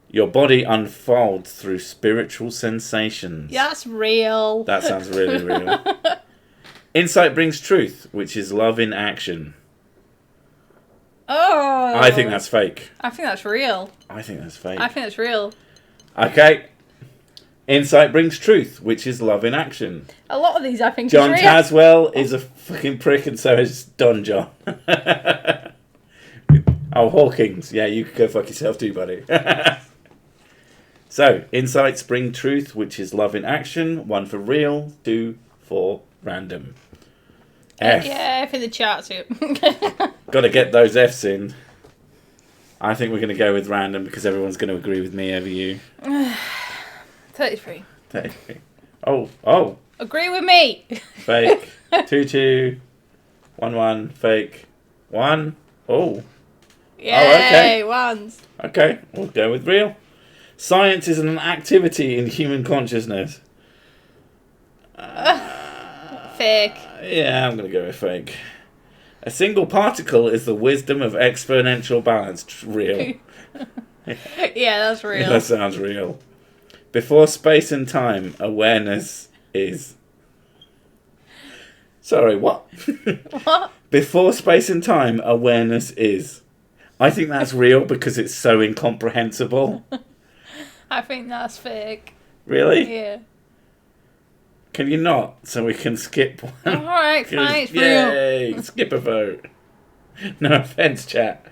Your body unfolds through spiritual sensations. Yeah, that's real. That sounds really real. Insight brings truth, which is love in action. Oh. I think that's fake. I think that's real. I think that's fake. I think that's real. Okay. Insight brings truth, which is love in action. A lot of these I think John is real. Taswell is a fucking prick, and so is Don John. Oh, Hawkins. Yeah, you could go fuck yourself too, buddy. So, insights bring truth, which is love in action. 1 for real, 2 for random. F. Yeah, F in the chat too. Got to get those Fs in. I think we're going to go with random because everyone's going to agree with me over you. 33. 33. Oh. Agree with me. Fake. 2 2. 1 1. Fake. 1. Oh. Yay, okay. ones. Okay, we'll go with real. Science is an activity in human consciousness. Fake. Yeah, I'm going to go with fake. A single particle is the wisdom of exponential balance. Real. Yeah, that's real. That sounds real. Before space and time, awareness is... Sorry, what? What? Before space and time, awareness is... I think that's real because it's so incomprehensible. I think that's fake. Really? Yeah. Can you not? So we can skip one. Alright, fine, it's real. Yay! Skip a vote. No offense, chat.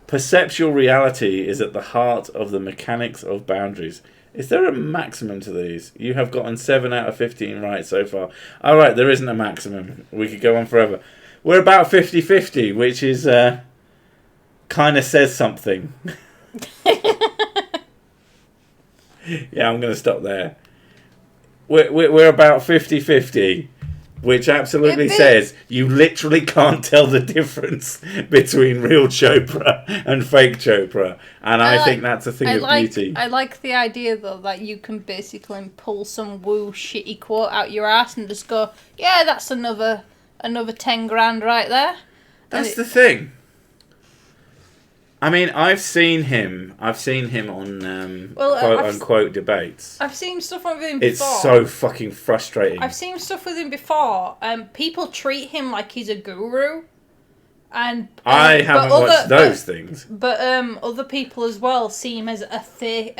Perceptual reality is at the heart of the mechanics of boundaries. Is there a maximum to these? You have gotten 7 out of 15 right so far. Alright, there isn't a maximum. We could go on forever. We're about 50-50, which is kind of says something. Yeah, I'm going to stop there. We're about 50-50, which absolutely says you literally can't tell the difference between real Chopra and fake Chopra. And I think that's a thing of beauty. I like the idea, though, that you can basically pull some woo shitty quote out your ass and just go, yeah, that's another 10 grand right there. That's the thing. I mean, I've seen him on quote-unquote debates. I've seen stuff with him before. It's so fucking frustrating. I've seen stuff with him before. People treat him like he's a guru. I haven't watched those things. But other people as well see him as a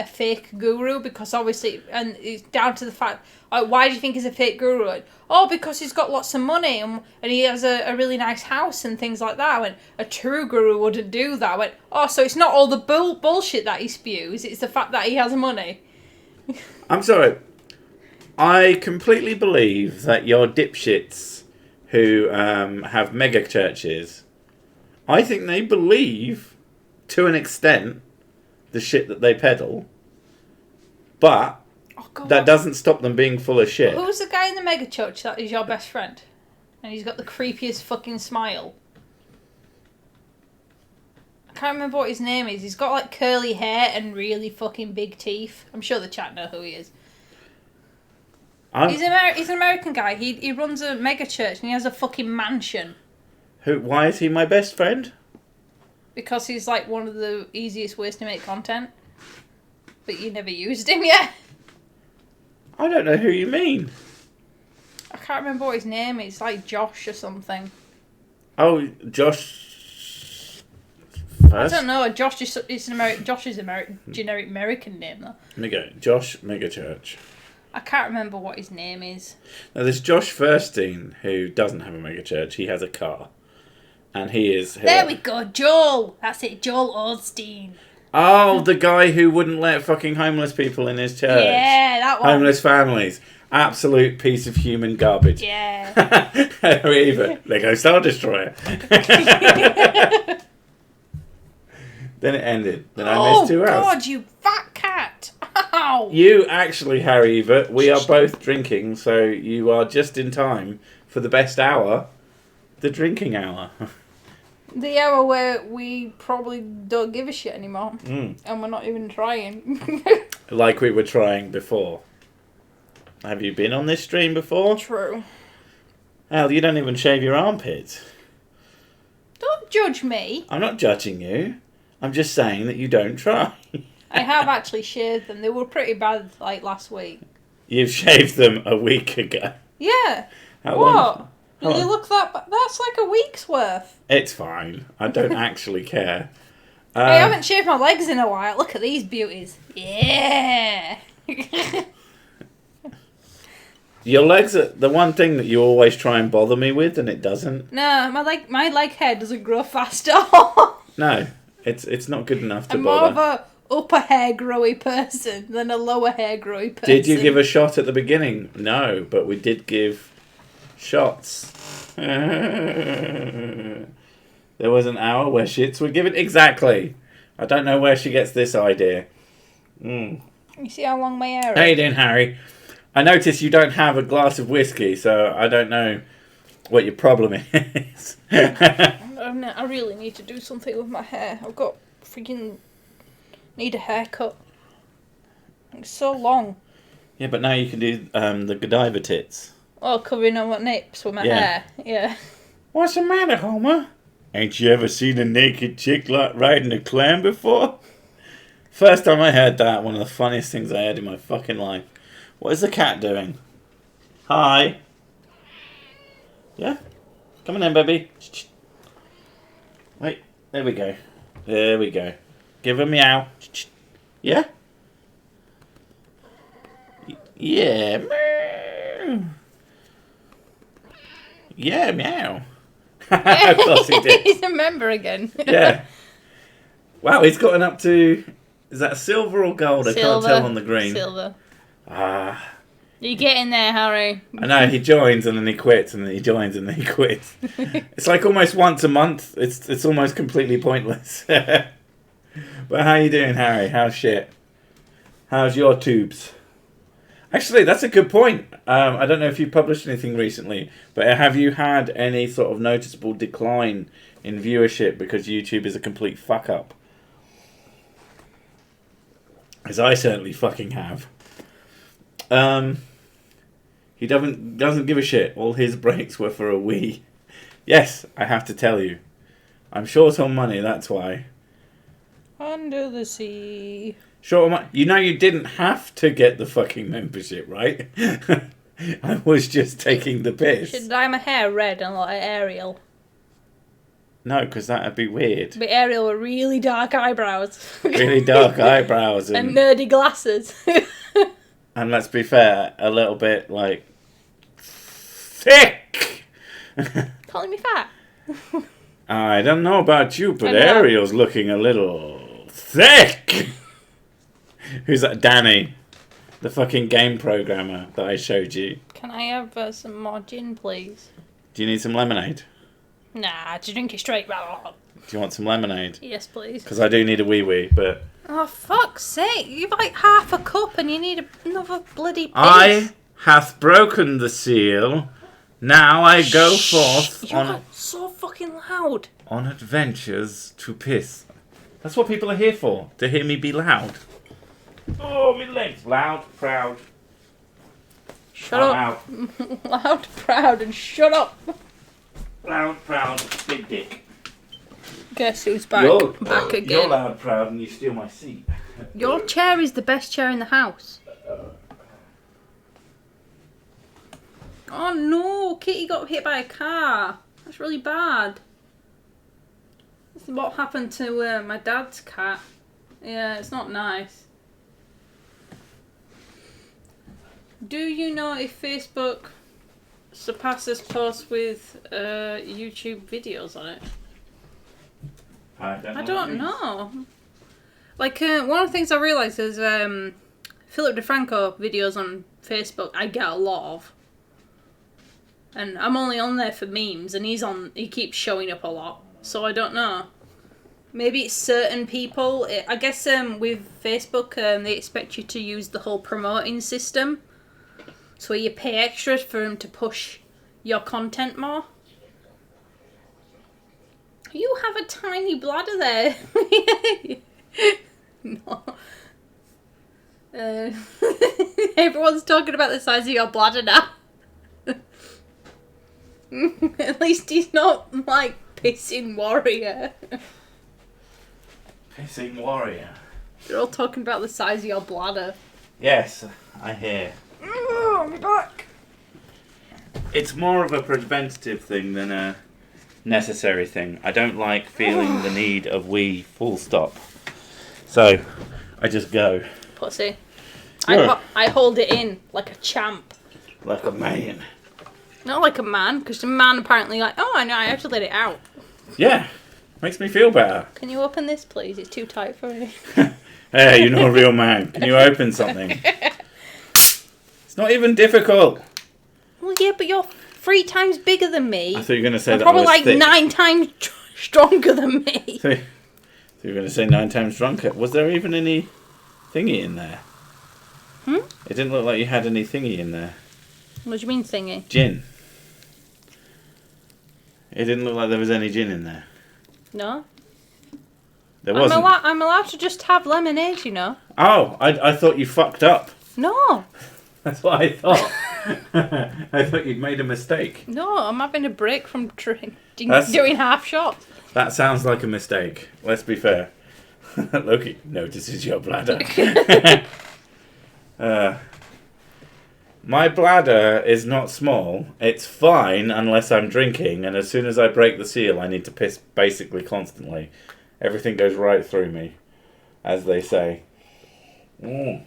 fake guru, because obviously, and it's down to the fact, like, why do you think he's a fake guru? Like, oh, because he's got lots of money and he has a really nice house and things like that. I went, a true guru wouldn't do that. I went, oh, so it's not all the bullshit that he spews, it's the fact that he has money. I'm sorry. I completely believe that your dipshits who have mega churches, I think they believe, to an extent, the shit that they peddle, but that doesn't stop them being full of shit. Who's the guy in the mega church that is your best friend? And he's got the creepiest fucking smile. I can't remember what his name is. He's got, like, curly hair and really fucking big teeth. I'm sure the chat know who he is. He's an American guy. He runs a mega church and he has a fucking mansion. Why is he my best friend? Because he's like one of the easiest ways to make content. But you never used him yet. I don't know who you mean. I can't remember what his name is. Like Josh or something. Oh, Josh. I don't know. Josh is a generic American name though. Josh Megachurch. I can't remember what his name is. Now there's Josh Furstein, who doesn't have a megachurch. He has a car. And he is... There we go, Joel! That's it, Joel Osteen. Oh, the guy who wouldn't let fucking homeless people in his church. Yeah, that one. Homeless families. Absolute piece of human garbage. Yeah. Either. Lego Star Destroyer. Then it ended. Then I missed 2 hours. Oh, God, you fat cat! Ow! You actually, Harry Evert, we are both drinking, so you are just in time for the best hour, the drinking hour. The hour where we probably don't give a shit anymore. And we're not even trying. Like we were trying before. Have you been on this stream before? True. Hell, you don't even shave your armpits. Don't judge me. I'm not judging you. I'm just saying that you don't try. I have actually shaved them. They were pretty bad, like, last week. You've shaved them a week ago. Yeah. How what? Long? Do they look that bad? That's like a week's worth. It's fine. I don't actually care. I haven't shaved my legs in a while. Look at these beauties. Yeah. Your legs are the one thing that you always try and bother me with, and it doesn't. No, my leg hair doesn't grow faster. No, it's not good enough to I'm bother. more of a upper hair growy person than a lower hair growy person. Did you give a shot at the beginning? No, but we did give shots. There was an hour where shits were given. Exactly. I don't know where she gets this idea. You see how long my hair is? How you doing, Harry? I notice you don't have a glass of whiskey, so I don't know what your problem is. I really need to do something with my hair. I've got freaking... need a haircut. It's so long. Yeah, but now you can do the Godiva tits. Oh, covering on my nips with my hair. Yeah. What's the matter, Homer? Ain't you ever seen a naked chick riding a clam before? First time I heard that, one of the funniest things I heard in my fucking life. What is the cat doing? Hi. Yeah? Come on then, baby. Wait, there we go. There we go. Give a meow. Yeah? Yeah. Meow. Yeah, meow. Of course he did. He's a member again. Yeah. Wow, he's gotten up to... Is that silver or gold? Silver. I can't tell on the green. Silver. Ah. You get in there, Harry. I know, he joins and then he quits and then he joins and then he quits. It's like almost once a month. It's almost completely pointless. But how you doing, Harry? How's shit? How's your tubes? Actually, that's a good point. I don't know if you published anything recently, but have you had any sort of noticeable decline in viewership because YouTube is a complete fuck up? As I certainly fucking have. He doesn't give a shit. All his breaks were for a Wii. Yes, I have to tell you. I'm short on money, that's why. Under the sea. Short on money. You know you didn't have to get the fucking membership, right? I was just taking the piss. Should dye my hair red and look like Ariel. No, because that'd be weird. But Ariel with really dark eyebrows. Really dark eyebrows. And nerdy glasses. And let's be fair, a little bit, like, thick! Calling me fat. I don't know about you, but Ariel's looking a little thick! Who's that? Danny. The fucking game programmer that I showed you. Can I have some more gin, please? Do you need some lemonade? Nah, just drink it straight. Do you want some lemonade? Yes, please. Because I do need a wee, but... Oh, fuck's sake. You've like half a cup and you need another bloody piece. I hath broken the seal. Now I go forth You're so fucking loud. on adventures to piss. That's what people are here for. To hear me be loud. Oh, my legs. Loud, proud. Shut up. Out. Loud, proud, and shut up. Loud, proud, big dick. Guess who's back? Back again. You're loud, proud, and you steal my seat. Your chair is the best chair in the house. Oh no, Kitty got hit by a car. That's really bad. This is what happened to my dad's cat. Yeah, it's not nice. Do you know if Facebook surpasses posts with YouTube videos on it? I don't know. Like, one of the things I realised is Philip DeFranco videos on Facebook I get a lot of. And I'm only on there for memes, and he keeps showing up a lot. So I don't know. Maybe it's certain people. I guess with Facebook, they expect you to use the whole promoting system. So you pay extra for them to push your content more. You have a tiny bladder there. No. Everyone's talking about the size of your bladder now. At least he's not like pissing warrior. Pissing warrior. They're all talking about the size of your bladder. Yes, I hear. Oh, my back. It's more of a preventative thing than a necessary thing. I don't like feeling the need of wee, full stop. So, I just go. Pussy. Yeah. I hold it in like a champ. Like a man. Not like a man, because the man apparently like, oh, I know, I have to let it out. Yeah, makes me feel better. Can you open this, please? It's too tight for me. Hey, you're not a real man. Can you open something? It's not even difficult. Well, yeah, but you're 3 times bigger than me. I thought you were going to say I'm that probably I was like thick. 9 times stronger than me. I thought you were going to say 9 times drunker. Was there even any thingy in there? It didn't look like you had any thingy in there. What do you mean thingy? Gin. It didn't look like there was any gin in there. No. There wasn't. I'm allowed to just have lemonade, you know. Oh, I thought you fucked up. No. That's what I thought. I thought you'd made a mistake. No, I'm having a break from That's- doing half shots. That sounds like a mistake. Let's be fair. Loki notices your bladder. My bladder is not small. It's fine unless I'm drinking, and as soon as I break the seal, I need to piss basically constantly. Everything goes right through me, as they say. Mm.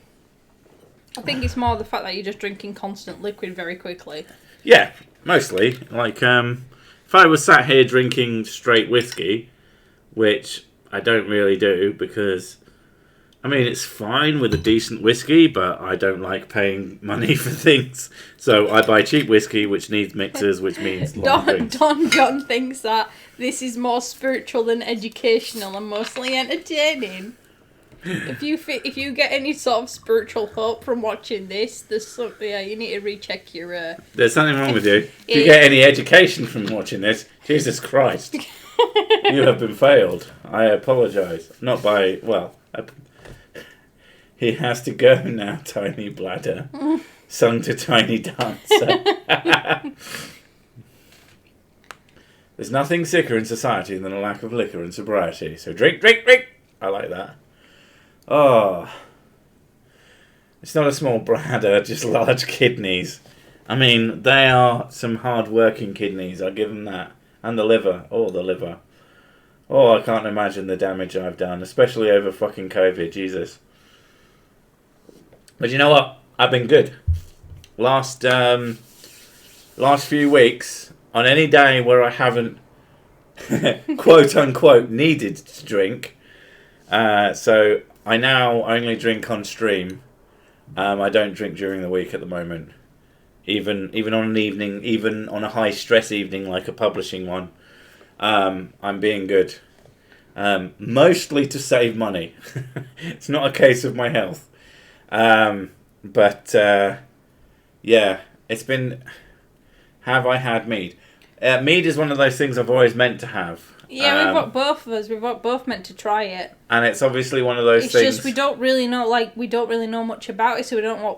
I think it's more the fact that you're just drinking constant liquid very quickly. Yeah, mostly. Like, if I was sat here drinking straight whiskey, which I don't really do because, I mean, it's fine with a decent whiskey, but I don't like paying money for things. So I buy cheap whiskey, which needs mixers, which means long drinks. Don John thinks that this is more spiritual than educational and mostly entertaining. If you get any sort of spiritual hope from watching this, there's something. Yeah, you need to recheck your. There's something wrong with you. If you get any education from watching this, Jesus Christ, you have been failed. I apologise. Not by he has to go now, tiny bladder. Sung to tiny dancer. There's nothing sicker in society than a lack of liquor and sobriety. So drink, drink, drink. I like that. Oh. It's not a small bladder, just large kidneys. I mean, they are some hard-working kidneys. I'll give them that. And the liver. Oh, the liver. Oh, I can't imagine the damage I've done, especially over fucking COVID. Jesus. But you know what? I've been good. Last few weeks, on any day where I haven't, quote unquote, needed to drink, so I now only drink on stream. I don't drink during the week at the moment, even on an evening, even on a high stress evening like a publishing one. I'm being good, mostly to save money. It's not a case of my health, but yeah, it's been. Have I had mead? Mead is one of those things I've always meant to have. Yeah, we've got both of us. We've got both meant to try it. And it's obviously one of those things. It's just we don't really know much about it, so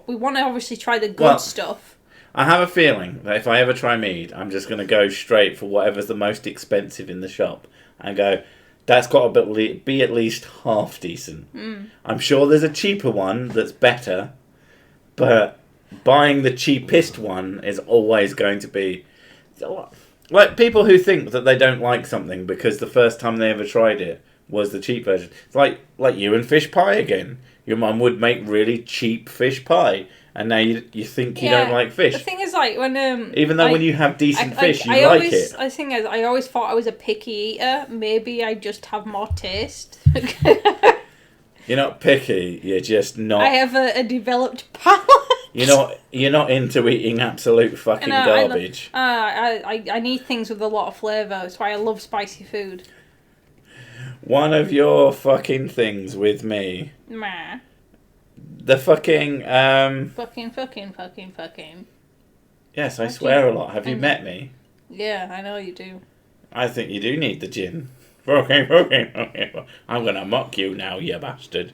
we want to obviously try the good stuff. I have a feeling that if I ever try mead, I'm just going to go straight for whatever's the most expensive in the shop and go, that's got to be at least half decent. I'm sure there's a cheaper one that's better, but buying the cheapest one is always going to be... Like people who think that they don't like something because the first time they ever tried it was the cheap version. It's like you and fish pie again. Your mum would make really cheap fish pie, and now you think you don't like fish. The thing is, like when even though when you have decent fish, you like it. I think I always thought I was a picky eater. Maybe I just have more taste. You're not picky. You're just not. I have a developed palate. You're not into eating absolute fucking garbage. I need things with a lot of flavour. That's why I love spicy food. One of your fucking things with me. Meh. The fucking Fucking. Yes, I swear a lot. Have you met me? Yeah, I know you do. I think you do need the gin. Fucking. I'm gonna mock you now, you bastard.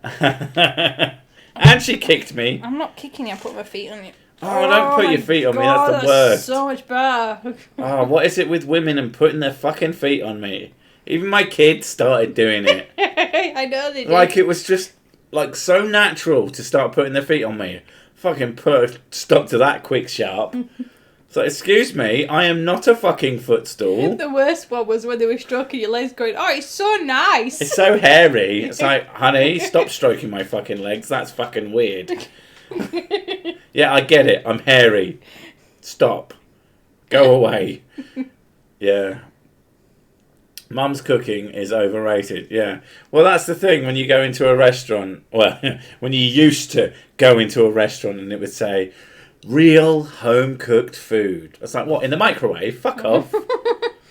And she kicked me. I'm not kicking you, I put my feet on you. Oh, don't put your feet on me, that's the worst. So much better. Oh, what is it with women and putting their fucking feet on me? Even my kids started doing it. I know they did. Like, it was just, like, so natural to start putting their feet on me. Fucking put a stop to that quick sharp. So, excuse me, I am not a fucking footstool. The worst one was when they were stroking your legs going, oh, it's so nice. It's so hairy. It's like, honey, stop stroking my fucking legs. That's fucking weird. Yeah, I get it. I'm hairy. Stop. Go away. Yeah. Mum's cooking is overrated. Yeah. Well, that's the thing when you go into a restaurant. Well, when you used to go into a restaurant and it would say, real home cooked food. It's like, what, in the microwave? Fuck off.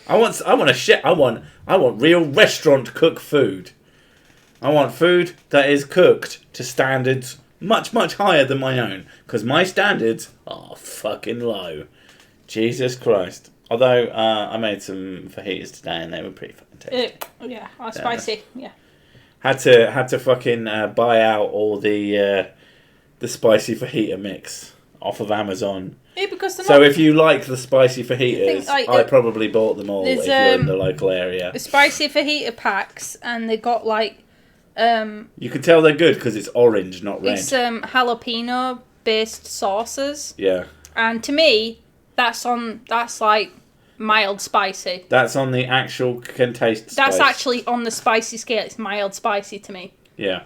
I want real restaurant cooked food. I want food that is cooked to standards much, much higher than my own. Because my standards are fucking low. Jesus Christ. Although, I made some fajitas today and they were pretty fucking tasty. Yeah, spicy, yeah. Had to fucking buy out all the spicy fajita mix off of Amazon. Yeah, because so if you like the spicy fajitas, I probably bought them all if you're in the local area. The spicy fajita packs, and they got like... you can tell they're good because it's orange, not red. It's jalapeno-based sauces. Yeah. And to me, that's like mild spicy. That's on the actual can taste spice. That's actually on the spicy scale. It's mild spicy to me. Yeah.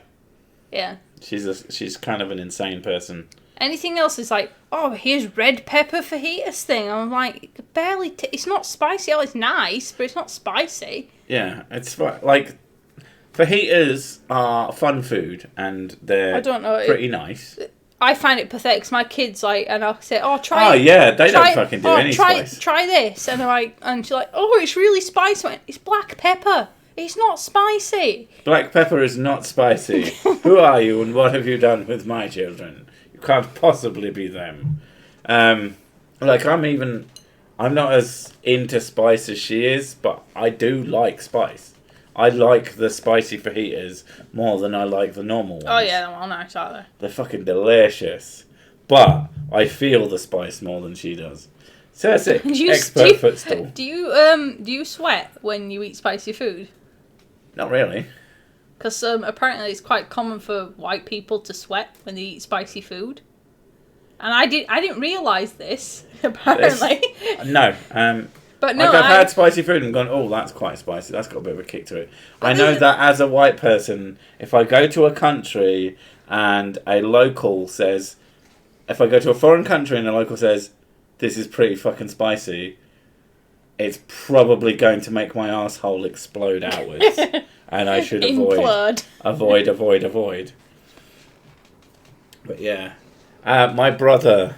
Yeah. She's kind of an insane person. Anything else is like, oh, here's red pepper fajitas thing. I'm like, barely. It's not spicy. Oh, it's nice, but it's not spicy. Yeah, it's like fajitas are fun food and they're pretty nice. I find it pathetic because my kids and I'll say, oh, try. Oh yeah, they don't fucking do any spice. Try this, and they're like, and she's like, oh, it's really spicy. It's black pepper. It's not spicy. Black pepper is not spicy. Who are you and what have you done with my children? You can't possibly be them. Like, I'm not as into spice as she is, but I do like spice. I like the spicy fajitas more than I like the normal ones. Oh yeah, they're well nice, aren't they? They're fucking delicious. But I feel the spice more than she does. Cersei, expert footstool. Do you sweat when you eat spicy food? Not really. Because apparently it's quite common for white people to sweat when they eat spicy food. And I didn't realise this, apparently. No. But no, I've had spicy food and gone, oh, that's quite spicy. That's got a bit of a kick to it. I know that as a white person, if I go to a country and a local says, if I go to a foreign country and a local says, this is pretty fucking spicy, it's probably going to make my asshole explode outwards. And I should avoid. But yeah. My brother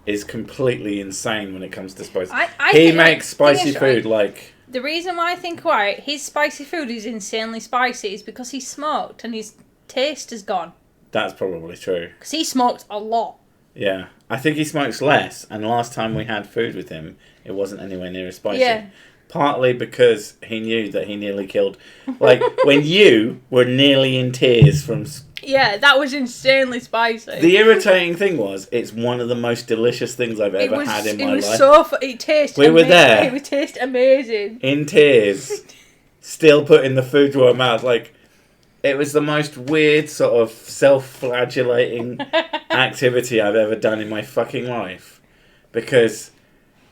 is completely insane when it comes to spicy. He makes spicy food like... The reason why I think his spicy food is insanely spicy is because he smoked and his taste is gone. That's probably true. Because he smoked a lot. Yeah. I think he smokes less, and last time we had food with him, it wasn't anywhere near as spicy. Yeah. Partly because he knew that he nearly killed... Like, when you were nearly in tears from... Yeah, that was insanely spicy. The irritating thing was, it's one of the most delicious things I've ever had in my life. It tasted We were there. It would taste amazing. In tears. Still putting the food to our mouth. Like, it was the most weird sort of self-flagellating activity I've ever done in my fucking life. Because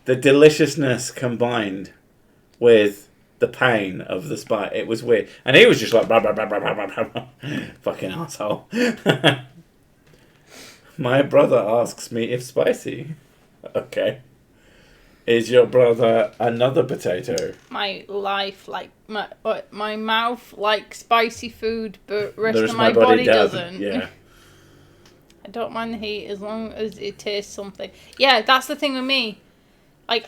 the deliciousness combined with the pain of the spice. It was weird. And he was just like, blah, blah, blah, blah, blah, blah, blah. Fucking asshole. My brother asks me if spicy. Okay. Is your brother another potato? My life, like, my mouth likes spicy food, but the rest of my body doesn't. Yeah. I don't mind the heat as long as it tastes something. Yeah, that's the thing with me. Like,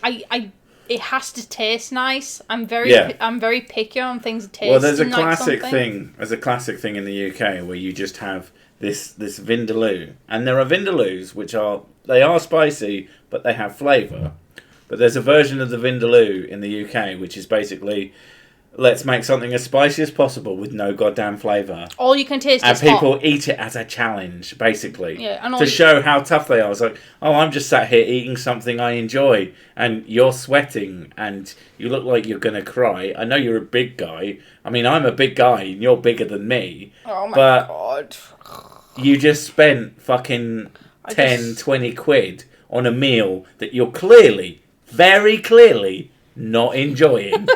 it has to taste nice. I'm very picky on things that taste. Well, there's a like classic something. thing. There's a classic thing in the UK where you just have this vindaloo, and there are vindaloos which are spicy, but they have flavour. But there's a version of the vindaloo in the UK which is basically, let's make something as spicy as possible with no goddamn flavour. All you can taste is and people hot. eat it as a challenge, basically. Yeah, and to show how tough they are. It's like, oh, I'm just sat here eating something I enjoy, and you're sweating, and you look like you're going to cry. I know you're a big guy. I mean, I'm a big guy, and you're bigger than me. Oh my God. You just spent fucking 20 quid on a meal that you're clearly, very clearly, not enjoying.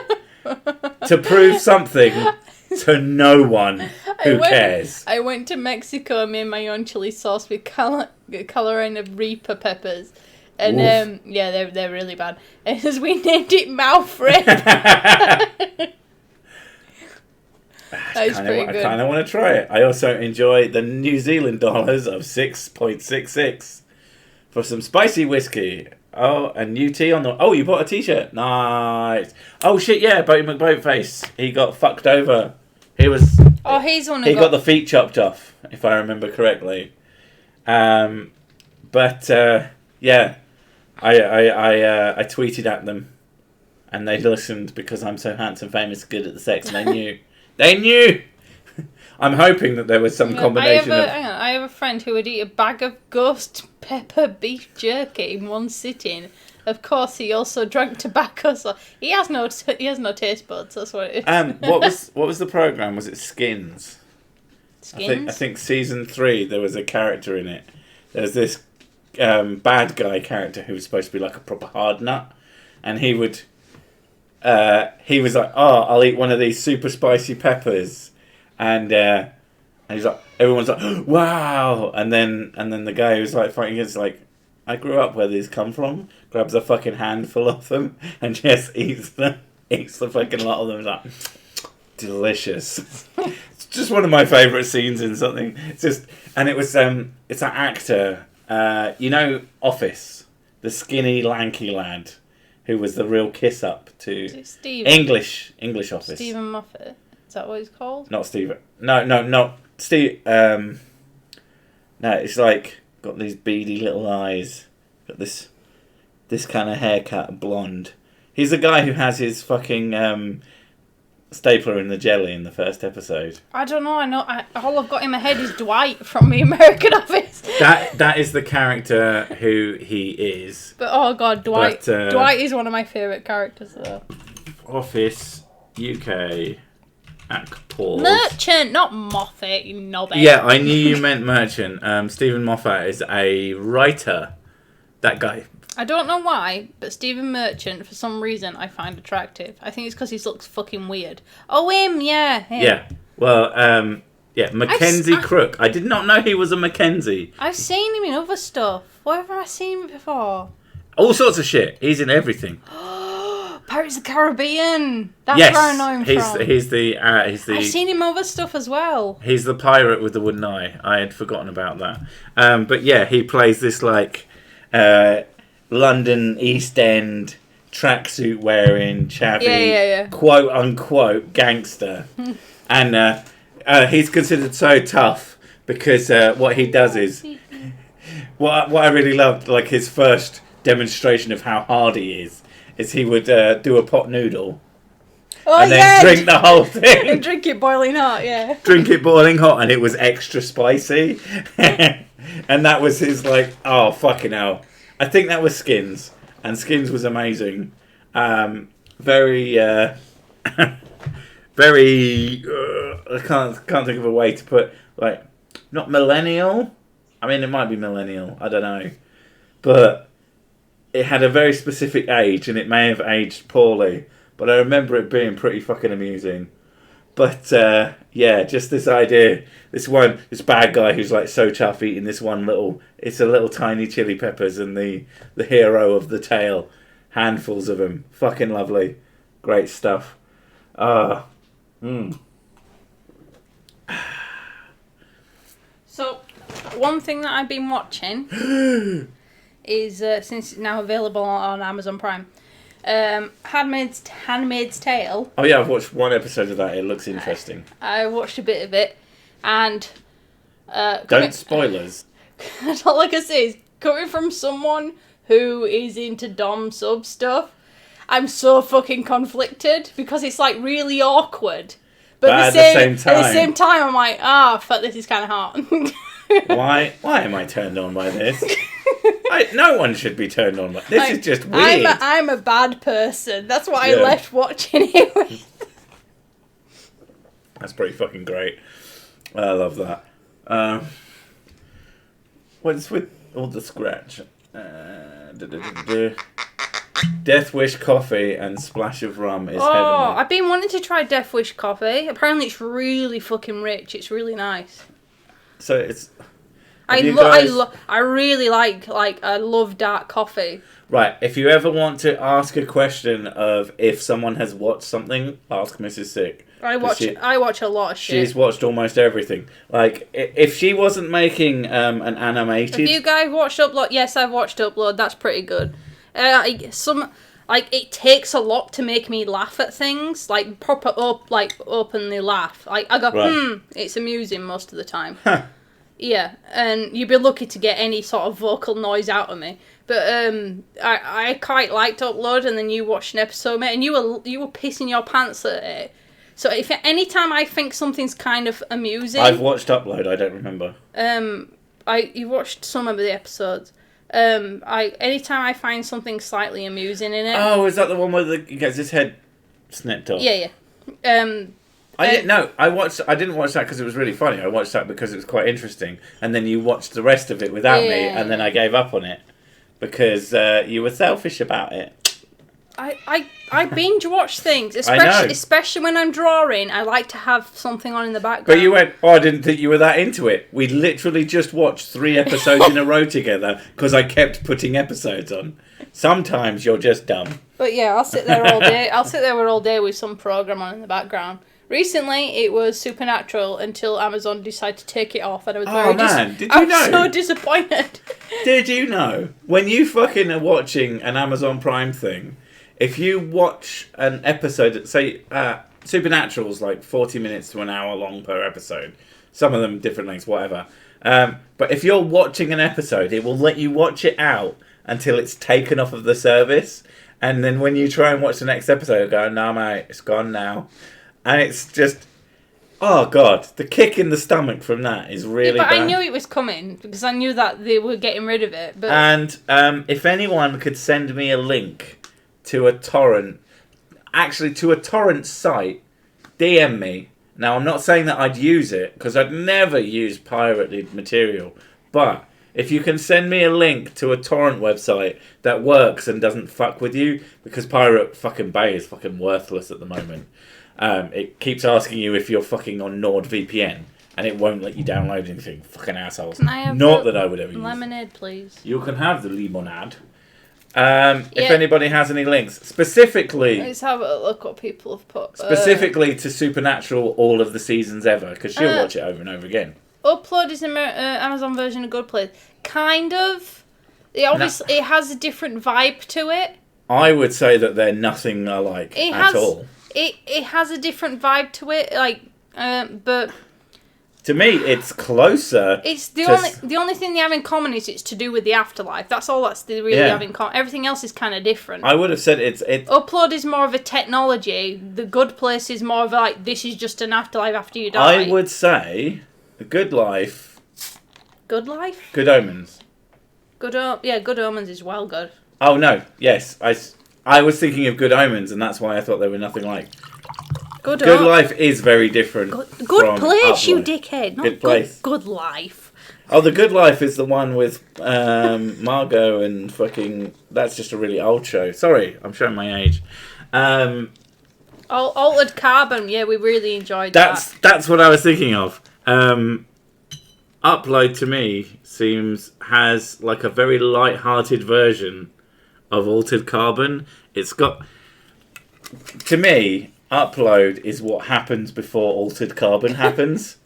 To prove something to no one who cares. I went to Mexico and made my own chili sauce with Carolina Reaper peppers. And yeah, they're really bad. And as we named it Mouth Rip. That's pretty good. I kind of want to try it. I also enjoy the New Zealand dollars of 6.66 for some spicy whiskey. Oh, and new tea on the... Oh, you bought a t-shirt. Nice. Oh, shit, yeah, Boaty McBoatface. He got fucked over. He was... Oh, he's one who He got the feet chopped off, if I remember correctly. Yeah. I tweeted at them, and they listened because I'm so handsome, famous, good at the sex, and they knew. They knew! I'm hoping that there was some combination of... Hang on, I have a friend who would eat a bag of ghost pepper beef jerky in one sitting. Of course, he also drank tobacco, so he has no taste buds. That's what it is. What was the program? Was it Skins? Skins? I think season 3 there was a character in it. There's this bad guy character who was supposed to be like a proper hard nut, and he was like, oh, I'll eat one of these super spicy peppers. And he's like, everyone's like, wow! And then the guy who's like fighting is like, I grew up where these come from. Grabs a fucking handful of them and just eats the fucking lot of them. Like, delicious. It's just one of my favourite scenes in something. It's just, and it was it's that actor, Office, the skinny lanky lad who was the real kiss up to Steve. English Office. Stephen Moffat. Is that what he's called? Not Stephen. No, not Steve. No, it's like got these beady little eyes, got this kind of haircut, blonde. He's the guy who has his fucking stapler in the jelly in the first episode. I don't know. All I've got in my head is Dwight from the American Office. That is the character who he is. But oh god, Dwight. Dwight is one of my favourite characters though. Office UK actors. Merchant, not Moffat, you knobhead. Yeah, I knew you meant Merchant. Stephen Moffat is a writer. That guy. I don't know why, but Stephen Merchant, for some reason, I find attractive. I think it's because he looks fucking weird. Oh, him, yeah. Him. Yeah. Well, Mackenzie Crook. I did not know he was a Mackenzie. I've seen him in other stuff. Where have I seen him before? All sorts of shit. He's in everything. Pirates of the Caribbean. That's where I know him from. He's the. I've seen him other stuff as well. He's the pirate with the wooden eye. I had forgotten about that. But yeah, he plays this like London East End tracksuit wearing chavvy, quote unquote gangster, and he's considered so tough because what he does is what I really loved, like his first demonstration of how hard he is he would do a pot noodle and then drink the whole thing. And drink it boiling hot, yeah. Drink it boiling hot, and it was extra spicy. And that was his like, oh fucking hell. I think that was Skins, and Skins was amazing. Very, very. I can't think of a way to put like not millennial. I mean, it might be millennial. I don't know, but it had a very specific age, and it may have aged poorly. But I remember it being pretty fucking amusing. But yeah, just this idea, this bad guy who's like so tough eating this one it's a little tiny chili peppers, and the hero of the tale, handfuls of them, fucking lovely, great stuff. So, one thing that I've been watching is since it's now available on Amazon Prime. Handmaid's Tale. Oh yeah, I've watched one episode of that. It looks interesting. I watched a bit of it, and don't spoilers. That's all I can say is coming from someone who is into dom sub stuff, I'm so fucking conflicted because it's like really awkward, but at the same time I'm like, fuck, this is kind of hot. Why am I turned on by this? No one should be turned on by this. Is just weird. I'm a bad person. That's what I left watching it with. That's pretty fucking great. I love that. What's with all the scratch? Death Wish coffee and splash of rum is heavenly. I've been wanting to try Death Wish coffee. Apparently it's really fucking rich. It's really nice. So it's... I really like I love dark coffee. Right, if you ever want to ask a question of if someone has watched something, ask Mrs. Sick. I watch a lot of shit. She's watched almost everything. Like, if she wasn't making an animated... Have you guys watched Upload? Yes, I've watched Upload. That's pretty good. It takes a lot to make me laugh at things. Like, proper openly laugh. Like, I go, it's amusing most of the time. Huh. Yeah, and you'd be lucky to get any sort of vocal noise out of me. But I quite liked Upload, and then you watched an episode, mate, and you were pissing your pants at it. So if anytime I think something's kind of amusing, I've watched Upload. I don't remember. You watched some of the episodes. Anytime I find something slightly amusing in it. Oh, is that the one where he gets his head snipped off? Yeah. I didn't watch that because it was really funny. I watched that because it was quite interesting, and then you watched the rest of it without me, and then I gave up on it because you were selfish about it. I binge watch things, especially when I'm drawing. I like to have something on in the background. But you went, I didn't think you were that into it. We literally just watched 3 episodes in a row together because I kept putting episodes on. Sometimes you're just dumb. But yeah, I'll sit there all day. I'll sit there all day with some program on in the background. Recently, it was Supernatural until Amazon decided to take it off, and I was so disappointed. Did you know when you fucking are watching an Amazon Prime thing? if you watch an episode, say Supernatural's like 40 minutes to an hour long per episode. Some of them different lengths, whatever. But if you're watching an episode, it will let you watch it out until it's taken off of the service. And then when you try and watch the next episode, you go, no, mate, it's gone now. And it's just, oh, God, the kick in the stomach from that is really bad. I knew it was coming because I knew that they were getting rid of it. But... And if anyone could send me a link to a torrent, actually to a torrent site, DM me. Now, I'm not saying that I'd use it, because I'd never use pirated material. But if you can send me a link to a torrent website that works and doesn't fuck with you, because Pirate fucking Bay is fucking worthless at the moment. It keeps asking you if you're fucking on NordVPN, and it won't let you download anything. Fucking assholes. Can I have not that I would ever use. Lemonade, please. You can have the limonade. If anybody has any links, specifically... Let's have a look what people have put. Specifically to Supernatural, all of the seasons ever, because she'll watch it over and over again. Upload is an Amazon version of Good Place. Kind of. It has a different vibe to it. I would say that they're nothing alike at all. It has a different vibe to it, but... To me, it's closer. It's the only thing they have in common is it's to do with the afterlife. That's all they really have in common. Everything else is kind of different. I would have said it's... Upload is more of a technology. The Good Place is more of like, this is just an afterlife after you die. I would say The Good Life... Good Life? Good Omens. Good Omens is well good. Oh, no. Yes. I was thinking of Good Omens, and that's why I thought they were nothing like... Good Life is very different. Good Place, you dickhead. Not Good Place. Good Life. Oh, The Good Life is the one with Margot and fucking... That's just a really old show. Sorry, I'm showing my age. Altered Carbon, yeah, we really enjoyed that. That's what I was thinking of. Upload to me has like a very light-hearted version of Altered Carbon. It's got... To me... Upload is what happens before Altered Carbon happens.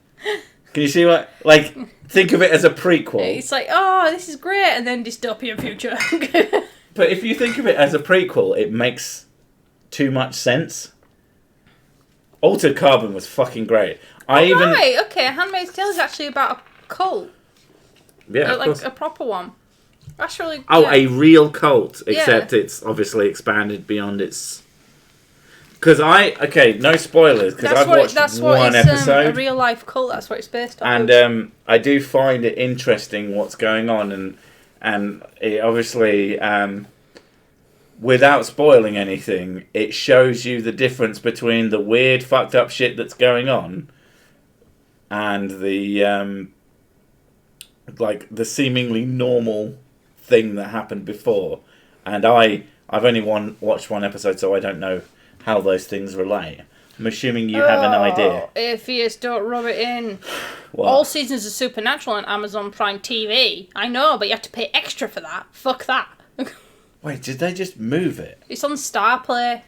Can you see what... Like, think of it as a prequel. It's like, oh, this is great, and then dystopian future. But if you think of it as a prequel, it makes too much sense. Altered Carbon was fucking great. Right, okay, Handmaid's Tale is actually about a cult. Yeah, of like course. A proper one. That's really... a real cult, except it's obviously expanded beyond its... Because no spoilers, because I've watched one episode. A real life cult, that's what it's based on. And I do find it interesting what's going on, and it obviously, without spoiling anything, it shows you the difference between the weird, fucked up shit that's going on, and the the seemingly normal thing that happened before. And I've only watched one episode, so I don't know how those things relate. I'm assuming you have an idea. Atheist, don't rub it in. What? All seasons of Supernatural on Amazon Prime TV. I know, but you have to pay extra for that. Fuck that. Wait, did they just move it? It's on StarPlay.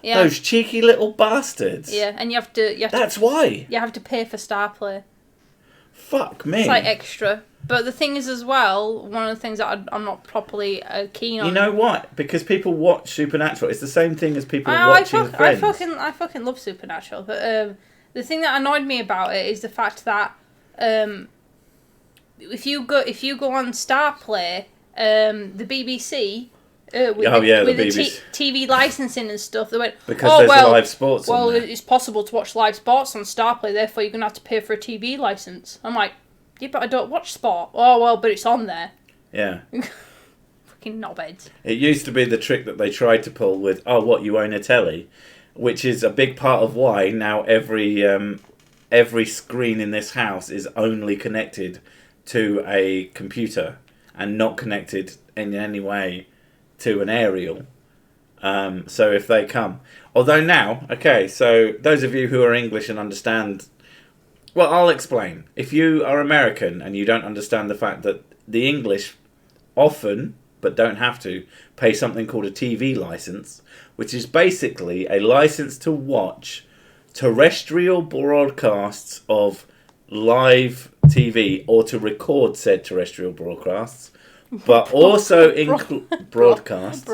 Yeah. Those cheeky little bastards. Yeah, and you have to... That's why. You have to pay for StarPlay. Fuck me. It's like extra. But the thing is as well, one of the things that I'm not properly keen on... You know what? Because people watch Supernatural. It's the same thing as people watching Friends. I fucking love Supernatural. But the thing that annoyed me about it is the fact that if you go on StarPlay, the BBC... with the TV licensing and stuff, they went, because there's live sports on there. It's possible to watch live sports on StarPlay, therefore you're going to have to pay for a TV license. I'm like, yeah, but I don't watch sport. Oh, well, but it's on there. Yeah. Fucking knobheads. It used to be the trick that they tried to pull with, you own a telly? Which is a big part of why now every screen in this house is only connected to a computer and not connected in any way to an aerial. So if they come... Although now, so those of you who are English and understand... Well, I'll explain. If you are American and you don't understand the fact that the English often, but don't have to, pay something called a TV license, which is basically a license to watch terrestrial broadcasts of live TV or to record said terrestrial broadcasts but also broadcasts,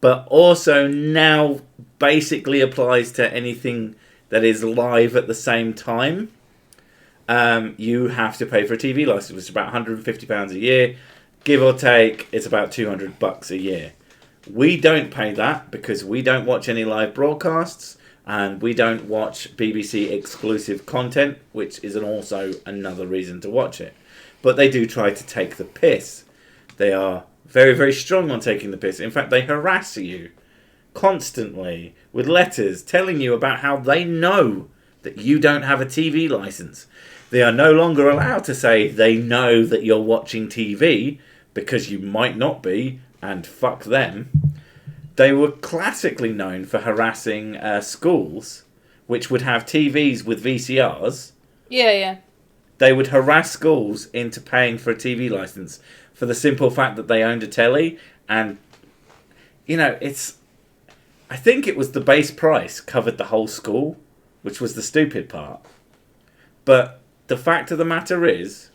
but also now basically applies to anything that is live at the same time. You have to pay for a TV license, which is about £150 a year, give or take. It's about $200 a year. We don't pay that because we don't watch any live broadcasts and we don't watch BBC exclusive content, which is also another reason to watch it. But they do try to take the piss. They are very, very strong on taking the piss. In fact, they harass you constantly with letters telling you about how they know that you don't have a TV license. They are no longer allowed to say they know that you're watching TV because you might not be, and fuck them. They were classically known for harassing schools, which would have TVs with VCRs. Yeah. They would harass schools into paying for a TV license for the simple fact that they owned a telly. And, I think it was the base price covered the whole school, which was the stupid part. But the fact of the matter is,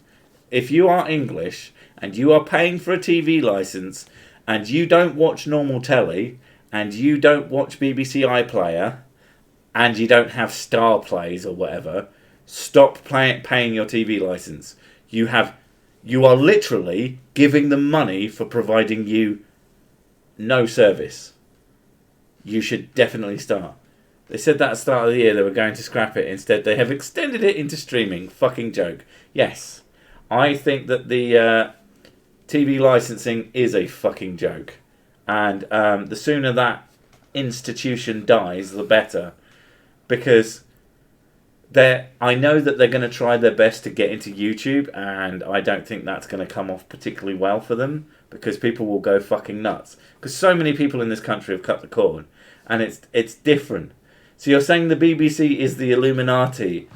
if you are English and you are paying for a TV license and you don't watch normal telly and you don't watch BBC iPlayer and you don't have Star Plays or whatever, stop paying your TV license. You are literally giving them money for providing you no service. You should definitely start. They said that at the start of the year they were going to scrap it. Instead, they have extended it into streaming. Fucking joke. Yes, I think that the TV licensing is a fucking joke. And the sooner that institution dies, the better. Because I know that they're going to try their best to get into YouTube, and I don't think that's going to come off particularly well for them, because people will go fucking nuts. Because so many people in this country have cut the cord, and it's different. So you're saying the BBC is the Illuminati.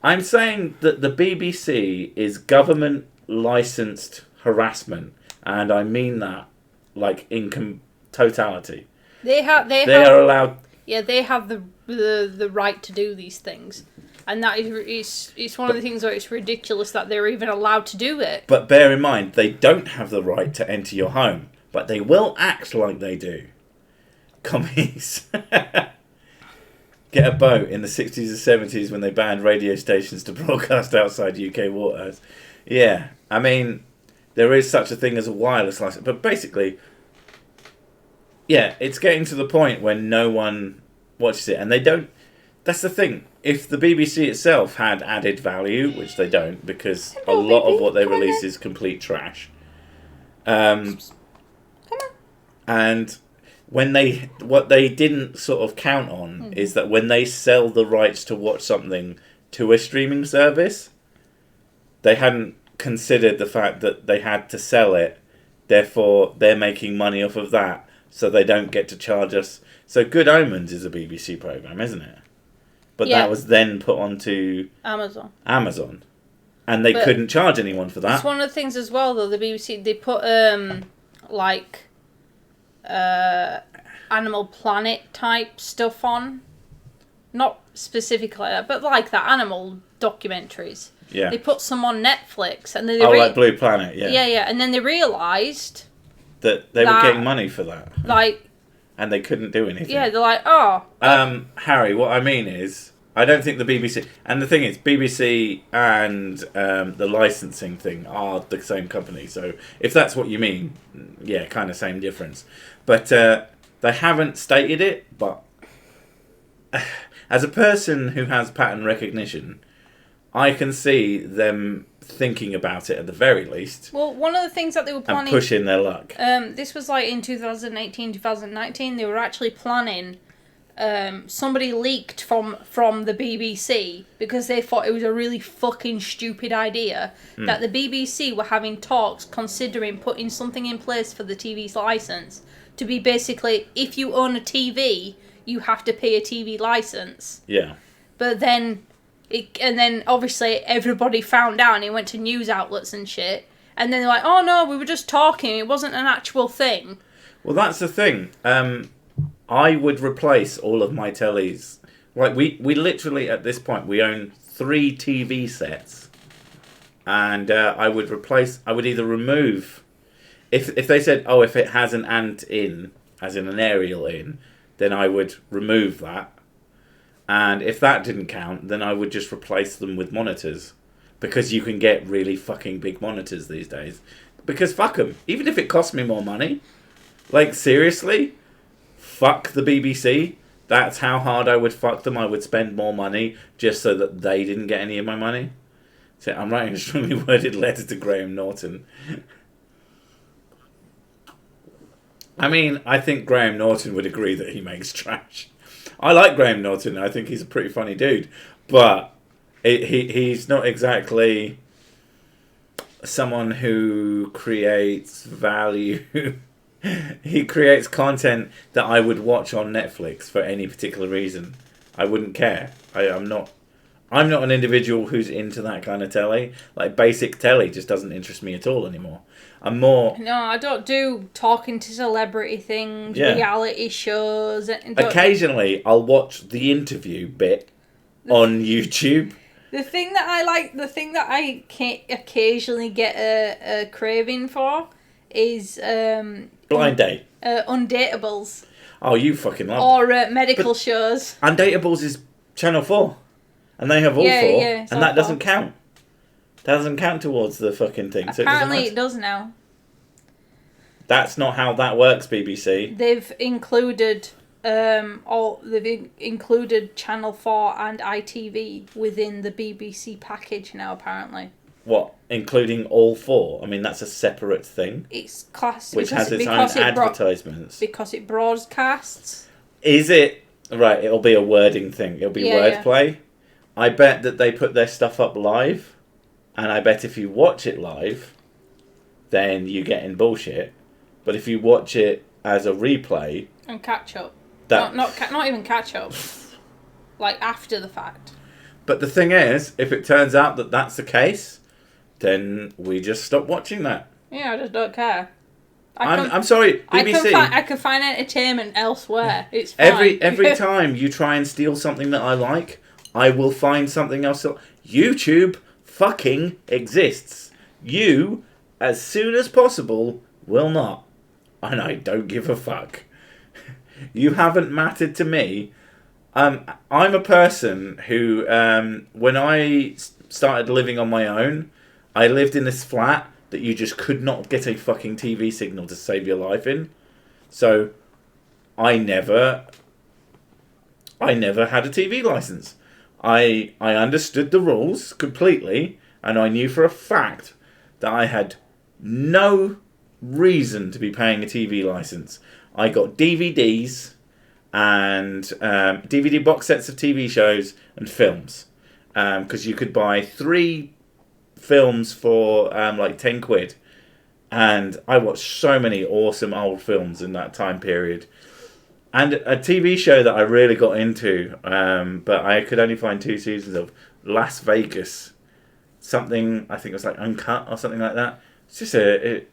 I'm saying that the BBC is government licensed harassment, and I mean that like in totality. They are allowed. Yeah, they have the right to do these things, and that is it's one of the things where it's ridiculous that they're even allowed to do it. But bear in mind, they don't have the right to enter your home, but they will act like they do. Commies. Get a boat in the 60s and 70s when they banned radio stations to broadcast outside UK waters. Yeah, I mean, there is such a thing as a wireless license, but basically, yeah, it's getting to the point when no one watches it, and they don't. That's the thing. If the BBC itself had added value, which they don't, because a lot of what they release is complete trash. And what they didn't sort of count on is that when they sell the rights to watch something to a streaming service, they hadn't considered the fact that they had to sell it. Therefore, they're making money off of that, so they don't get to charge us. So Good Omens is a BBC programme, isn't it? But that was then put onto Amazon. And they couldn't charge anyone for that. It's one of the things as well, though, the BBC, they put, Animal Planet type stuff on. Not specifically like that, but like that, animal documentaries. Yeah. They put some on Netflix, and then like Blue Planet, yeah. Yeah, and then they realised that they were getting money for that. Like, and they couldn't do anything. Yeah, they're like, oh. Harry, what I mean is, I don't think the BBC... And the thing is, BBC and the licensing thing are the same company. So if that's what you mean, yeah, kind of same difference. But they haven't stated it, but as a person who has pattern recognition, I can see them thinking about it at the very least. Well, one of the things that they were planning... And pushing their luck. This was like in 2018, 2019, they were actually planning... somebody leaked from the BBC because they thought it was a really fucking stupid idea that the BBC were having talks considering putting something in place for the TV's license to be basically, if you own a TV, you have to pay a TV license. Yeah. But then... And then obviously everybody found out and it went to news outlets and shit. And then they're like, oh no, we were just talking. It wasn't an actual thing. Well, that's the thing. I would replace all of my tellies. Like, we literally, at this point, we own 3 TV sets. and I would either remove, if they said, oh, if it has an ant in, as in an aerial in, then I would remove that. And if that didn't count, then I would just replace them with monitors. Because you can get really fucking big monitors these days. Because fuck them. Even if it costs me more money. Like, seriously? Fuck the BBC. That's how hard I would fuck them. I would spend more money just so that they didn't get any of my money. So I'm writing a strongly worded letter to Graham Norton. I mean, I think Graham Norton would agree that he makes trash. I like Graham Norton. I think he's a pretty funny dude. But he's not exactly someone who creates value. He creates content that I would watch on Netflix for any particular reason. I wouldn't care. I'm not an individual who's into that kind of telly. Like, basic telly just doesn't interest me at all anymore. I'm more... No, I don't do talking to celebrity things, reality shows. Occasionally, I'll watch the interview bit on YouTube. The thing that I occasionally get a craving for is... Blind Date. Undateables. Oh, you fucking love or medical shows. Undateables is Channel 4. And they have all four. And that doesn't count. That doesn't count towards the fucking thing. Apparently it does now. That's not how that works, BBC. They've included Channel 4 and ITV within the BBC package now, apparently. What? Including all four? I mean, that's a separate thing. It's classed... Which has its own advertisements. Because it broadcasts. Is it... Right, it'll be a wording thing. It'll be wordplay. Yeah. I bet that they put their stuff up live. And I bet if you watch it live, then you get in bullshit. But if you watch it as a replay... And catch up. Not even catch up. Like, after the fact. But the thing is, if it turns out that that's the case... Then we just stop watching that. Yeah, I just don't care. I'm sorry, BBC. I can find entertainment elsewhere. It's fine. Every time you try and steal something that I like, I will find something else. YouTube fucking exists. You, as soon as possible, will not. And I don't give a fuck. You haven't mattered to me. I'm a person who, when I started living on my own... I lived in this flat that you just could not get a fucking TV signal to save your life in. So, I never had a TV license. I understood the rules completely, and I knew for a fact that I had no reason to be paying a TV license. I got DVDs and DVD box sets of TV shows and films. Because you could buy 3 films for like 10 quid, and I watched so many awesome old films in that time period. And a TV show that I really got into, but I could only find 2 seasons of, Las Vegas, something, I think it was like Uncut or something like that. It's just it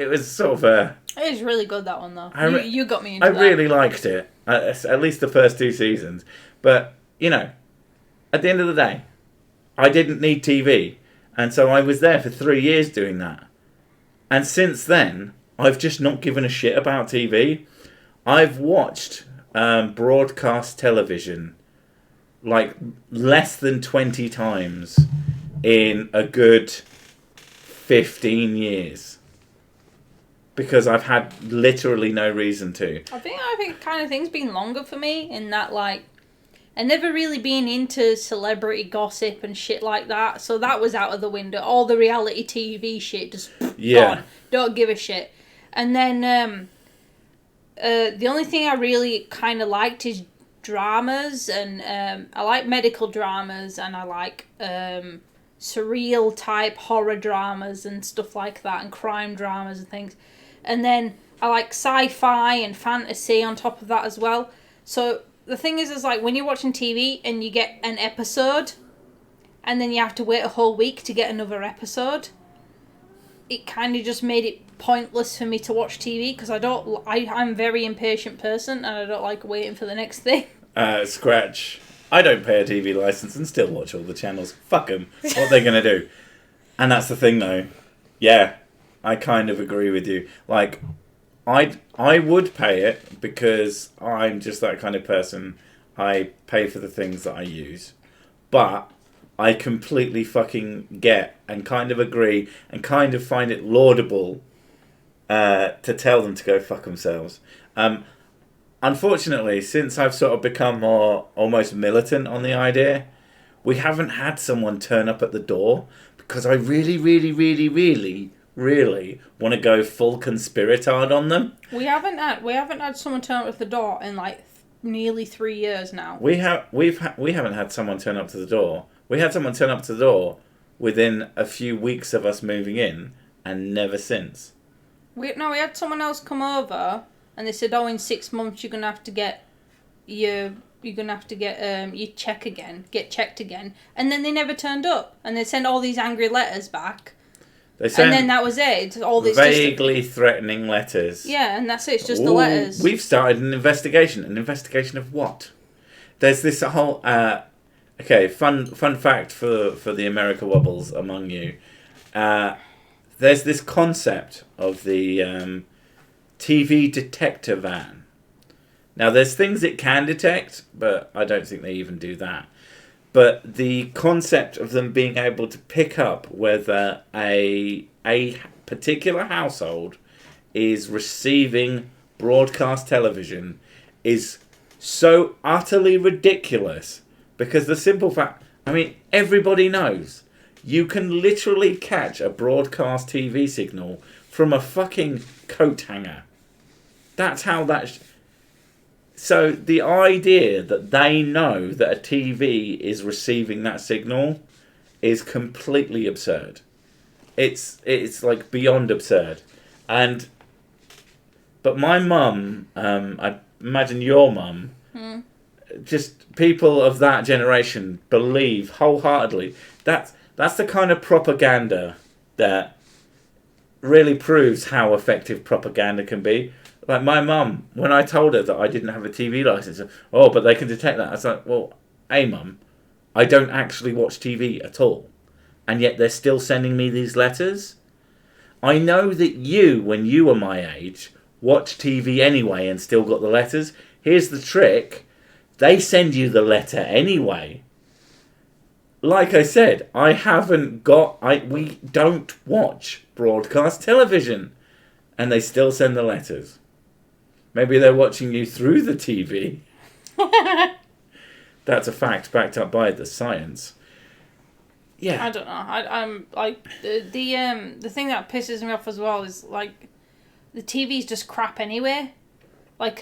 was sort of a... It is really good, that one, though. You got me into that. I really liked it, at least the first 2 seasons. But, you know, at the end of the day, I didn't need TV. And so I was there for 3 years doing that. And since then, I've just not given a shit about TV. I've watched broadcast television like less than 20 times in a good 15 years. Because I've had literally no reason to. I think kind of thing's been longer for me in that, like, and never really been into celebrity gossip and shit like that. So that was out of the window. All the reality TV shit just gone. Don't give a shit. And then the only thing I really kind of liked is dramas. And I like medical dramas. And I like surreal type horror dramas and stuff like that. And crime dramas and things. And then I like sci-fi and fantasy on top of that as well. So... The thing is like, when you're watching TV and you get an episode, and then you have to wait a whole week to get another episode, it kind of just made it pointless for me to watch TV, because I'm a very impatient person, and I don't like waiting for the next thing. Scratch. I don't pay a TV license and still watch all the channels. Fuck them. What are they going to do? And that's the thing, though. Yeah, I kind of agree with you. Like, I would pay it because I'm just that kind of person. I pay for the things that I use. But I completely fucking get and kind of agree and kind of find it laudable to tell them to go fuck themselves. Unfortunately, since I've sort of become more almost militant on the idea, we haven't had someone turn up at the door because I really, really, really, really, really want to go full conspiratard on them. We haven't had someone turn up at the door in like nearly 3 years now. We haven't had someone turn up to the door. We had someone turn up to the door within a few weeks of us moving in, and never since. We had someone else come over, and they said, "Oh, in 6 months you're gonna have to get your get checked again," and then they never turned up, and they sent all these angry letters back. They sent and then that was it. All this vaguely threatening letters. Yeah, and that's it. It's just the letters. We've started an investigation. An investigation of what? There's this whole... fun fact for the America Wobbles among you. There's this concept of the TV detector van. Now, there's things it can detect, but I don't think they even do that. But the concept of them being able to pick up whether a particular household is receiving broadcast television is so utterly ridiculous. Because the simple fact... I mean, everybody knows. You can literally catch a broadcast TV signal from a fucking coat hanger. That's how that... So the idea that they know that a TV is receiving that signal is completely absurd. It's like beyond absurd. But my mum, I imagine your mum, just people of that generation believe wholeheartedly that's the kind of propaganda that really proves how effective propaganda can be. Like my mum, when I told her that I didn't have a TV license, but they can detect that. I was like, well, hey mum, I don't actually watch TV at all. And yet they're still sending me these letters. I know that you, when you were my age, watched TV anyway and still got the letters. Here's the trick. They send you the letter anyway. Like I said, we don't watch broadcast television. And they still send the letters. Maybe they're watching you through the TV. That's a fact backed up by the science. Yeah. I don't know. I'm like the thing that pisses me off as well is like the TV's just crap anyway. Like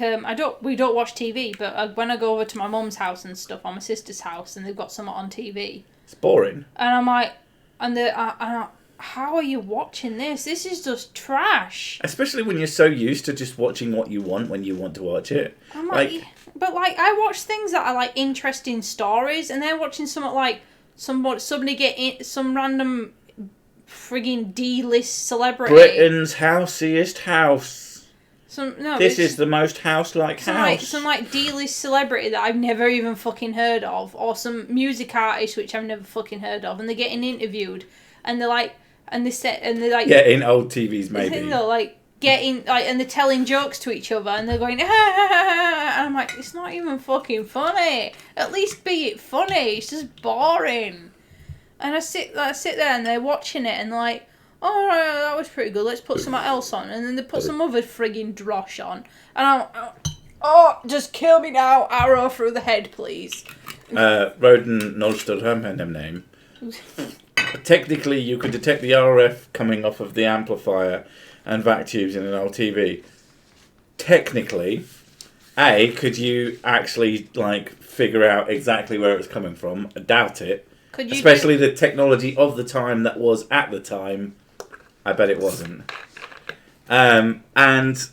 we don't watch TV, but when I go over to my mum's house and stuff, or my sister's house, and they've got something on TV, it's boring. And I'm like, how are you watching this? This is just trash. Especially when you're so used to just watching what you want when you want to watch it. I'm like, but like I watch things that are like interesting stories, and they're watching something like somebody get in, some random frigging D-list celebrity. Britain's houseiest house. This is the most house-like house. Some D-list celebrity that I've never even fucking heard of, or some music artist which I've never fucking heard of, and they're getting interviewed, and they're like. And they're like... Yeah, in old TVs, maybe. They're like getting... like, and they're telling jokes to each other, and they're going... and I'm like, it's not even fucking funny. At least be it funny. It's just boring. And I sit there, and they're watching it, and they're like, oh, that was pretty good. Let's put something else on. And then they put some other frigging drosh on. And I'm... just kill me now. Arrow through the head, please. Roden Nolstadhamhennem name. Technically, you could detect the RF coming off of the amplifier and vac tubes in an old TV. Technically, could you actually figure out exactly where it was coming from? I doubt it. Especially the technology of the time that was at the time. I bet it wasn't. And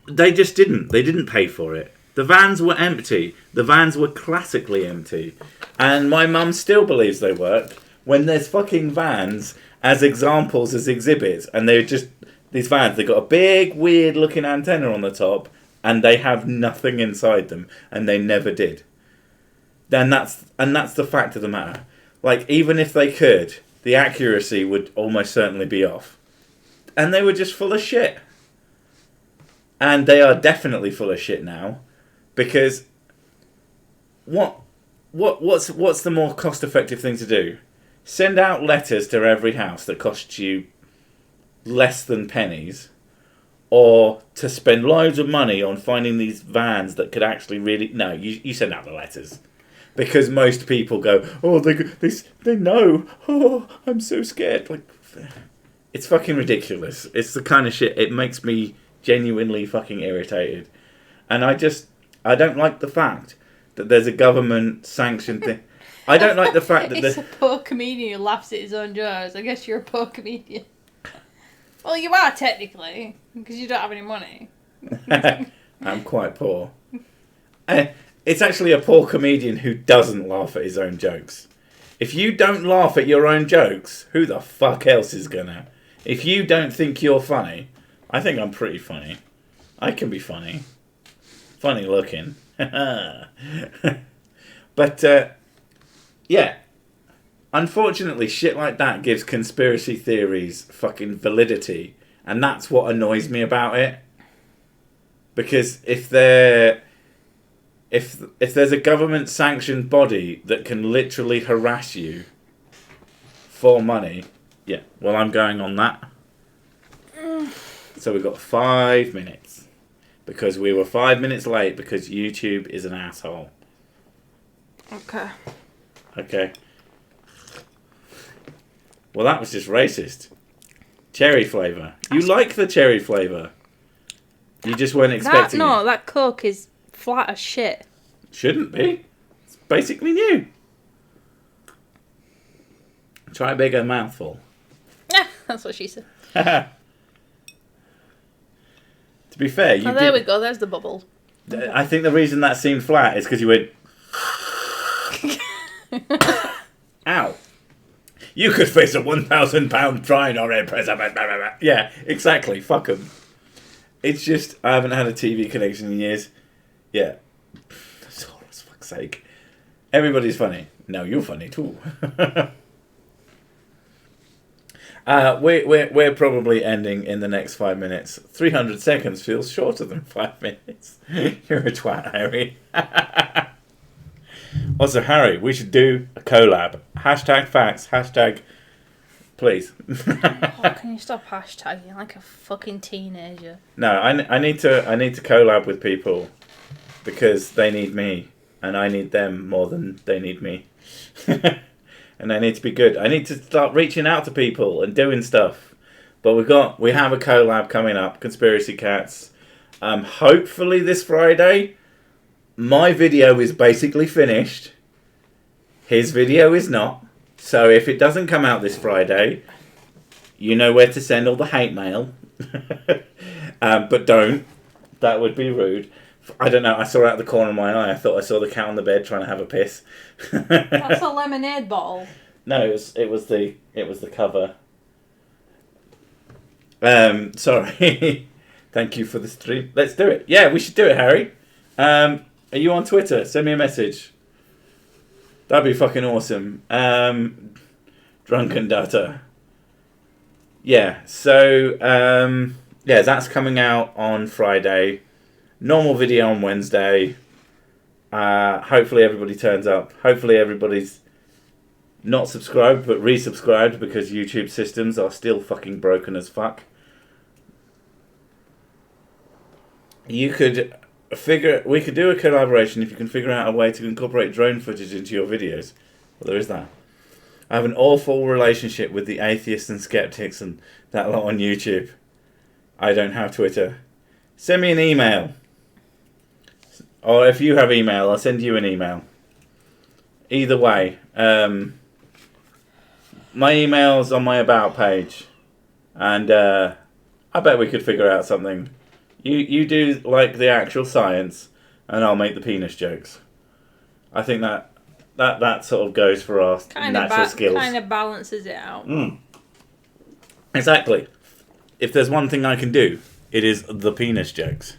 they just didn't. They didn't pay for it. The vans were empty. The vans were classically empty. And my mum still believes they work when there's fucking vans as examples, as exhibits. And they're just... These vans, they've got a big, weird-looking antenna on the top. And they have nothing inside them. And they never did. And that's the fact of the matter. Even if they could, the accuracy would almost certainly be off. And they were just full of shit. And they are definitely full of shit now, because what's the more cost-effective thing to do? Send out letters to every house that cost you less than pennies, or to spend loads of money on finding these vans that could actually really... No, you send out the letters. Because most people go, oh, they know. Oh, I'm so scared. Like, it's fucking ridiculous. It's the kind of shit, it makes me genuinely fucking irritated. And I don't like the fact that there's a government-sanctioned thing. I don't like the fact that... It's a poor comedian who laughs at his own jokes. I guess you're a poor comedian. Well, you are technically, because you don't have any money. I'm quite poor. It's actually a poor comedian who doesn't laugh at his own jokes. If you don't laugh at your own jokes, who the fuck else is gonna? If you don't think you're funny, I think I'm pretty funny. I can be funny. Funny looking. But, yeah. Unfortunately, shit like that gives conspiracy theories fucking validity. And that's what annoys me about it. Because if there's a government-sanctioned body that can literally harass you for money... Yeah, well, I'm going on that. So we've got 5 minutes. Because we were 5 minutes late because YouTube is an asshole. Okay. Well, that was just racist. Cherry flavour. You like the cherry flavour. You just weren't expecting it. That Coke is flat as shit. Shouldn't be. It's basically new. Try a bigger mouthful. Yeah, that's what she said. To be fair, you there we go. There's the bubble. I think the reason that seemed flat is because you went... Ow. You could face a £1,000 fine or imprisonment. Yeah, exactly. Fuck them. It's just, I haven't had a TV connection in years. Yeah. For fuck's sake. Everybody's funny. No, you're funny too. We're probably ending in the next 5 minutes. 300 seconds feels shorter than 5 minutes. You're a twat, Harry. Also, Harry, we should do a collab. Hashtag facts. Hashtag please. Can you stop hashtagging like a fucking teenager? No, I need to collab with people because they need me and I need them more than they need me. And I need to be good. I need to start reaching out to people and doing stuff. But we have a collab coming up, Conspiracy Cats. Hopefully this Friday. My video is basically finished. His video is not. So if it doesn't come out this Friday, you know where to send all the hate mail. But don't. That would be rude. I don't know. I saw out the corner of my eye. I thought I saw the cat on the bed trying to have a piss. That's a lemonade bottle. No, it was the cover. Sorry. Thank you for the stream. Let's do it. Yeah, we should do it, Harry. Are you on Twitter? Send me a message. That'd be fucking awesome. Drunken Data. Yeah, so, yeah, that's coming out on Friday. Normal video on Wednesday. Hopefully everybody turns up. Hopefully everybody's not subscribed, but resubscribed because YouTube systems are still fucking broken as fuck. We could do a collaboration if you can figure out a way to incorporate drone footage into your videos. Well, there is that. I have an awful relationship with the atheists and skeptics and that lot on YouTube. I don't have Twitter. Send me an email. Or if you have email, I'll send you an email. Either way. My email's on my About page. And I bet we could figure out something. You do like the actual science, and I'll make the penis jokes. I think that sort of goes for our natural skills. Kind of balances it out. Exactly. If there's one thing I can do, it is the penis jokes.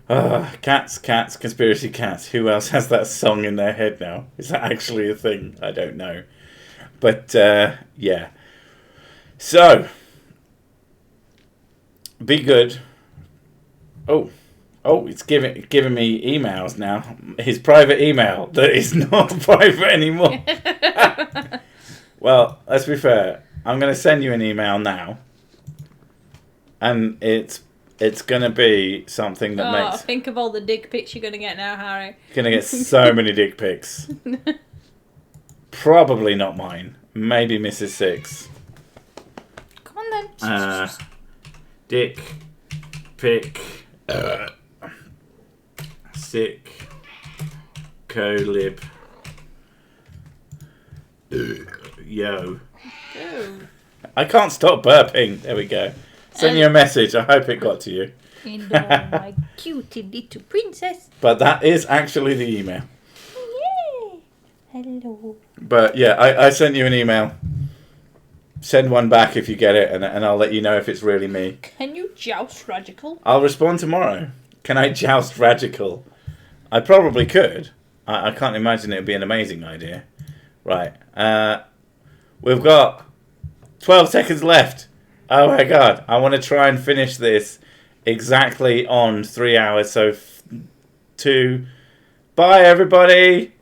Cats, conspiracy cats. Who else has that song in their head now? Is that actually a thing? I don't know. But, yeah. So, be good. Oh, it's giving me emails now. His private email that is not private anymore. Well, let's be fair. I'm going to send you an email now. And it's going to be something that makes... think of all the dick pics you're going to get now, Harry. You're going to get so many dick pics. Probably not mine. Maybe Mrs. Six. Come on then. Dick pic. Sick. Colib. Yo. Ooh. I can't stop burping. There we go. Send you a message. I hope it got to you. And my cutie little princess. But that is actually the email. Yay! Hello. But yeah, I sent you an email. Send one back if you get it, and I'll let you know if it's really me. Can you joust Radical? I'll respond tomorrow. Can I joust Radical? I probably could. I can't imagine it would be an amazing idea. Right. We've got 12 seconds left. Oh my god. I want to try and finish this exactly on 3 hours. So 2. Bye, everybody.